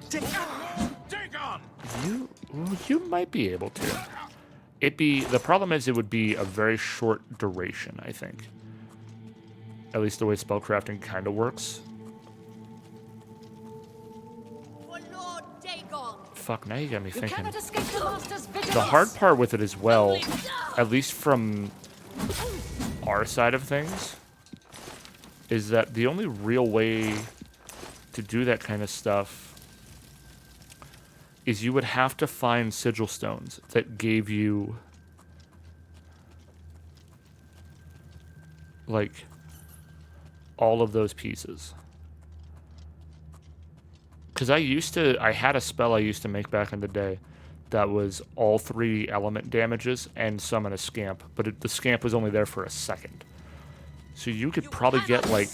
You might be able to. The problem is it would be a very short duration, I think. At least the way spellcrafting kind of works. For Lord Dagon. Fuck, now you got me You thinking. cannot escape the master's vigilance. The hard part with it as well, at least from our side of things, is that the only real way to do that kind of stuff is you would have to find sigil stones that gave you like all of those pieces. Because I had a spell I used to make back in the day that was all 3 element damages and summon a scamp, but the scamp was only there for a second. So you could probably get like,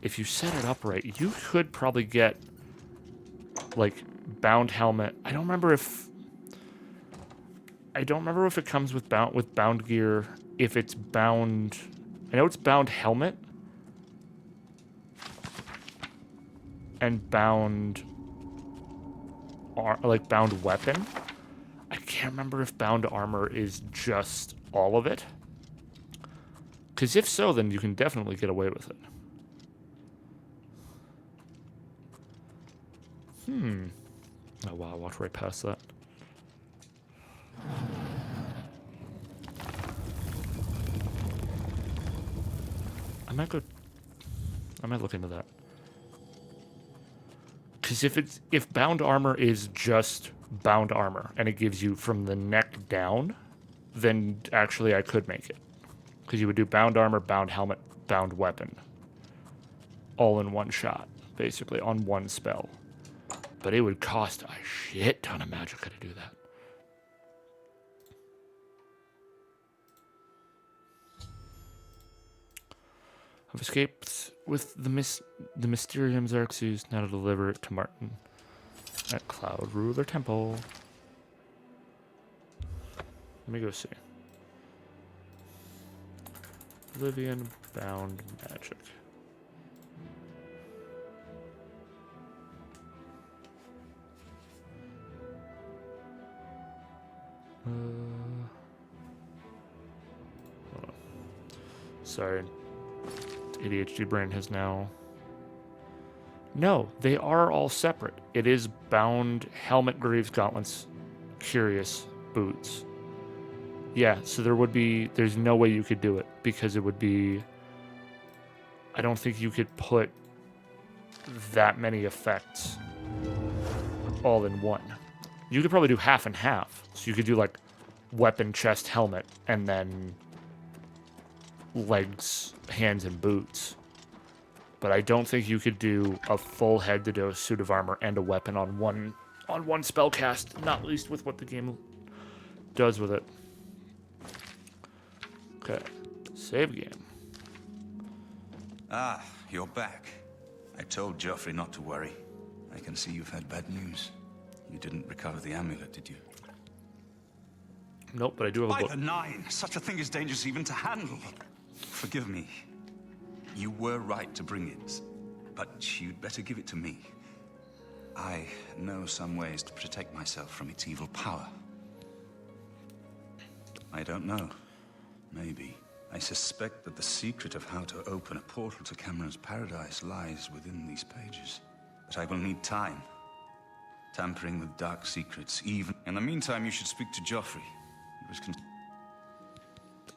if you set it up right, you could probably get like bound helmet. I don't remember if it comes with bound gear, if it's bound. I know it's bound helmet and bound weapon. can't remember if bound armor is just all of it. Because if so, then you can definitely get away with it. Oh wow, I walked right past that. I might look into that. Because if bound armor is just bound armor and it gives you from the neck down, then actually I could make it. Because you would do bound armor, bound helmet, bound weapon. All in one shot, basically, on one spell. But it would cost a shit ton of magicka to do that. I've escaped with the Mysterium Xerxes, now to deliver it to Martin at Cloud Ruler Temple. Let me go see. Oblivion bound magic. Hold on. Sorry. ADHD brain has now... No, they are all separate. It is bound helmet, greaves, gauntlets, curious, boots. Yeah, so there's no way you could do it because it would be... I don't think you could put that many effects all in one. You could probably do half and half. So you could do like weapon, chest, helmet, and then legs, hands, and boots. But I don't think you could do a full head-to-toe suit of armor and a weapon on one spell cast, not least with what the game does with it. Okay, save game. Ah, you're back. I told Joffrey not to worry. I can see you've had bad news. You didn't recover the amulet, did you? Nope, but I do have a By book. the nine! Such a thing is dangerous even to handle. Forgive me. You were right to bring it, but you'd better give it to me. I know some ways to protect myself from its evil power. I don't know. Maybe. I suspect that the secret of how to open a portal to Cameron's paradise lies within these pages. But I will need time. Tampering with dark secrets, even... In the meantime, you should speak to Joffrey. He was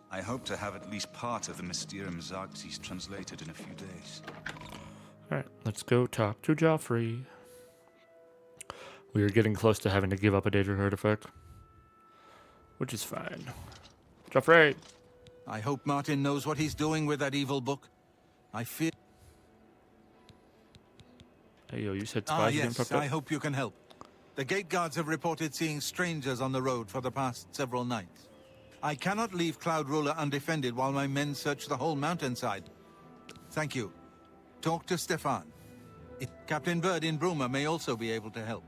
I hope to have at least part of the Mysterium Xerxes translated in a few days. Alright, let's go talk to Joffrey. We are getting close to having to give up a Daedric artifact. Which is fine. Joffrey! I hope Martin knows what he's doing with that evil book. I fear... Hey, yo, you said spies again, yes, I hope you can help. The gate guards have reported seeing strangers on the road for the past several nights. I cannot leave Cloud Ruler undefended while my men search the whole mountainside. Thank you. Talk to Stefan. Captain Bird in Bruma may also be able to help.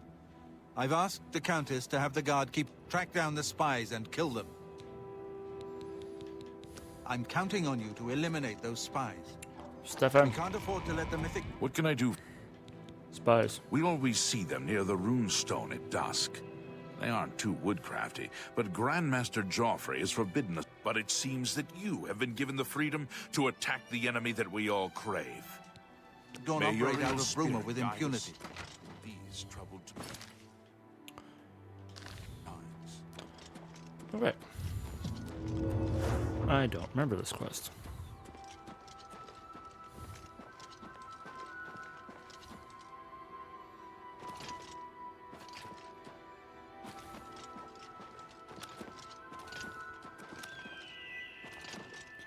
I've asked the Countess to have the guard track down the spies and kill them. I'm counting on you to eliminate those spies. Stefan. We can't afford to let the mythic... What can I do? Spies. We always see them near the rune stone at dusk. They aren't too woodcrafty, but Grandmaster Joffrey has forbidden us. But it seems that you have been given the freedom to attack the enemy that we all crave. Don't May your operate out evil of Bruma spirit with guide us impunity. These troubled times. Okay. I don't remember this quest.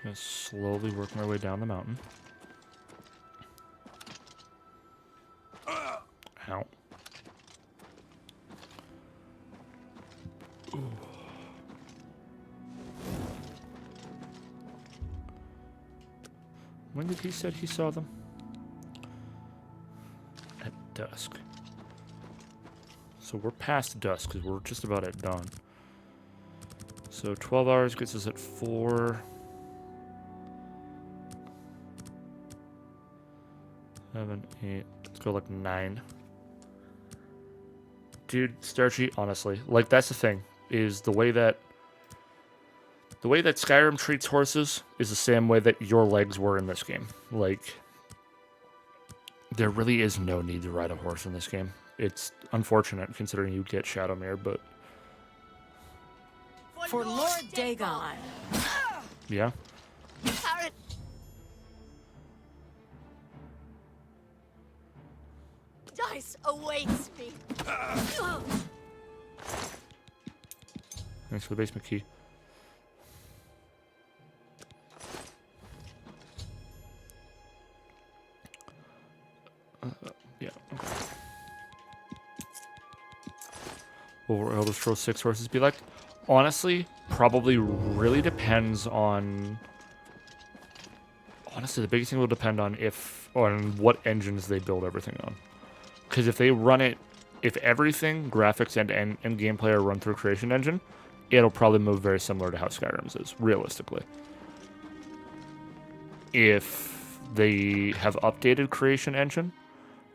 Gonna slowly work my way down the mountain. Ow. Ooh. When did he say he saw them? At dusk. So we're past dusk because we're just about at dawn. So 12 hours gets us at 4. 7, 8. Let's go like 9. Dude, Starchy, honestly, like that's the thing. is the way that Skyrim treats horses is the same way that your legs were in this game. Like, there really is no need to ride a horse in this game. It's unfortunate considering you get Shadowmere, but For Lord Dagon. yeah. Dice awaits me. Thanks for the basement key. Yeah. Okay. What will Elder Scrolls 6 horses be like? Honestly, probably really depends on. Honestly, the biggest thing will depend on what engines they build everything on. Because if they run it, if everything, graphics and gameplay are run through Creation Engine, it'll probably move very similar to how Skyrim's is, realistically. If they have updated Creation Engine,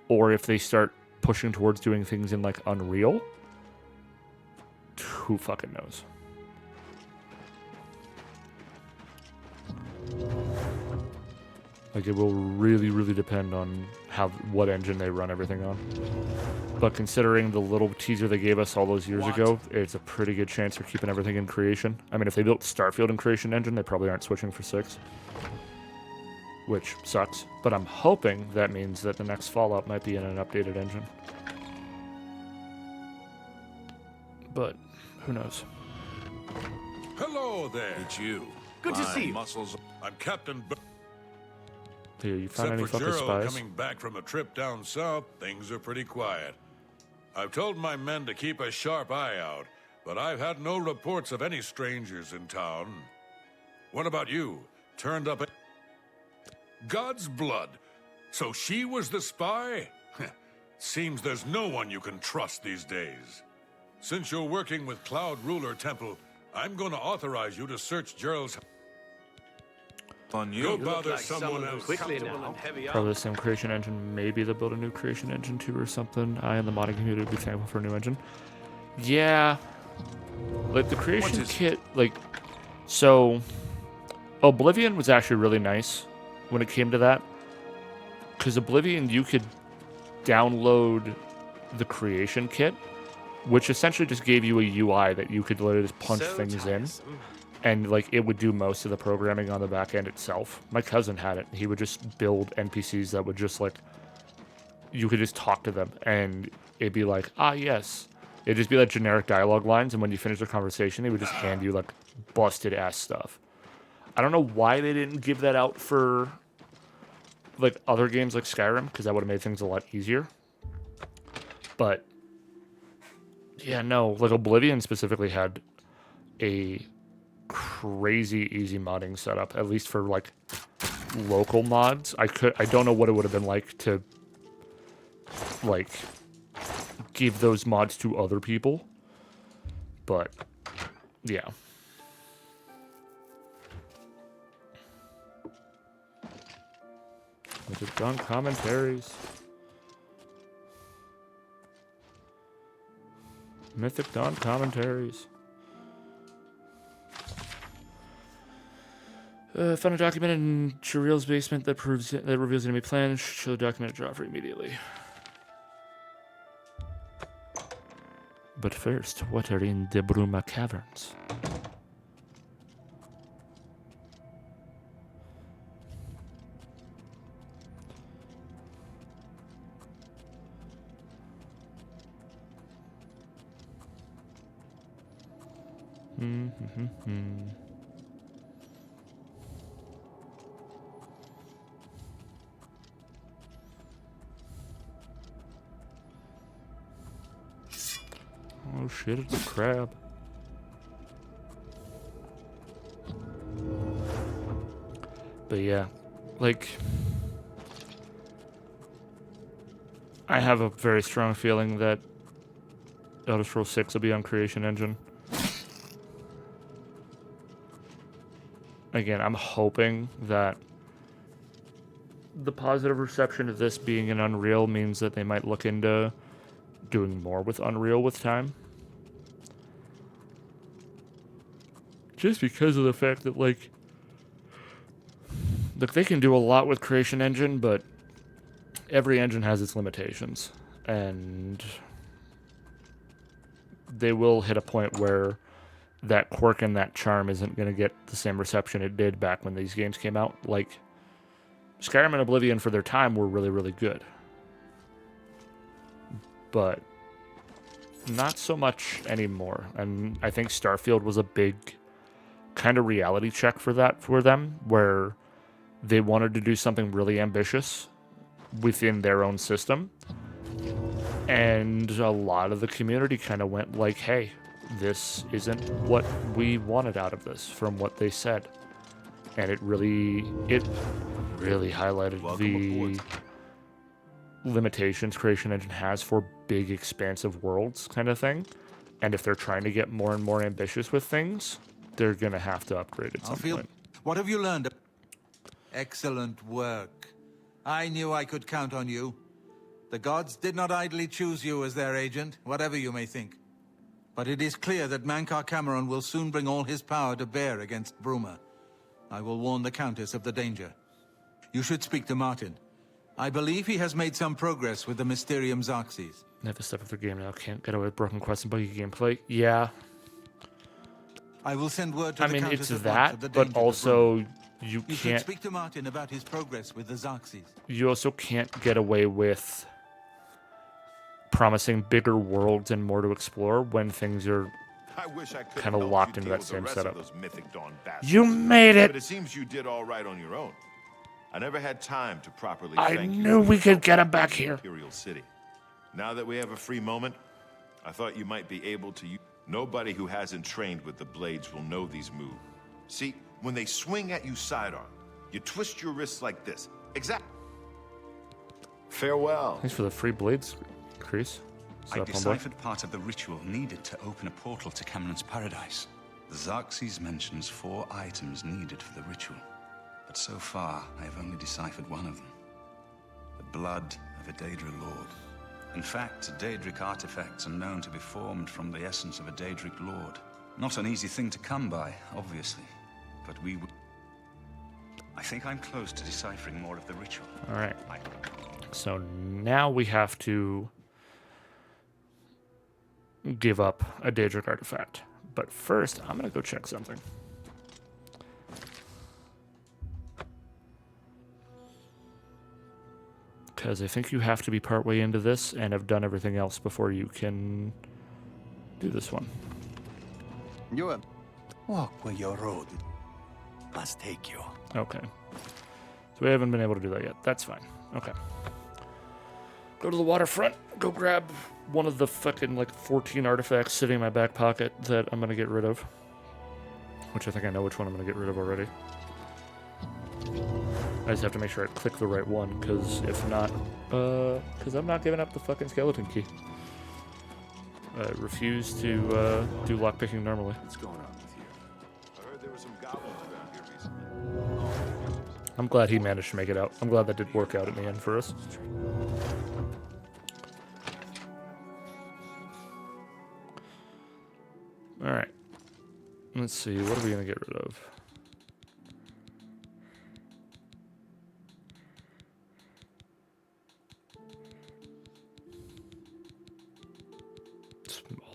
or if they start pushing towards doing things in like Unreal, who fucking knows? Like, it will really, really depend on what engine they run everything on. But considering the little teaser they gave us all those years ago, it's a pretty good chance they're keeping everything in Creation. I mean, if they built Starfield in Creation Engine, they probably aren't switching for 6. Which sucks. But I'm hoping that means that the next Fallout might be in an updated engine. But who knows? Hello there. It's you. Good to My see you. muscles. I'm Captain Here, you found Except any for fucking Gerald spies? coming back from a trip down south, things are pretty quiet. I've told my men to keep a sharp eye out, but I've had no reports of any strangers in town. What about you? Turned up at God's blood. So she was the spy? Seems there's no one you can trust these days. Since you're working with Cloud Ruler Temple, I'm going to authorize you to search Gerald's. On you. Go bother someone else. Quickly now. Probably the same Creation Engine. Maybe they'll build a new Creation Engine 2 or something. I and the modding community would be thankful for a new engine. Yeah. Like, the Creation Kit, like... So, Oblivion was actually really nice when it came to that. Because Oblivion, you could download the Creation Kit, which essentially just gave you a UI that you could literally just punch things in. And, like, it would do most of the programming on the back end itself. My cousin had it. He would just build NPCs that would just, like... You could just talk to them, and it'd be like, ah, yes. It'd just be, like, generic dialogue lines, and when you finish the conversation, they would just hand you, like, busted-ass stuff. I don't know why they didn't give that out for, like, other games like Skyrim, because that would have made things a lot easier. But, yeah, no. Like, Oblivion specifically had a crazy easy modding setup, at least for like local mods. I don't know what it would have been like to like give those mods to other people, but yeah. Mythic Dawn commentaries. Mythic Dawn commentaries. Found a document in Jariel's basement that reveals enemy plans. Show the document to Joffrey immediately. But first, what are in the Bruma Caverns? Oh shit, it's a crab. But yeah, like, I have a very strong feeling that Elder Scrolls 6 will be on Creation Engine. Again, I'm hoping that the positive reception of this being in Unreal means that they might look into doing more with Unreal with time. just because of the fact that, like, look, they can do a lot with Creation Engine, but every engine has its limitations. And they will hit a point where that quirk and that charm isn't going to get the same reception it did back when these games came out. Like, Skyrim and Oblivion for their time were really, really good. But not so much anymore. And I think Starfield was a big kind of reality check for that for them, where they wanted to do something really ambitious within their own system. And a lot of the community kind of went like, hey, this isn't what we wanted out of this from what they said. And it really highlighted the limitations Creation Engine has for big, expansive worlds kind of thing. And if they're trying to get more and more ambitious with things, they're going to have to upgrade at some point. What have you learned? Excellent work. I knew I could count on you. The gods did not idly choose you as their agent, whatever you may think. But it is clear that Mankar Cameron will soon bring all his power to bear against Bruma. I will warn the Countess of the danger. You should speak to Martin. I believe he has made some progress with the Mysterium Xarxes. Never step up the game now. Can't get away with broken quests and buggy gameplay. Yeah. I will send word to the Countess it's at once of the that, danger but also you you should can't. speak to Martin about his progress with the Xarxes. You also can't get away with promising bigger worlds and more to explore when things are kind of locked into that same setup. You made it! But it seems you did all right on your own. I never had time to properly I thank you knew for we your could help get him in back the here. Imperial City. Now that we have a free moment, I thought you might be able to use... Nobody who hasn't trained with the blades will know these moves. See, when they swing at you sidearm, you twist your wrists like this. Exactly. Farewell. Thanks for the free blades, Chris. I deciphered part of the ritual needed to open a portal to Cameron's paradise. The Xarxes mentions 4 items needed for the ritual. But so far, I have only deciphered one of them. The blood of a Daedra Lord. In fact, Daedric artifacts are known to be formed from the essence of a Daedric Lord. Not an easy thing to come by, obviously. But we would... I think I'm close to deciphering more of the ritual. Alright. So now we have to give up a Daedric artifact. But first, I'm going to go check something. Because I think you have to be partway into this and have done everything else before you can do this one. You walk where your road must take you. Okay. So we haven't been able to do that yet. That's fine. Okay. Go to the waterfront. Go grab one of the fucking, 14 artifacts sitting in my back pocket that I'm going to get rid of. Which I think I know which one I'm going to get rid of already. I just have to make sure I click the right one, because if not, because I'm not giving up the fucking skeleton key. I refuse to do lockpicking normally. What's going on with you? I heard there were some goblins around here recently. I'm glad he managed to make it out. I'm glad that did work out in the end for us. Alright. Let's see, what are we going to get rid of?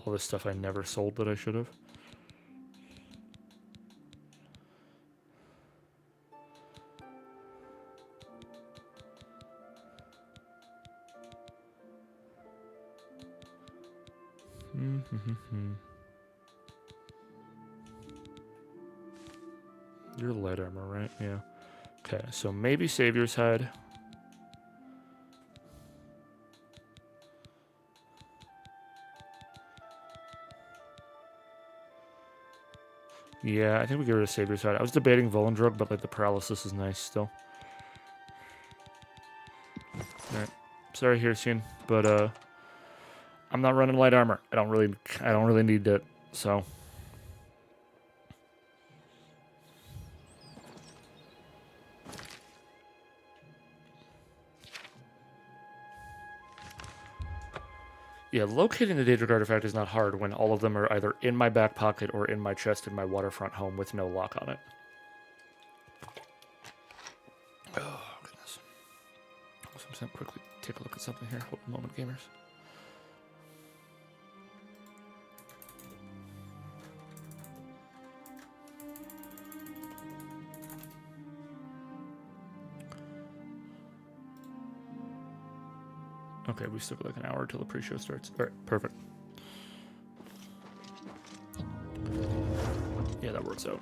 All this stuff I never sold that I should have. You're light armor, right? Yeah. Okay, so maybe Savior's Head. Yeah, I think we get rid of Savior's Head. I was debating Volendrug, but the paralysis is nice still. Alright. Sorry, Hircine, but I'm not running light armor. I don't really need it, so. Yeah, locating the Daedric artifact is not hard when all of them are either in my back pocket or in my chest in my waterfront home with no lock on it. Oh, goodness. I'm just going to quickly take a look at something here. Hold a moment, gamers. Okay, we still got like an hour till the pre-show starts. All right, perfect. Yeah, that works out.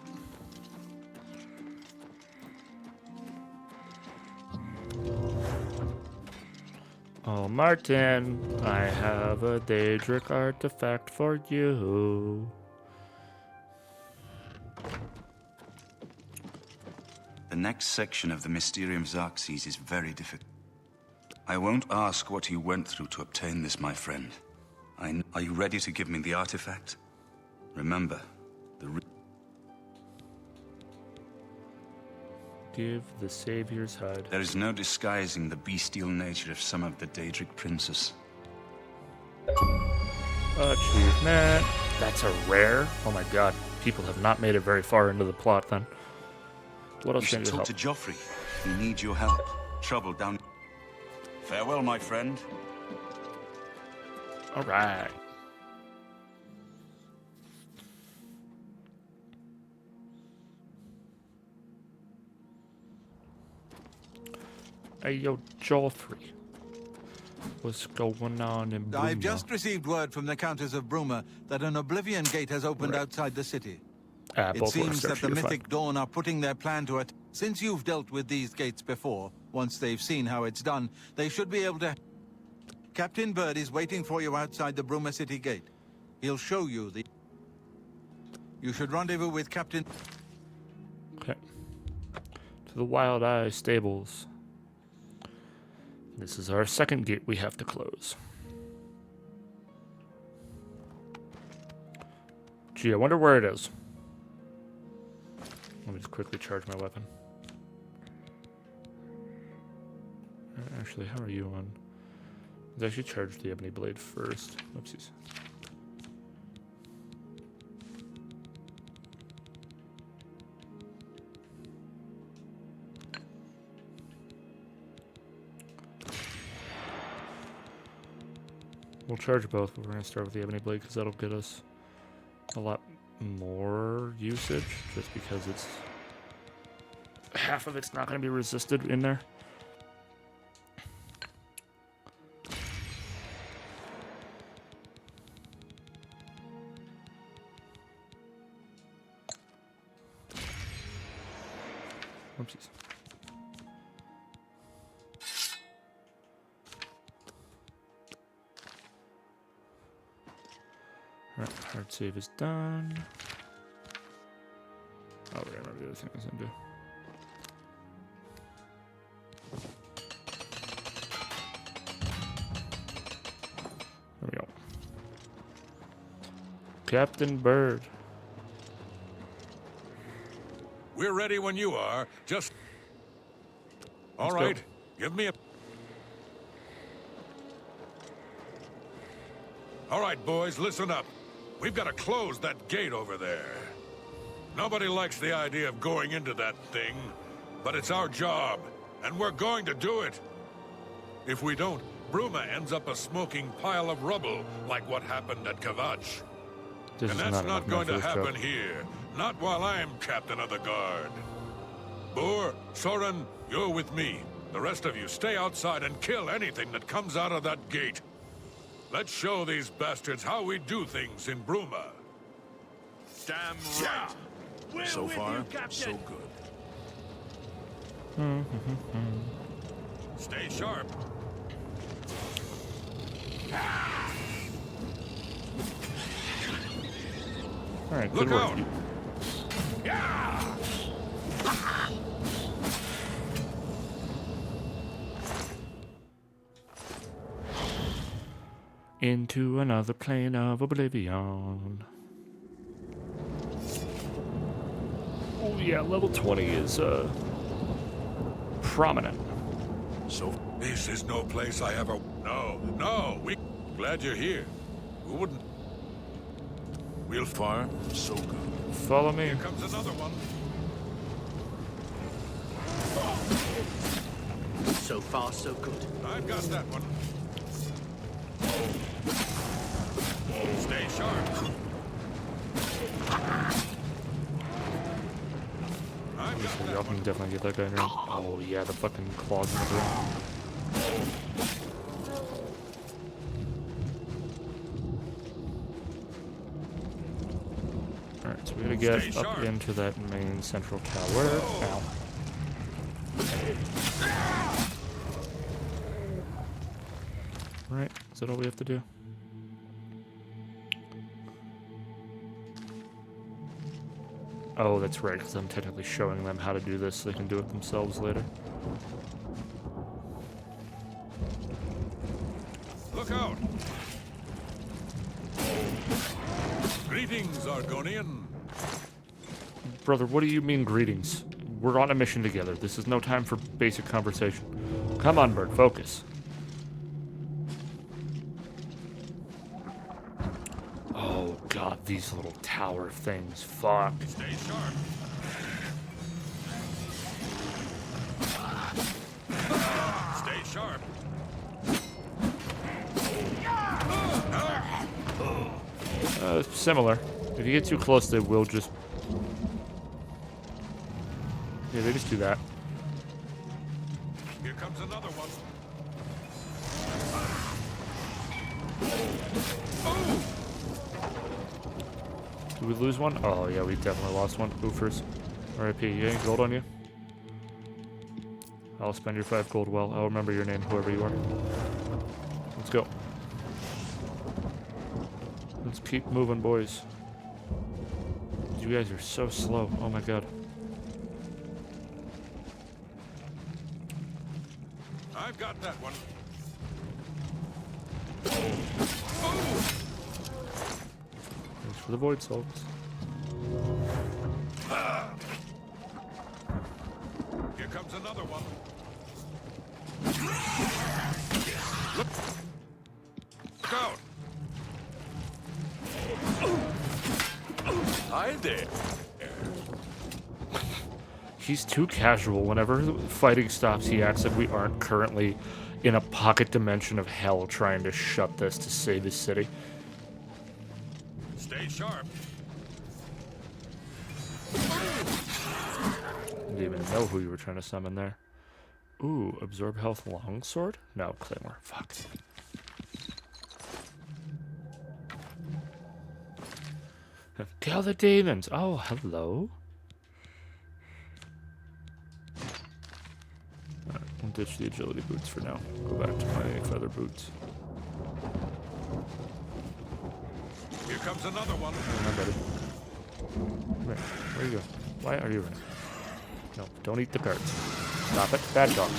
Oh, Martin, I have a Daedric artifact for you. The next section of the Mysterium Xerxes is very difficult. I won't ask what you went through to obtain this, my friend. Are you ready to give me the artifact? Remember, Give the Savior's hide. There is no disguising the bestial nature of some of the Daedric princes. Achievement. That's a rare? Oh my god. People have not made it very far into the plot then. What else You can should you talk help? to Joffrey. He needs your help. Trouble down... Farewell, my friend. All right. Hey, yo, Joffrey. What's going on in Bruma? I've just received word from the Countess of Bruma that an Oblivion gate has opened outside the city. It both seems works, that the actually, you're fine. Mythic Dawn are putting their plan to it. Since you've dealt with these gates before, once they've seen how it's done, they should be able to... Captain Bird is waiting for you outside the Bruma City gate. He'll show you the... You should rendezvous with Captain... Okay. To the Wild Eye Stables. This is our second gate we have to close. Gee, I wonder where it is. Let me just quickly charge my weapon. Actually, how are you on? Let's actually charge the ebony blade first. Oopsies. We'll charge both, but we're going to start with the ebony blade because that'll get us a lot more usage, just because it's half of it's not going to be resisted in there. Oopsies. Alright, hard save is done. Oh, we're gonna do the other thing I was gonna do. There we go. Captain Bird. We're ready when you are. Just... All Let's go. right, give me a... All right, boys, listen up. We've got to close that gate over there. Nobody likes the idea of going into that thing, but it's our job, and we're going to do it. If we don't, Bruma ends up a smoking pile of rubble, like what happened at KAVATCH. This And is that's not not enough going for to this happen job. here. Not while I'm captain of the guard. Boor, Soren, you're with me. The rest of you stay outside and kill anything that comes out of that gate. Let's show these bastards how we do things in Bruma. Damn right. So far, so good. Stay sharp. All right, Look good work. out. Into another plane of Oblivion. Oh yeah, level 20 is prominent. So this is no place I ever... No, we... Glad you're here. Who wouldn't? We'll far, so good. Follow me. Here comes another one. So far, so good. I've got that one. Stay sharp. Y'all can definitely get that guy in range. Oh yeah, the fucking claws in the ground. Alright, so we gotta get up into that main central tower. Ow. Right, is that all we have to do? Oh, that's right, because I'm technically showing them how to do this so they can do it themselves later. Look out! Greetings, Argonian. Brother, what do you mean greetings? We're on a mission together. This is no time for basic conversation. Come on, Bird, focus. Oh god, these little tower things. Fuck. Stay sharp. Stay sharp. Similar. If you get too close, they will just... Yeah, they just do that. Here comes another one. Did we lose one? Oh, yeah, we definitely lost one. Boofers. RIP. You got any gold on you? I'll spend your 5 gold well. I'll remember your name, whoever you are. Let's go. Let's keep moving, boys. You guys are so slow. Oh my god. I've got that one. Thanks for the void salts. Here comes another one. Look out! Hi there. He's too casual. Whenever fighting stops, he acts like we aren't currently in a pocket dimension of hell trying to shut this to save his city. Stay sharp. Didn't even know who you were trying to summon there. Ooh, absorb health longsword? No, claymore. Fuck. Kill the demons. Oh, hello. Alright, we'll ditch the agility boots for now. Go back to my feather boots. Here comes another one. Oh, my buddy. Where? Where you go? Why are you running? No, don't eat the cards. Stop it. Bad dog.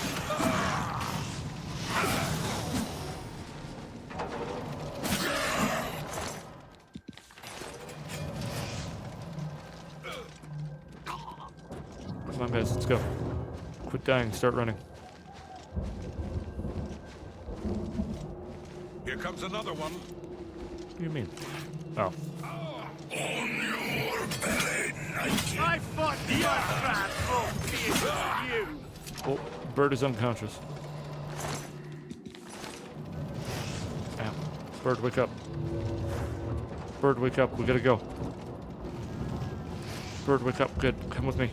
Come on, guys. Let's go. Quit dying. Start running. Here comes another one. What do you mean? Oh. I fought the crap for you. Oh, Bird is unconscious. Ow. Bird, wake up. Bird, wake up. We gotta go. Bird, wake up. Good. Come with me.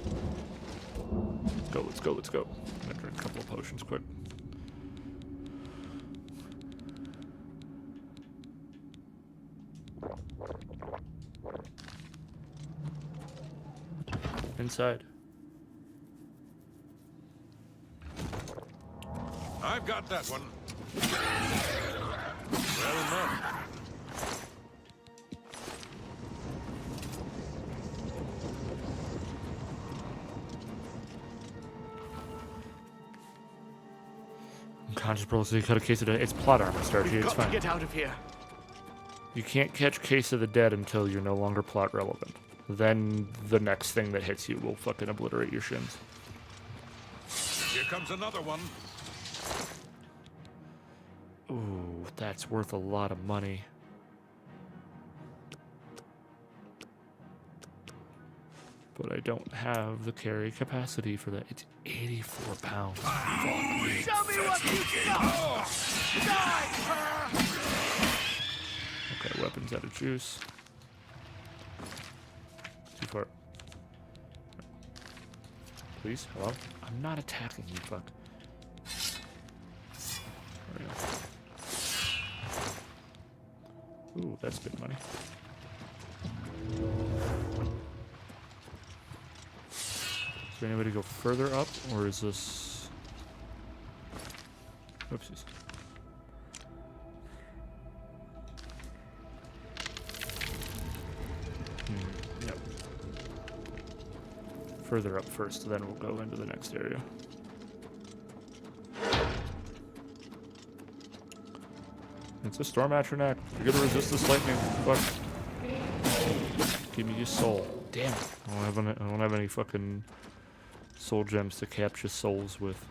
Let's go, let's go, let's go. I'm gonna drink a couple of potions quick. Inside. I've got that one. Well enough. Unconscious bro, so you cut a case of dead. It's plot armor, Starchy. We've It's got fine. to get out of here. You can't catch Case of the Dead until you're no longer plot relevant. Then the next thing that hits you will fucking obliterate your shins. Here comes another one. Ooh, that's worth a lot of money. But I don't have the carry capacity for that. It's 84 pounds. Show me what you got! Die, Okay, weapons out of juice. Too far. Please, hello? I'm not attacking you, fuck. There we go. Ooh, that's good money. Is there any way to go further up, or is this... Oopsies. Yep. Further up first, then we'll go into the next area. It's a storm atronach. You're gonna resist this lightning. Fuck. Give me your soul. Damn it. I don't have any fucking soul gems to capture souls with.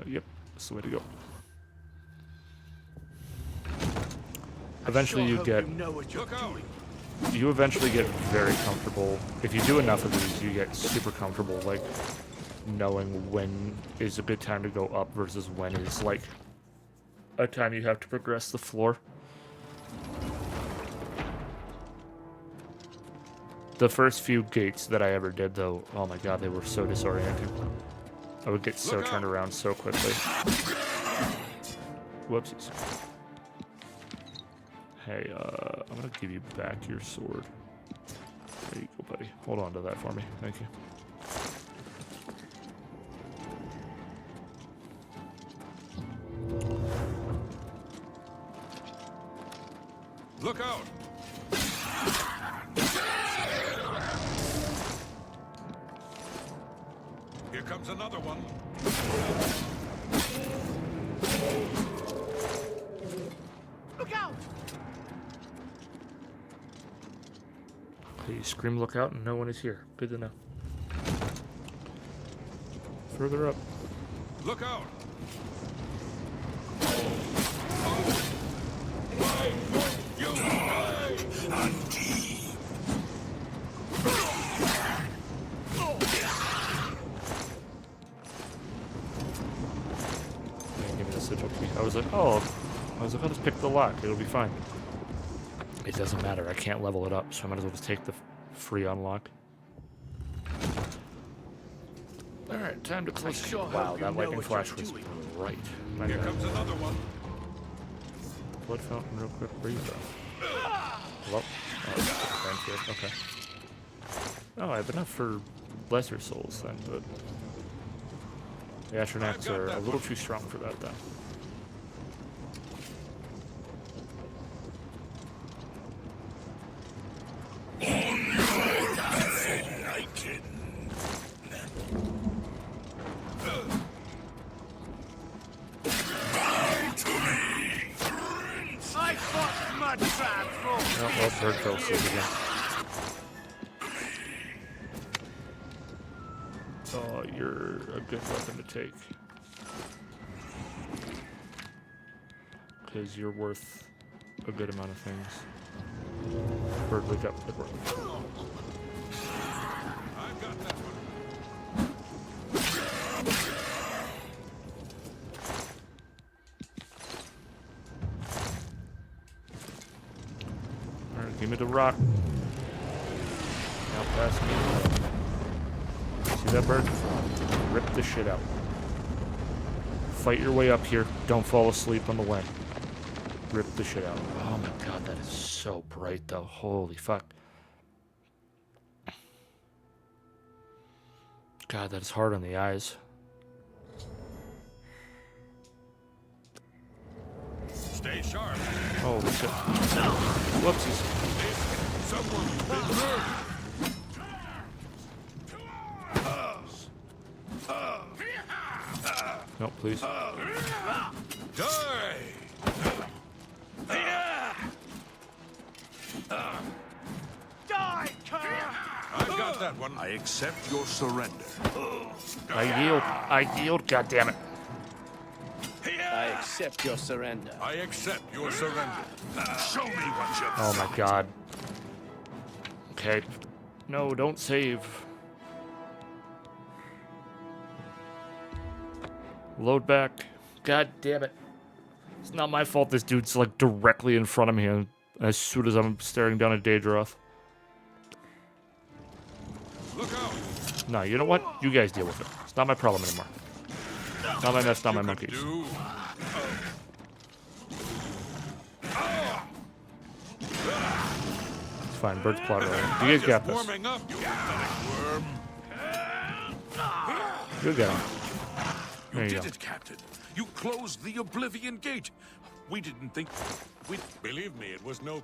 Yep, that's the way to go. Eventually you get... You eventually get very comfortable. If you do enough of these, you get super comfortable, like, knowing when is a good time to go up versus when is, like, a time you have to progress the floor. The first few gates that I ever did, though, oh my god, they were so disorienting. I would get so turned around so quickly. Whoopsies. Hey, I'm gonna give you back your sword. There you go, buddy. Hold on to that for me. Thank you. Look out! Here comes another one. Look out! Please scream look out and no one is here. Good to know. Further up. Look out! Give me the sigil key. I was like, oh, I'll just pick the lock. It'll be fine. It doesn't matter. I can't level it up, so I might as well just take the free unlock. Alright, time to close. Wow, that lightning flash was right. Here comes another one. Blood fountain real quick. Where you go? Hello? Oh, here. Okay. Oh, I have enough for lesser souls then, but the Atronachs are a little too strong for that then. Oh, well, bird kills again. Oh, you're a good weapon to take. Because you're worth a good amount of things. Bird, wake up. Good work. I've got that one. Alright, give me the rock. Now pass me. See that bird? Rip the shit out. Fight your way up here. Don't fall asleep on the way. Rip the shit out. Oh my god, that is so bright though. Holy fuck. God, that is hard on the eyes. Stay sharp. Holy shit. Whoopsies. Someone's been hurt. No, please. Die! Die, Kara! I've got that one. I accept your surrender. I yield, goddammit. I accept your surrender. I accept your surrender. Show me what you Oh my god. Okay. No, don't save. Load back. God damn it. It's not my fault this dude's like directly in front of me as soon as I'm staring down at Daedroth. Look out. No, you know what? You guys deal with it. It's not my problem anymore. Not my mess, not my monkeys. It's fine, birds plot right. You guys got this. Warming up, you pathetic worm. You got it. There You you did go. it, Captain. You closed the Oblivion gate. We didn't think... Believe me, it was no...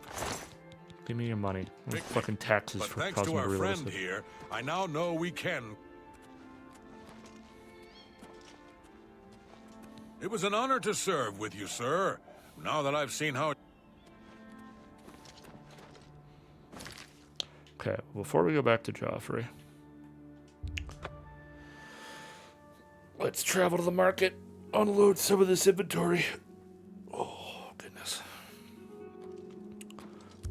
Give me your money. Fucking taxes But for thanks causing to me our to friend realize it. here, I now know we can. It was an honor to serve with you, sir. Now that I've seen how... Okay, before we go back to Joffrey, let's travel to the market, unload some of this inventory. Oh, goodness.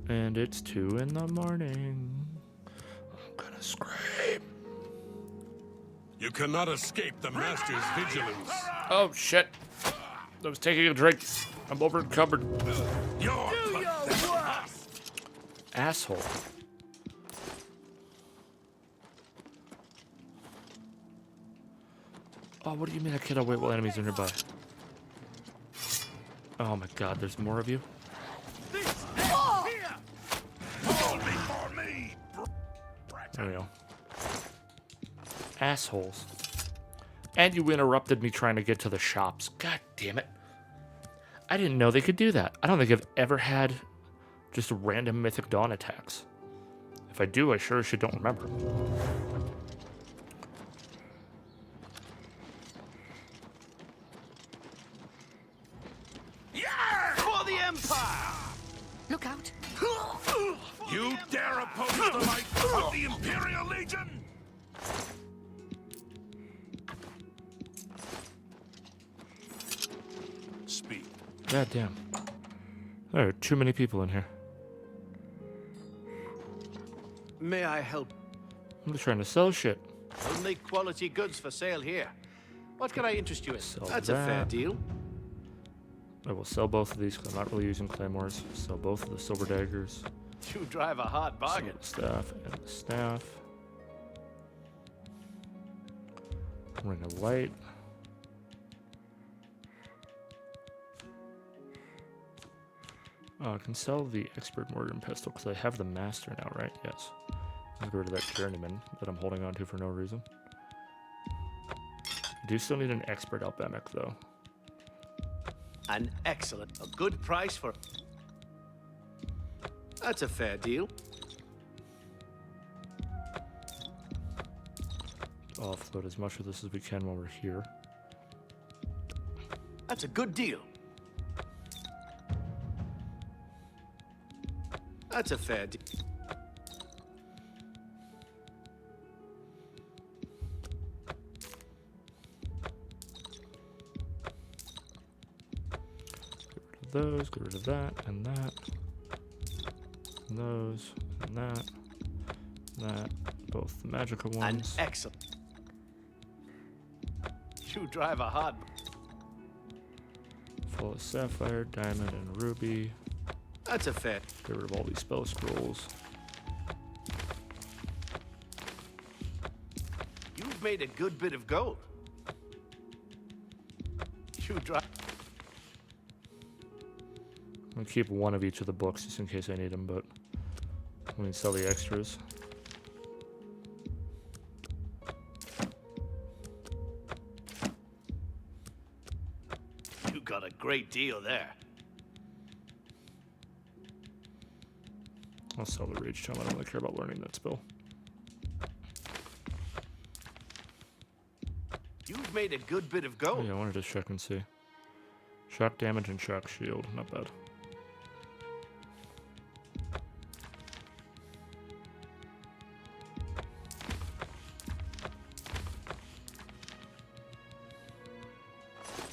And it's 2 in the morning. I'm gonna scream. You cannot escape the Master's vigilance. Oh, shit. I was taking a drink. I'm over encumbered. Asshole. Oh, what do you mean I cannot wait while enemies are nearby? Oh my god, there's more of you? There we go. Assholes. And you interrupted me trying to get to the shops. God damn it. I didn't know they could do that. I don't think I've ever had just random Mythic Dawn attacks. If I do, I sure as shit don't remember. For the Empire! Look out! You dare oppose the might of the Imperial Legion? Speak. God damn. There are too many people in here. May I help? I'm just trying to sell shit. Only quality goods for sale here. What can I interest you in? Sell That's a fair that. deal. I will sell both of these because I'm not really using claymores. Sell both of the silver daggers. You drive a hard bargain. Sell the staff and the staff. Ring of light. Oh, I can sell the expert mortar and pestle because I have the master now, right? Yes. I'll get rid of that journeyman that I'm holding on to for no reason. I do still need an expert alchemic though. An excellent, a good price for... That's a fair deal. Offload as much of this as we can while we're here. That's a good deal. That's a fair deal. Those, get rid of that, and that. And those, and that. Both the magical ones. An excellent. You drive a hard... Full of sapphire, diamond, and ruby. That's a fair... Get rid of all these spell scrolls. You've made a good bit of gold. You drive... I'm gonna keep one of each of the books just in case I need them, but I'm gonna sell the extras. You got a great deal there. I'll sell the Rage Tome. I don't really care about learning that spell. You've made a good bit of gold. Oh, yeah, I wanted to check and see. Shock damage and shock shield. Not bad.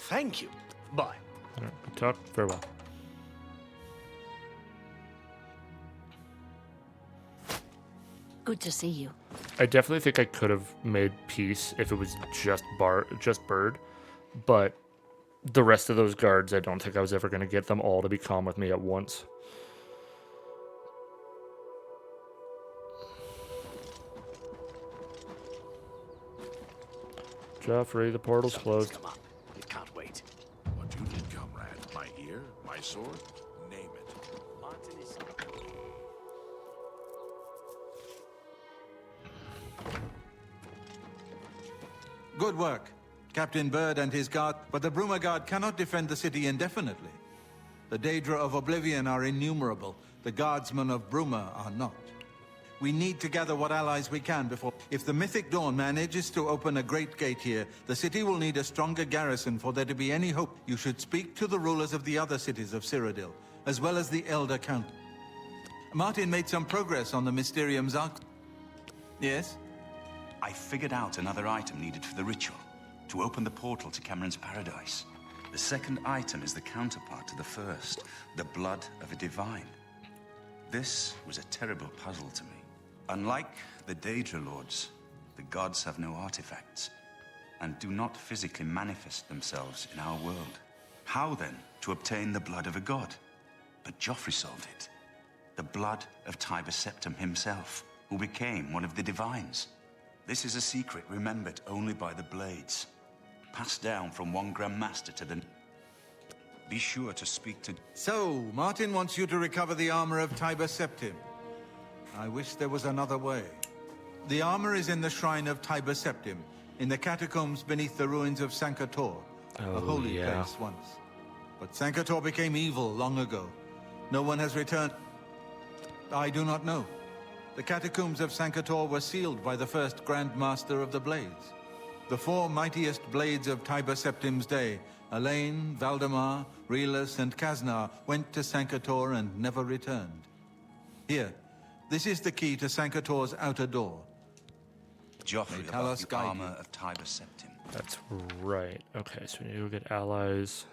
thank you. Bye. All right, good talk. Farewell. Good to see you. I definitely think I could have made peace if it was just Bird, but the rest of those guards, I don't think I was ever going to get them all to be calm with me at once. Joffrey, the portal's closed. Come up. It can't wait. What you did, comrade? My ear? My sword? Name it. Martin is... Good work, Captain Bird and his guard, but the Bruma Guard cannot defend the city indefinitely. The Daedra of Oblivion are innumerable. The Guardsmen of Bruma are not. We need to gather what allies we can before... If the Mythic Dawn manages to open a great gate here, the city will need a stronger garrison for there to be any hope. You should speak to the rulers of the other cities of Cyrodiil, as well as the Elder Count. Martin made some progress on the Mysterium Zark. Yes? I figured out another item needed for the ritual, to open the portal to Cameron's paradise. The second item is the counterpart to the first, the blood of a divine. This was a terrible puzzle to me. Unlike the Daedra Lords, the gods have no artifacts, and do not physically manifest themselves in our world. How then to obtain the blood of a god? But Joffrey solved it. The blood of Tiber Septim himself, who became one of the divines. This is a secret remembered only by the Blades, passed down from one Grand Master to the... Be sure to speak to... So, Martin wants you to recover the armor of Tiber Septim. I wish there was another way. The armor is in the shrine of Tiber Septim, in the catacombs beneath the ruins of Sankator, a holy place once. But Sankator became evil long ago. No one has returned. I do not know. The catacombs of Sankator were sealed by the first Grand Master of the Blades. The four mightiest blades of Tiber Septim's day, Elaine, Valdemar, Relas, and Kaznar, went to Sankator and never returned. Here, this is the key to Sankator's outer door. Joffrey about the armor of Tiber Septim. That's right. Okay, so we need to go get allies.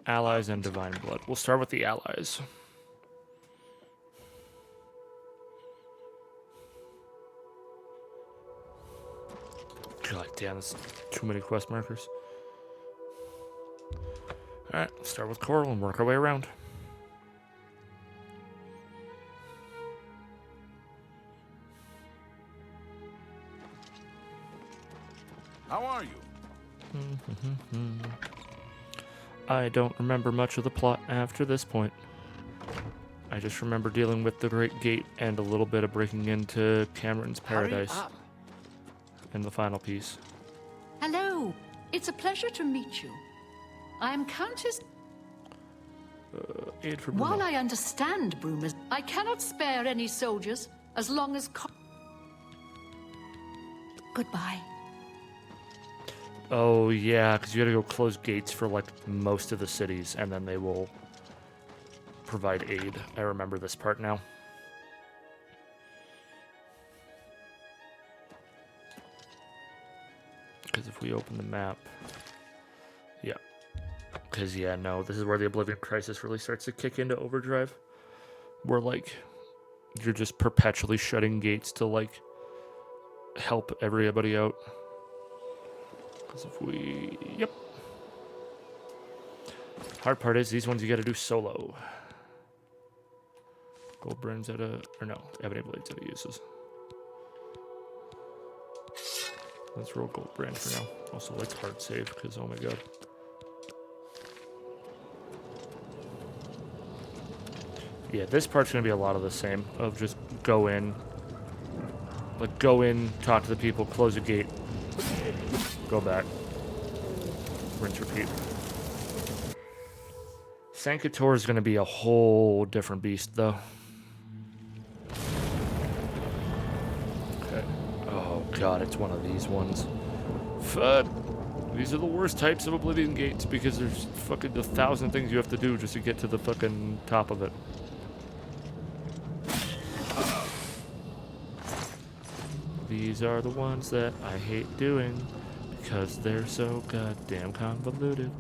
Allies and divine blood. We'll start with the allies. God damn, there's too many quest markers. Alright, let's start with Coral and work our way around. How are you? I don't remember much of the plot after this point. I just remember dealing with the Great Gate and a little bit of breaking into Cameron's paradise. In the final piece. Hello. It's a pleasure to meet you. I am Countess... aid for While Bruno. I understand Bruma's, I cannot spare any soldiers as long as... Goodbye. Oh, yeah, because you gotta go close gates for, like, most of the cities, and then they will provide aid. I remember this part now. Because if we open the map... Yeah. Because, yeah, no, this is where the Oblivion Crisis really starts to kick into overdrive. Where, like, you're just perpetually shutting gates to, like, help everybody out. Because if we... Yep. Hard part is, these ones you gotta do solo. Goldbrand's out of... Or no, Ebony Blade's out of uses. Let's roll Goldbrand for now. Also, let's hard save, because oh my god. Yeah, this part's gonna be a lot of the same. Of just go in. Like, go in, talk to the people, close the gate. Go back. Rinse, repeat. Sankator is gonna be a whole different beast, though. Okay. Oh god, it's one of these ones. Fuck. These are the worst types of Oblivion gates because there's fucking 1,000 things you have to do just to get to the fucking top of it. These are the ones that I hate doing Because they're so goddamn convoluted.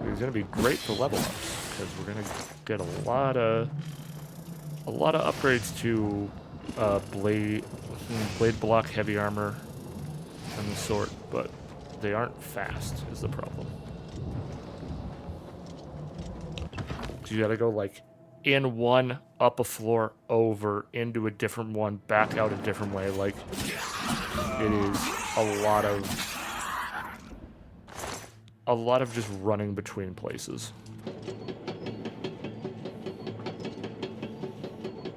It's gonna be great for level ups because we're gonna get a lot of upgrades to blade block, heavy armor, and the sort, but they aren't fast is the problem. So you gotta go like in one, up a floor, over, into a different one, back out a different way. Like, it is a lot of just running between places.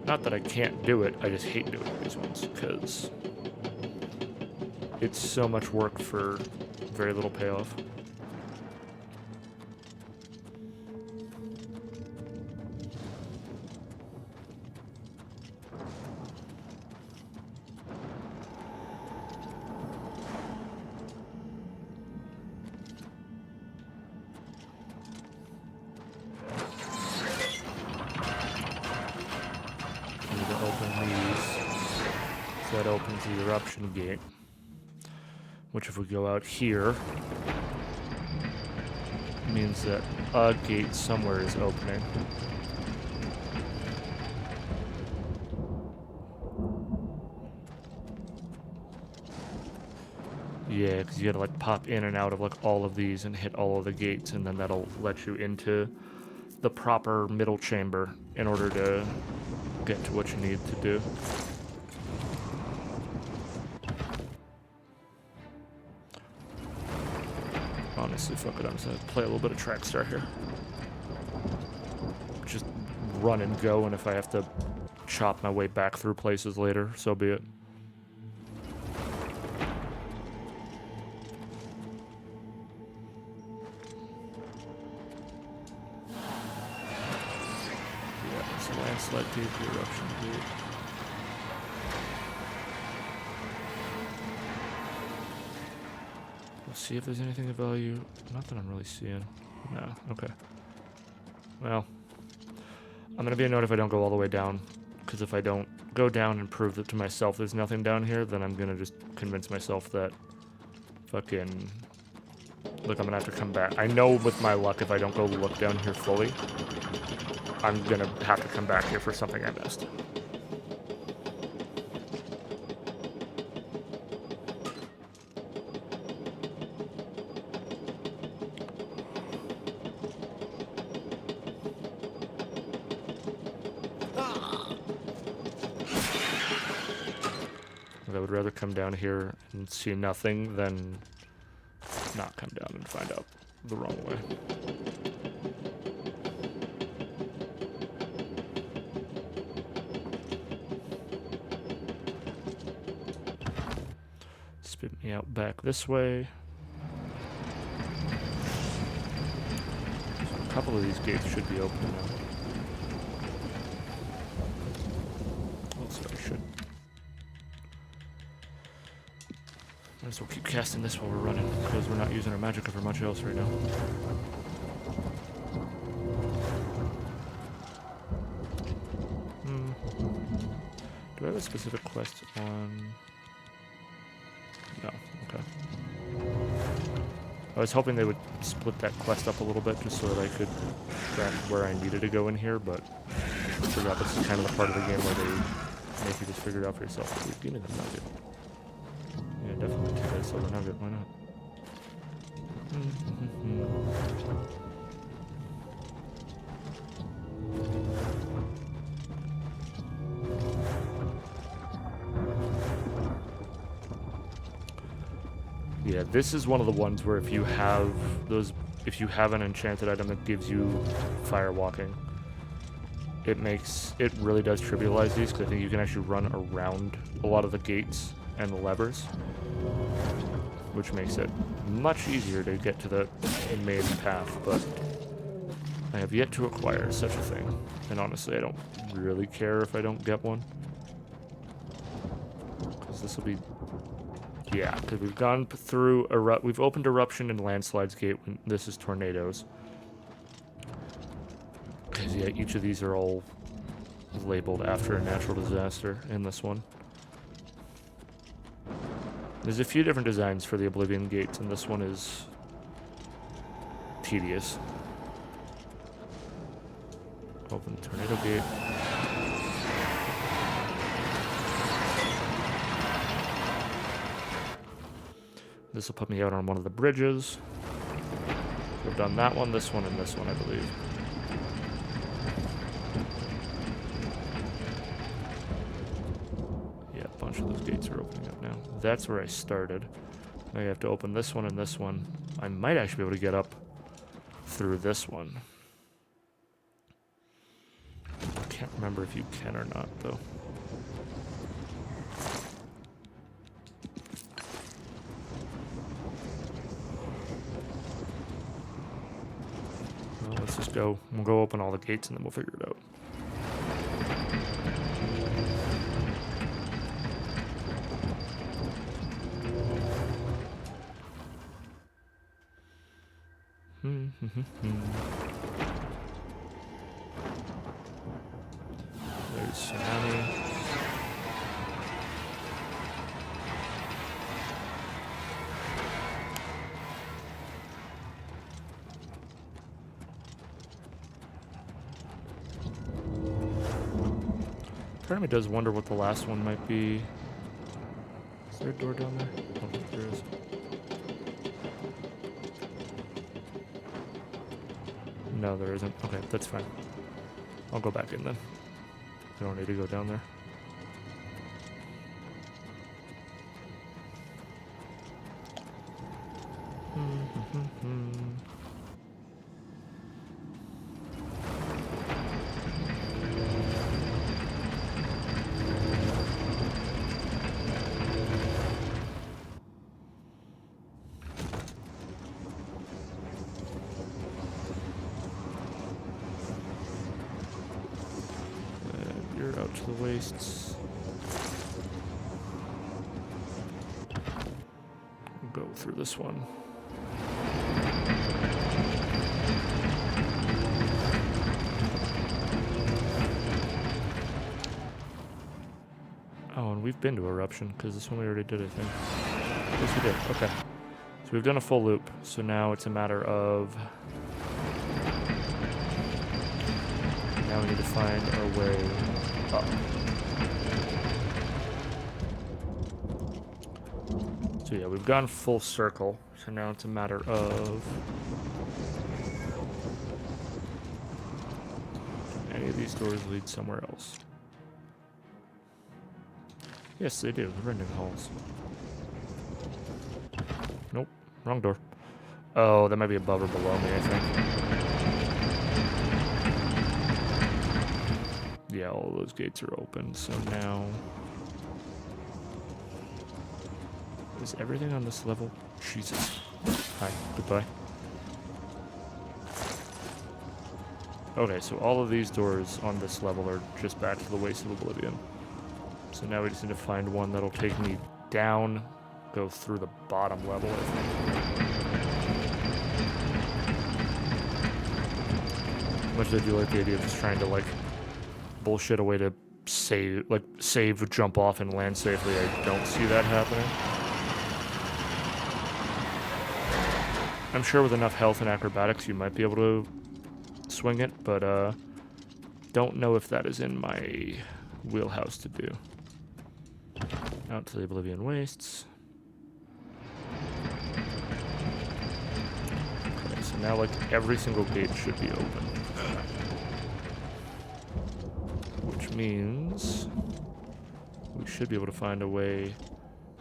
Not that I can't do it, I just hate doing these ones, because it's so much work for very little payoff. That opens the eruption gate, which if we go out here, means that a gate somewhere is opening. Yeah, because you gotta like pop in and out of like all of these and hit all of the gates, and then that'll let you into the proper middle chamber in order to get to what you need to do. Honestly, fuck it, I'm just gonna play a little bit of Trackstar here. Just run and go, and if I have to chop my way back through places later, so be it. Yeah, it's a landslide gate, the eruption gate. See if there's anything of value. Not that I'm really seeing. No. Okay. Well, I'm gonna be annoyed if I don't go all the way down, because if I don't go down and prove that to myself there's nothing down here, then I'm gonna just convince myself that fucking... Look, I'm gonna have to come back. I know with my luck, if I don't go look down here fully, I'm gonna have to come back here for something I missed. I would rather come down here and see nothing than not come down and find out the wrong way. Spit me out back this way. So a couple of these gates should be open now. Oh, sorry, I should. Might as well keep casting this while we're running, because we're not using our magicka for much else right now. Do I have a specific quest on... No, okay. I was hoping they would split that quest up a little bit just so that I could track where I needed to go in here, but I forgot this is kind of the part of the game where they make you just figure it out for yourself. Ooh, give me the nugget. Yeah, definitely take that silver nugget, why not? Yeah, this is one of the ones where if you have an enchanted item that gives you fire walking, it really does trivialize these, because I think you can actually run around a lot of the gates and the levers, which makes it much easier to get to the main path, but I have yet to acquire such a thing, and honestly I don't really care if I don't get one, because this will be... Yeah, because we've gone through... We've opened Eruption and Landslide's Gate. This is Tornadoes. Because, yeah, each of these are all labeled after a natural disaster in this one. There's a few different designs for the Oblivion gates, and this one is tedious. Open the tornado gate. This will put me out on one of the bridges. We've done that one, this one, and this one, I believe. Yeah, a bunch of those gates are opening up now. That's where I started. Now you have to open this one and this one. I might actually be able to get up through this one. I can't remember if you can or not, though. Well, let's just go. We'll go open all the gates and then we'll figure it out. There's Tsunami. Part of me does wonder what the last one might be. Is there a door down there? I don't think there is. No, there isn't. Okay, that's fine. I'll go back in then. I don't need to go down there. Out to the wastes. We'll go through this one. Oh, and we've been to Eruption, because this one we already did, I think. Yes, we did. Okay. So we've done a full loop, so now it's a matter of... Now we need to find our way up. So yeah, we've gone full circle, so now it's a matter of... Any of these doors lead somewhere else? Yes, they do. The rending halls. Nope. Wrong door. Oh, that might be above or below me, I think. Yeah, all those gates are open, so now... Is everything on this level? Jesus. Hi, goodbye. Okay, so all of these doors on this level are just back to the Waste of Oblivion. So now we just need to find one that'll take me down, go through the bottom level, I think. Much as I do like the idea of just trying to, like, bullshit a way to save, jump off, and land safely. I don't see that happening. I'm sure with enough health and acrobatics you might be able to swing it, but don't know if that is in my wheelhouse to do. Out to the Oblivion Wastes. Okay, so now like every single gate should be open. Which means we should be able to find a way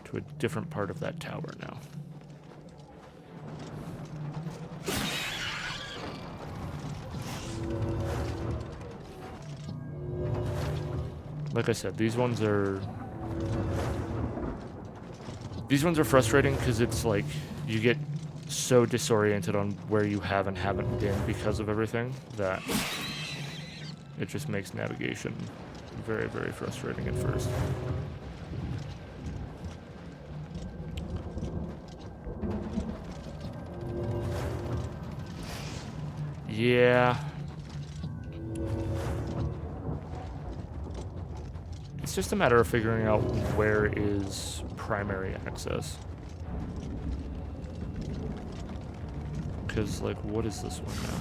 to a different part of that tower now. Like I said, these ones are frustrating because it's like you get so disoriented on where you have and haven't been because of everything that it just makes navigation very, very frustrating at first. Yeah. It's just a matter of figuring out where is primary access. Because, like, what is this one now?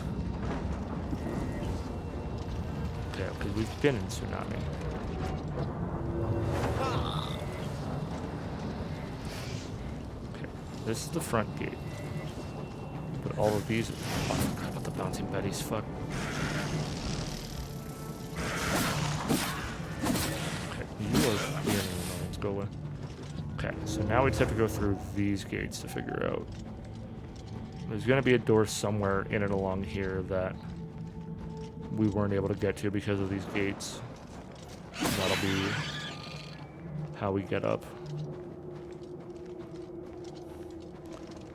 Okay, because we've been in Tsunami. Okay, this is the front gate. But all of these... Oh, I forgot about the bouncing betties, fuck. Okay, you are being an annoyance, go away. Okay, so now we just have to go through these gates to figure out. There's going to be a door somewhere in and along here that we weren't able to get to because of these gates. And that'll be how we get up.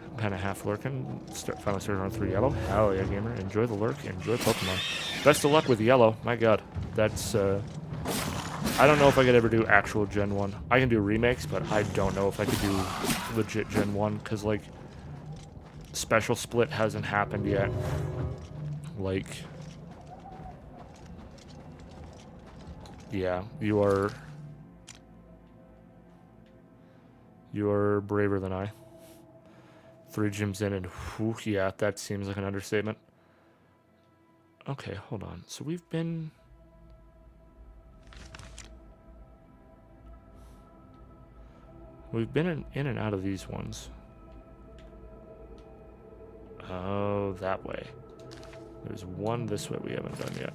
I'm kind of half lurking. Finally started on 3 yellow. Hell yeah, gamer. Enjoy the lurk. Enjoy Pokemon. Best of luck with yellow. My god. That's, I don't know if I could ever do actual Gen 1. I can do remakes, but I don't know if I could do legit Gen 1, because, like, Special Split hasn't happened yet. Like, yeah, you are braver than I. 3 gyms in and whew, yeah, that seems like an understatement. Okay, hold on. So we've been in and out of these ones. Oh, that way. There's one this way we haven't done yet.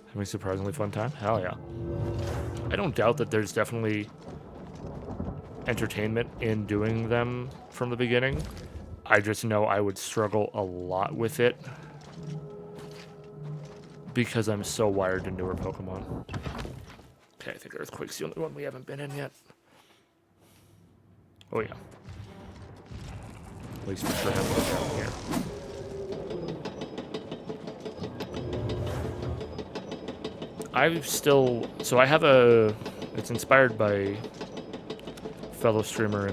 Having a surprisingly fun time? Hell yeah. I don't doubt that there's definitely entertainment in doing them from the beginning. I just know I would struggle a lot with it because I'm so wired to newer Pokemon. Okay, I think Earthquake's the only one we haven't been in yet. Oh yeah. At least for sure have one down here. So I have it's inspired by fellow streamer,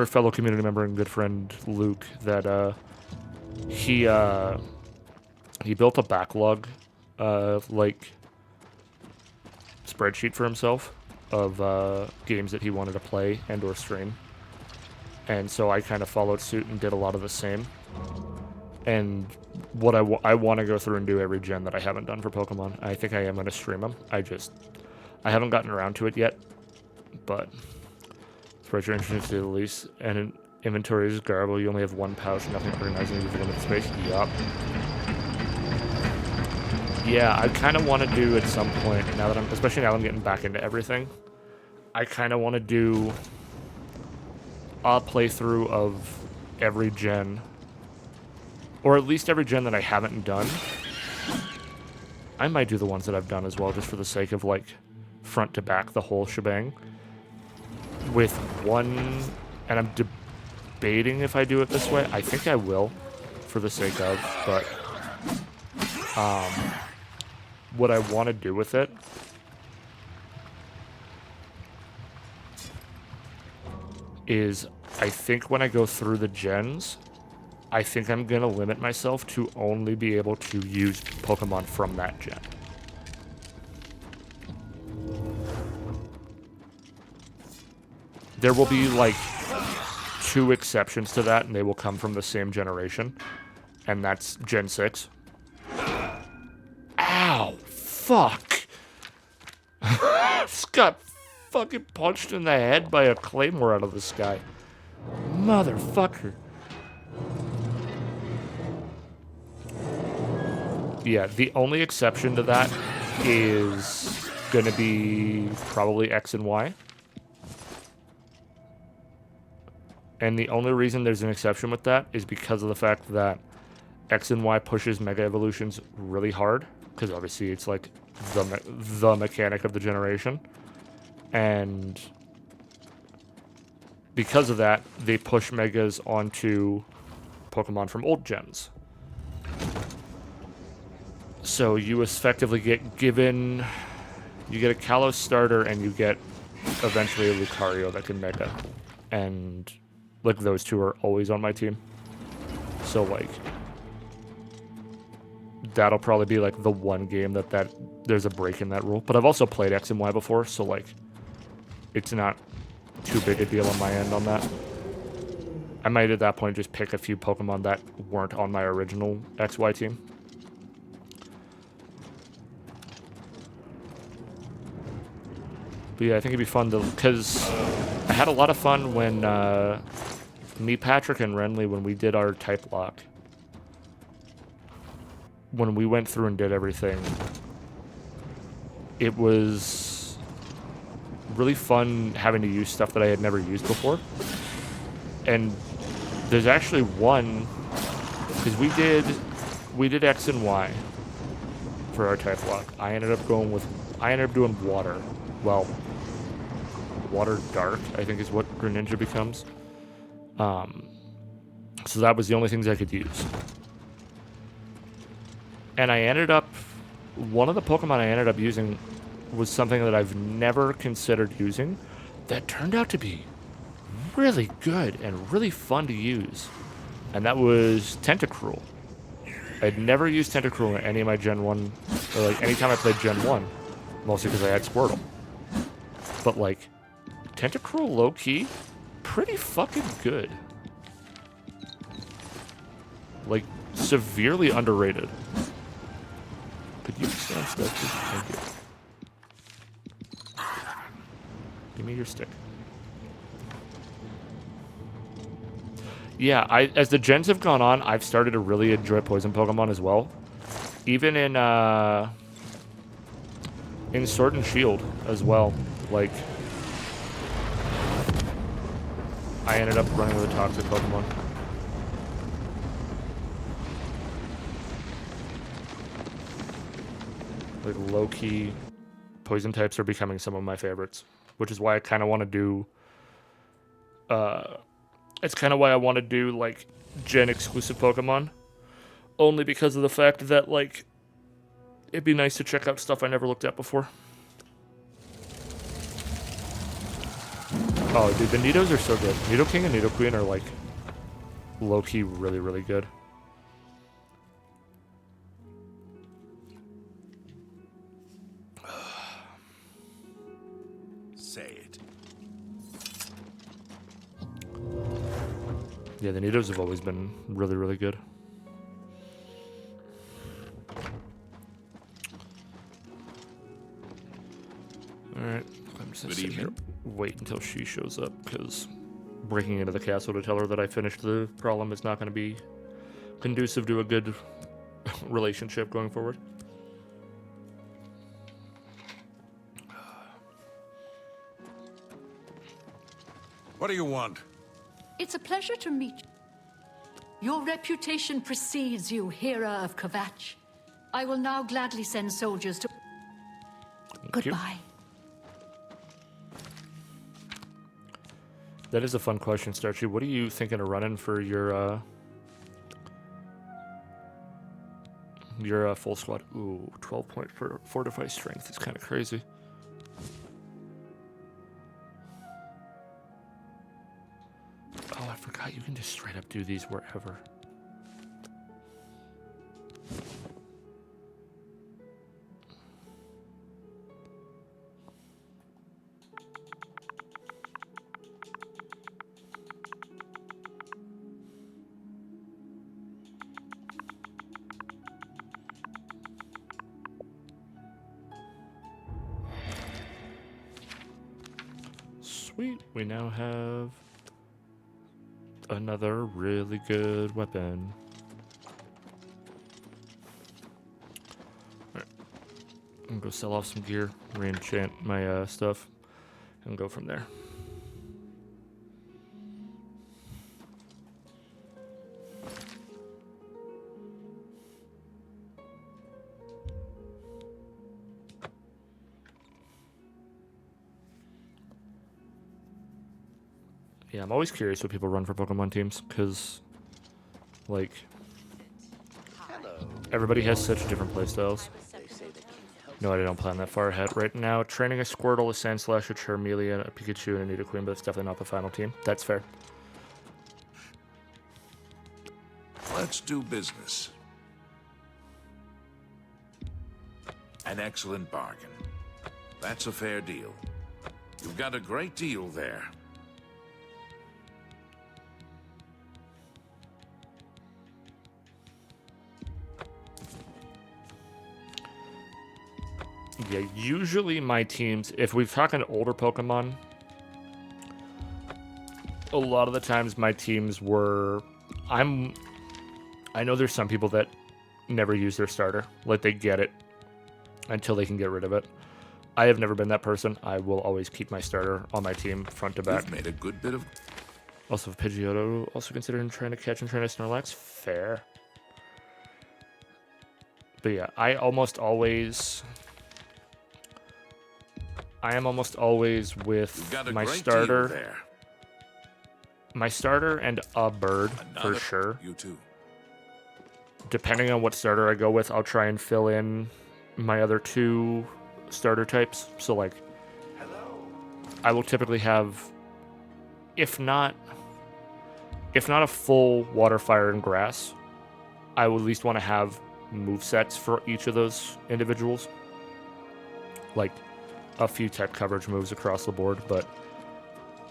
fellow community member and good friend Luke, that he built a backlog like spreadsheet for himself of games that he wanted to play and or stream. And so I kind of followed suit and did a lot of the same. And what I want to go through and do every gen that I haven't done for Pokemon. I think I am going to stream them. I haven't gotten around to it yet. But spreadsheet interesting to say the least. And in inventory is garble. You only have 1 pouch, nothing organizing you limited space. Yup. Yeah, I kind of want to do at some point, especially now that I'm getting back into everything, I kind of want to do a playthrough of every gen, or at least every gen that I haven't done. I might do the ones that I've done as well, just for the sake of, like, front to back, the whole shebang. With one, and I'm debating if I do it this way. I think I will, for the sake of, but what I want to do with it is, I think when I go through the gens, I think I'm going to limit myself to only be able to use Pokemon from that gen. There will be, like, 2 exceptions to that, and they will come from the same generation, and that's Gen 6. Ow! Fuck! Just got fucking punched in the head by a claymore out of the sky. Motherfucker. Yeah, the only exception to that is gonna be probably X and Y. And the only reason there's an exception with that is because of the fact that X and Y pushes Mega Evolutions really hard, because obviously it's like the mechanic of the generation. And because of that, they push Megas onto Pokemon from old gens. So you effectively get you get a Kalos starter, and you get eventually a Lucario that can Mega. And, like, those 2 are always on my team. So, like, that'll probably be, like, the one game that there's a break in that rule. But I've also played X and Y before, so like it's not too big a deal on my end on that. I might at that point just pick a few Pokemon that weren't on my original XY team. But yeah, I think it'd be fun to, because I had a lot of fun when me, Patrick, and Renly, when we did our type lock. When we went through and did everything, it was really fun having to use stuff that I had never used before. And there's actually one, because we did X and Y for our type lock. I ended up doing water. Well, water dark, I think is what Greninja becomes. So that was the only things I could use. And I ended up, one of the Pokemon I ended up using was something that I've never considered using that turned out to be really good and really fun to use. And that was Tentacruel. I'd never used Tentacruel in any of my Gen 1, or like anytime I played Gen 1, mostly because I had Squirtle. But like, Tentacruel low-key, pretty fucking good. Like, severely underrated. Could you stand still, please? Thank you. Give me your stick. Yeah, as the gens have gone on, I've started to really enjoy poison Pokemon as well. Even in Sword and Shield as well. Like, I ended up running with a toxic Pokemon. Like, low-key, poison types are becoming some of my favorites. Which is why I kind of want to do... it's kind of why I want to do, like, gen-exclusive Pokemon. Only because of the fact that, like, it'd be nice to check out stuff I never looked at before. Oh, dude, the Nidos are so good. Nidoking and Nidoqueen are, like, low-key really, really good. Say it. Yeah, the Nidos have always been really, really good. Alright, I'm just gonna sit here, wait until she shows up, because breaking into the castle to tell her that I finished the problem is not going to be conducive to a good relationship going forward. What do you want? It's a pleasure to meet you. Your reputation precedes you, Hera of KAVATCH. I will now gladly send soldiers to... Goodbye. That is a fun question, Starchy. What are you thinking of running for your full squad? Ooh, 12-point for fortify strength is kind of crazy. Oh, I forgot you can just straight up do these wherever. Sweet, we now have another really good weapon. Alright. I'm gonna go sell off some gear, re-enchant my stuff, and go from there. Yeah, I'm always curious what people run for Pokemon teams, because, like, everybody has such different playstyles. No, I don't plan that far ahead. Right now, training a Squirtle, a Sandslash, a Charmeleon, a Pikachu, and a Nidoqueen, but it's definitely not the final team. That's fair. Let's do business. An excellent bargain. That's a fair deal. You've got a great deal there. Yeah, usually my teams, if we're talking older Pokemon, a lot of the times my teams were, I know there's some people that never use their starter, like they get it until they can get rid of it. I have never been that person. I will always keep my starter on my team front to back. You've made a good bit of... Also, Pidgeotto, also considering trying to catch and train a Snorlax. Fair. But yeah, I am almost always with my starter. There. My starter and a bird, for sure. You too. Depending on what starter I go with, I'll try and fill in my other 2 starter types. So, like, I will typically have, if not a full water, fire, and grass, I will at least want to have movesets for each of those individuals. Like, a few tech coverage moves across the board, but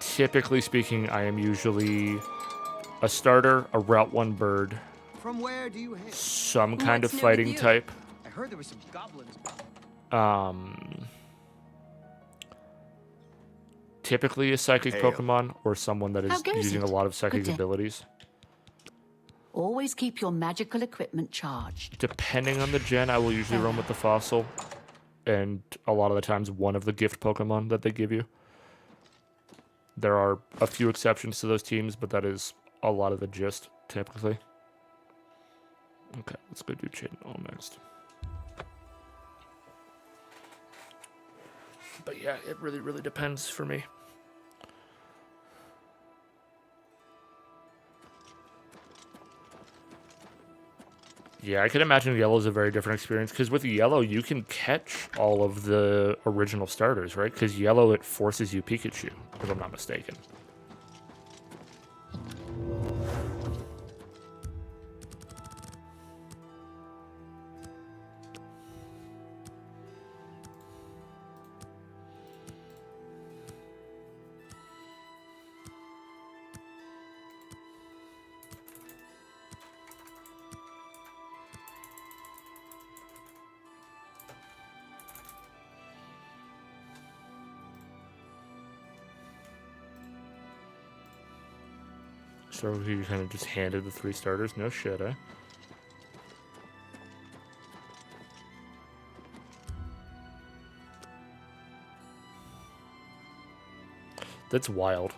typically speaking, I am usually a starter, a Route 1 bird, From where do you hail? some kind of fighting type. I heard there were some goblins. Typically a psychic Hail. Pokemon or someone that How is goes using it? a lot of psychic Good day. abilities. Always keep your magical equipment charged. Depending on the gen, I will usually run with the fossil, and a lot of the times one of the gift Pokemon that they give you. There are a few exceptions to those teams, but that is a lot of the gist, typically. Okay, let's go do Chain All next. But yeah, it really, really depends for me. Yeah, I can imagine yellow is a very different experience, because with yellow, you can catch all of the original starters, right? Because yellow, it forces you Pikachu, if I'm not mistaken. So you kind of just handed the 3 starters? No shit, eh? That's wild.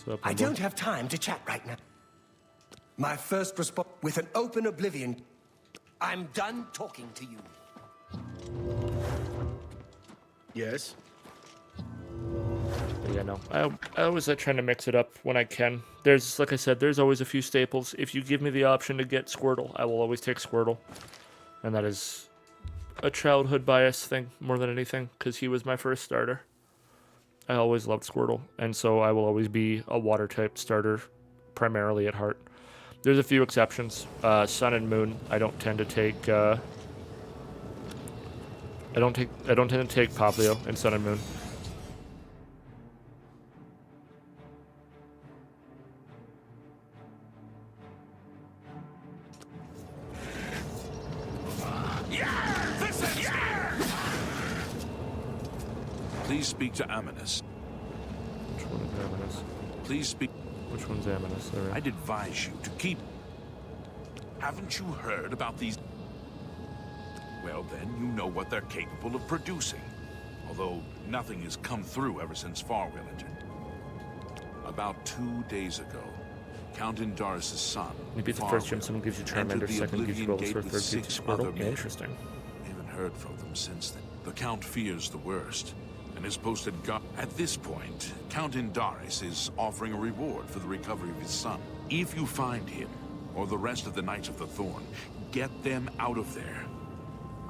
So I don't have time to chat right now. My first response with an open Oblivion. I'm done talking to you. Yes? But yeah, no. I always like trying to mix it up when I can. There's, like I said, there's always a few staples. If you give me the option to get Squirtle, I will always take Squirtle. And that is a childhood bias thing more than anything, because he was my first starter. I always loved Squirtle, and so I will always be a water-type starter, primarily at heart. There's a few exceptions. Sun and Moon, I don't tend to take... I don't tend to take Poplio in Sun and Moon. Please speak to Amanus. Which one is Amanus? Please speak. Which one's Amanus? Sorry. I'd advise you to keep... Haven't you heard about these... Well, then, you know what they're capable of producing. Although, nothing has come through ever since Farwell entered. About 2 days ago, Count Indaris' son, Maybe the first gym someone gives you Charmander, second gives you Bulbasaur, third gives you Squirtle. Interesting. We haven't heard from them since then. The Count fears the worst, and has posted guard. At this point, Count Indaris is offering a reward for the recovery of his son. If you find him, or the rest of the Knights of the Thorn, get them out of there.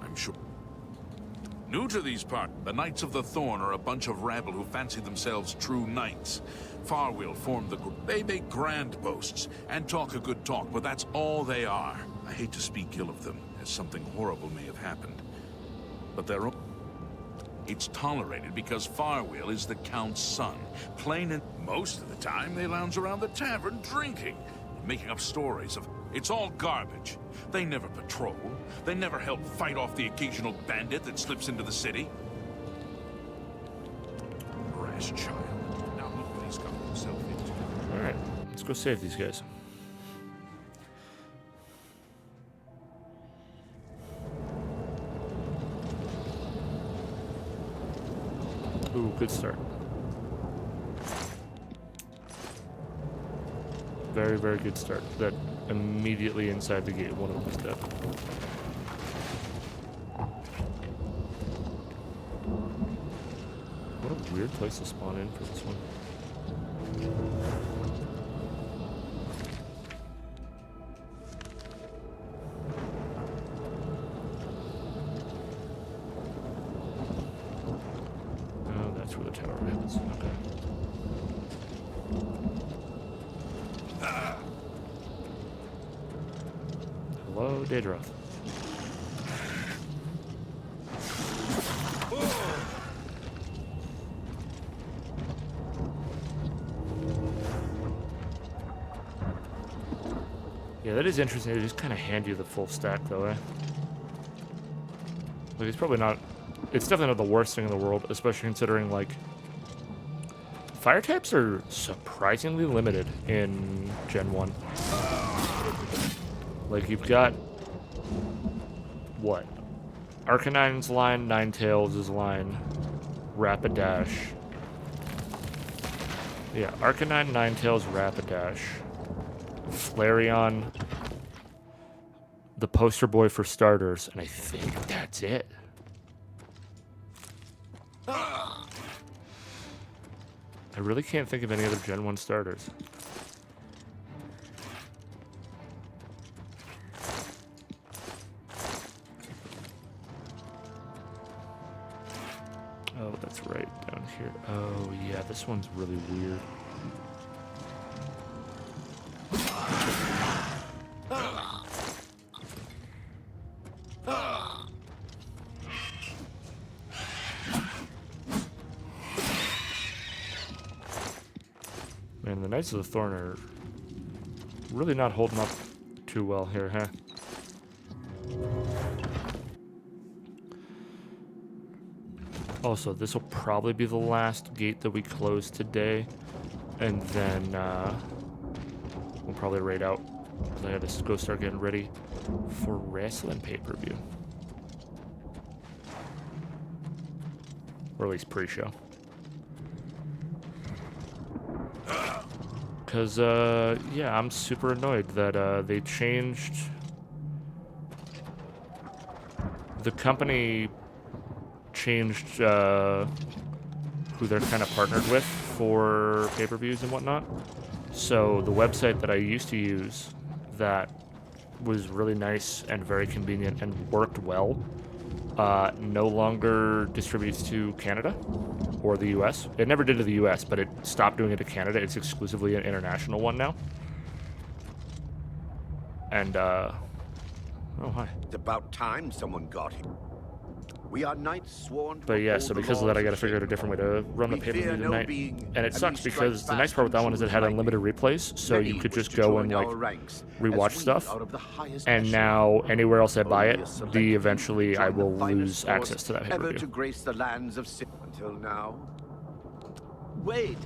I'm sure. New to these parts, the Knights of the Thorn are a bunch of rabble who fancy themselves true knights. Farwell formed the group. They make grand boasts and talk a good talk, but that's all they are. I hate to speak ill of them, as something horrible may have happened. But it's tolerated because Farwheel is the Count's son. Plain and most of the time, they lounge around the tavern drinking, making up stories of... It's all garbage. They never patrol. They never help fight off the occasional bandit that slips into the city. Brass child. Now look what he's gotten himself into. Alright, let's go save these guys. Ooh, good start. Very, very good start. That immediately inside the gate, one of them is dead. What a weird place to spawn in for this one. Oh, that's where the tower is. Okay. Hello, Daedroth. Yeah, that is interesting. They just kind of hand you the full stack, though, eh? Like, it's probably not... It's definitely not the worst thing in the world, especially considering, like... Fire types are surprisingly limited in Gen 1. Like, you've got... What? Arcanine's line, Ninetales' line, Rapidash. Yeah, Arcanine, Ninetales, Rapidash. Flareon, the poster boy for starters, and I think that's it. I really can't think of any other Gen 1 starters. Oh, that's right, down here. Oh, yeah, this one's really weird. Man, the Knights of the Thorn are really not holding up too well here, huh? Also, this will probably be the last gate that we close today, and then we'll probably raid out, because I gotta go start getting ready for wrestling pay-per-view. Or at least pre-show. Because, yeah, I'm super annoyed that they changed... The company changed who they're kind of partnered with for pay-per-views and whatnot. So the website that I used to use that was really nice and very convenient and worked well no longer distributes to Canada or the US. It never did to the US, but it stopped doing it to Canada. It's exclusively an international one now. And, oh, hi. It's about time someone got him. We are knights sworn to But yeah, so because of that, I gotta figure out a different way to run the pay-per-view tonight. And it sucks because the nice part with that one is it had unlimited replays, so you could just go and, like, rewatch stuff. And now, anywhere else I buy it, eventually I will lose access to that ever to pay-per-view. grace the lands of Sin until now. Wade,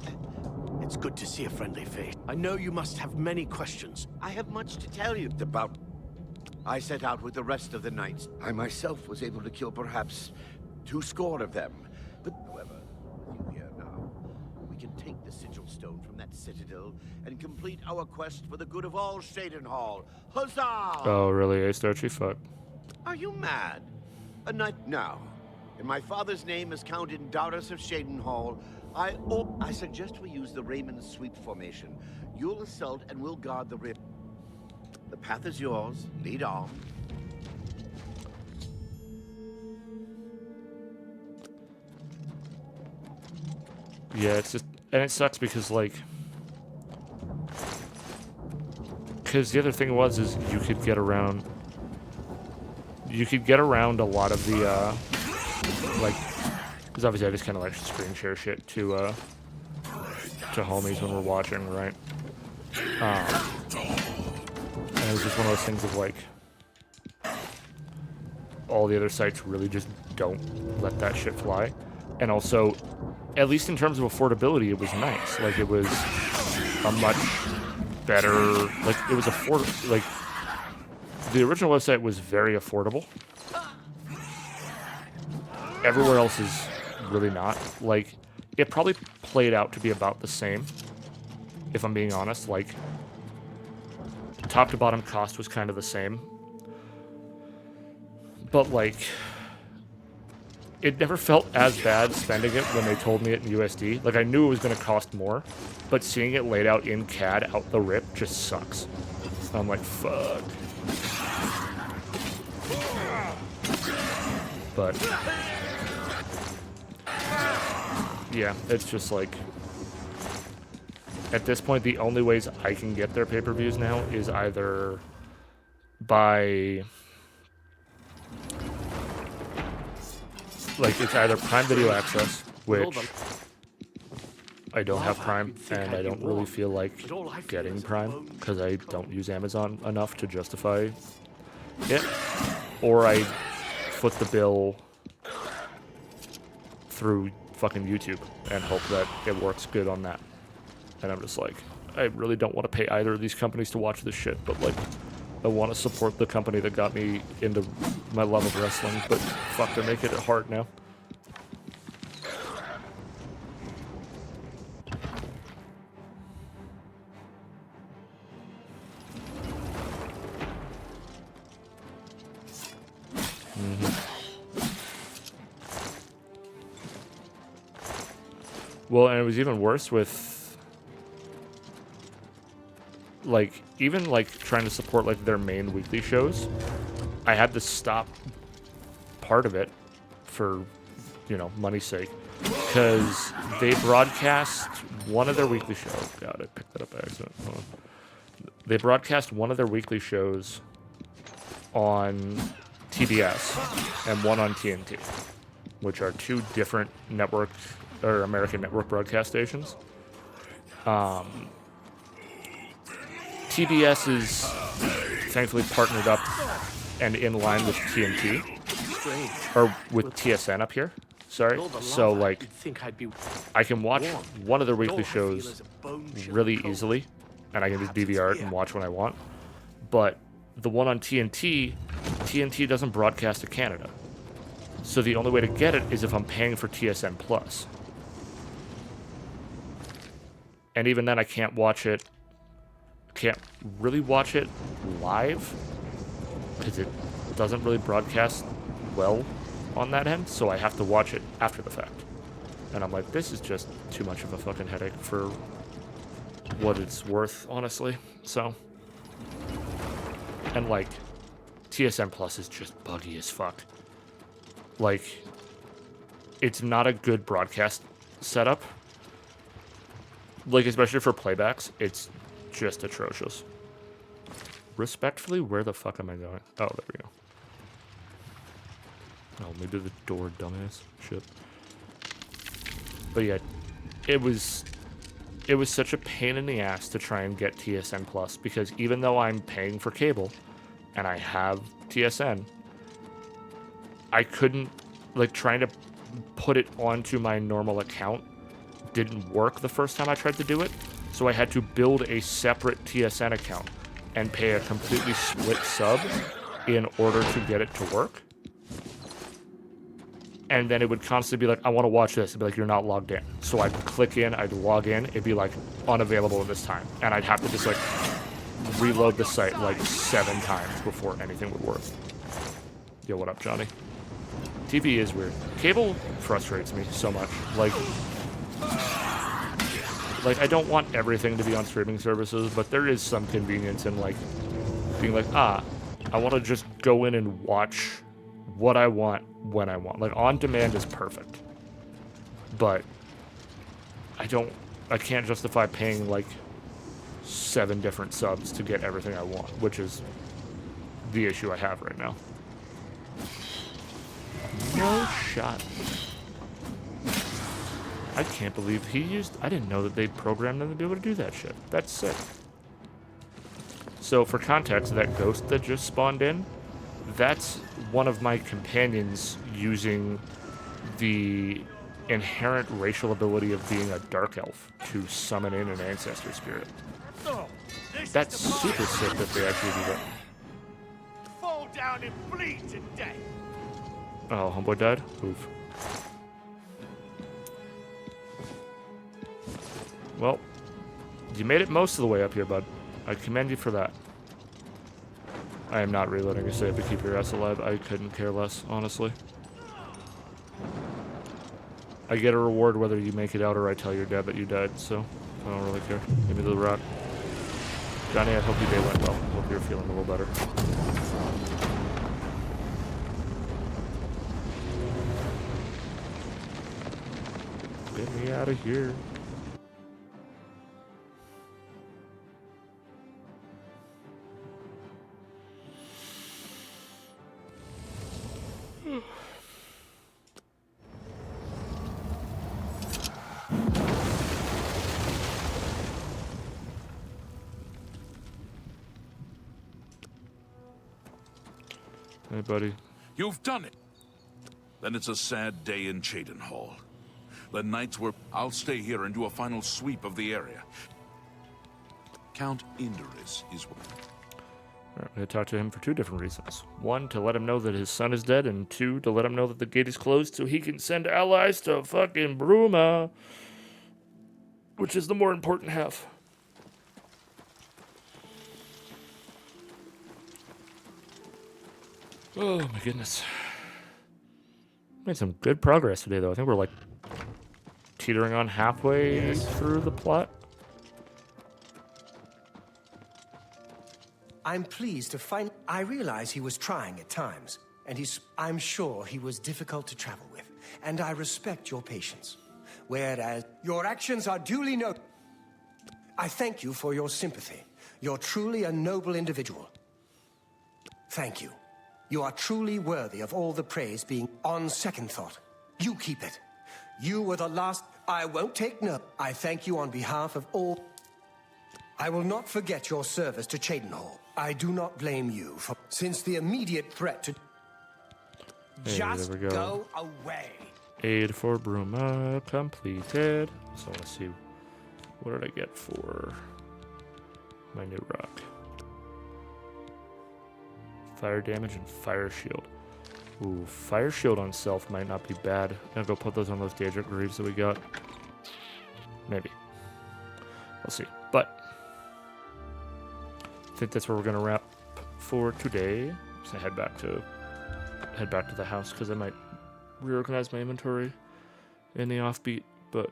it's good to see a friendly face. I know you must have many questions. I have much to tell you about. I set out with the rest of the knights. I myself was able to kill perhaps 200 of them. But however, you here now, we can take the sigil stone from that citadel and complete our quest for the good of all Shadenhall. Huzzah! Oh, really, Ace Archie? Fuck. Are you mad? A knight now. In my father's name as Count Indaris of Shadenhall, I suggest we use the Raymond sweep formation. You'll assault and we'll guard the rear. The path is yours. Lead on. Yeah, it's just... And it sucks because, like... because the other thing is you could get around a lot of the like, because obviously I just kind of like screen share shit to homies when we're watching, right? And it was just one of those things of like, all the other sites really just don't let that shit fly. And also, at least in terms of affordability, it was nice. Like, it was a much better, like, it was affordable. Like, the original website was very affordable. Everywhere else is really not. Like, it probably played out to be about the same, if I'm being honest. Like, top to bottom cost was kind of the same. But, like, it never felt as bad spending it when they told me it in USD. Like, I knew it was going to cost more, but seeing it laid out in CAD out the rip just sucks. I'm like, fuck. But, yeah, it's just like, at this point, the only ways I can get their pay-per-views now is either by, like, it's either Prime Video Access, which I don't have Prime, and I don't really feel like getting Prime, because I don't use Amazon enough to justify it, or I foot the bill through fucking YouTube and hope that it works good on that. And I'm just like, I really don't want to pay either of these companies to watch this shit, but like, I want to support the company that got me into my love of wrestling, but fuck, they're making it hard now. Well, and it was even worse with, like, even, like, trying to support, like, their main weekly shows. I had to stop part of it for, you know, money's sake. Because they broadcast one of their weekly shows. God, I picked that up by accident. Hold on. They broadcast one of their weekly shows on TBS and one on TNT, which are two different network or American network broadcast stations. TBS is thankfully partnered up and in line with TNT, or with TSN up here. Sorry. So like, I can watch one of their weekly shows really easily, and I can just DVR it and watch when I want. But the one on TNT doesn't broadcast to Canada. So the only way to get it is if I'm paying for TSN Plus. And even then, I can't really watch it live, because it doesn't really broadcast well on that end, so I have to watch it after the fact. And I'm like, this is just too much of a fucking headache for what it's worth, honestly. So, and like, TSN Plus is just buggy as fuck. Like, it's not a good broadcast setup. Like, especially for playbacks, it's just atrocious. Respectfully, where the fuck am I going? Oh, there we go. Oh, maybe the door, dumbass. Shit. But yeah, it was such a pain in the ass to try and get TSN Plus, because even though I'm paying for cable and I have TSN, I couldn't, like, trying to put it onto my normal account didn't work the first time I tried to do it, so I had to build a separate TSN account and pay a completely split sub in order to get it to work. And then it would constantly be like, I want to watch this. It'd be like, you're not logged in. So I'd click in, I'd log in, it'd be like, unavailable at this time. And I'd have to just like reload the site like 7 times before anything would work. Yo, what up, Johnny? TV is weird. Cable frustrates me so much. Like, I don't want everything to be on streaming services, but there is some convenience in, like, being like, I want to just go in and watch what I want when I want. Like, on demand is perfect. But I can't justify paying, like, 7 different subs to get everything I want, which is the issue I have right now. No shot. I can't believe he used... I didn't know that they programmed them to be able to do that shit. That's sick. So, for context, that ghost that just spawned in, that's one of my companions using the inherent racial ability of being a dark elf to summon in an ancestor spirit. That's super sick that they actually do that. Fall down and bleed to death. Oh, homeboy died? Oof. Well, you made it most of the way up here, bud. I commend you for that. I am not reloading a save to keep your ass alive. I couldn't care less, honestly. I get a reward whether you make it out or I tell your dad that you died, so I don't really care. Give me the rock. Johnny, I hope your day went well. I hope you're feeling a little better. Get me out of here. Hey, buddy. You've done it. Then it's a sad day in Cheydinhall. The nights were... I'll stay here and do a final sweep of the area. Count Inderis is... I'm going to talk to him for 2 different reasons. 1, to let him know that his son is dead, and 2, to let him know that the gate is closed so he can send allies to fucking Bruma. Which is the more important half. Oh my goodness. Made some good progress today, though. I think we're like teetering on halfway through the plot. I'm pleased to find... I realize he was trying at times, and I'm sure he was difficult to travel with, and I respect your patience. Whereas your actions are duly noted. I thank you for your sympathy. You're truly a noble individual. Thank you. You are truly worthy of all the praise being... On second thought, you keep it. You were the last... I won't take no... I thank you on behalf of all... I will not forget your service to Cheydinhall. I do not blame you for... Since the immediate threat to... Hey, Just there we go. away. Aid for Bruma completed. So let's see. What did I get for my new rock? Fire damage and fire shield. Ooh, fire shield on self might not be bad. I'm gonna go put those on those Daedric Greaves that we got. Maybe. We'll see. But I think that's where we're gonna wrap for today. So head back to the house because I might reorganize my inventory in the offbeat, but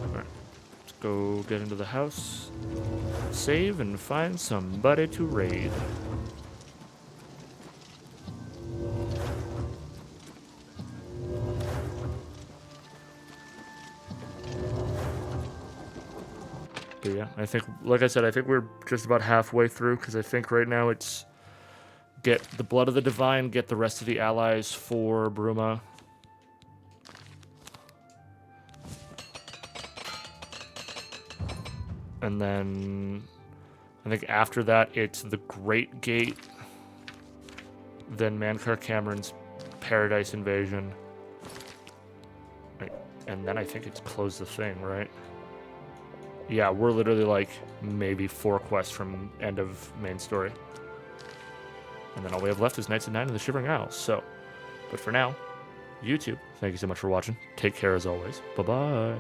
alright, let's go get into the house, save, and find somebody to raid. But yeah, I think, like I said, I think we're just about halfway through, because I think right now it's get the Blood of the Divine, get the rest of the allies for Bruma. And then I think after that it's the Great Gate, then Mankar Cameron's Paradise Invasion. Right. And then I think it's close the thing, right? Yeah, we're literally like maybe 4 quests from end of main story. And then all we have left is Knights of Nine and the Shivering Isles. So, but for now, YouTube, thank you so much for watching. Take care as always. Bye-bye.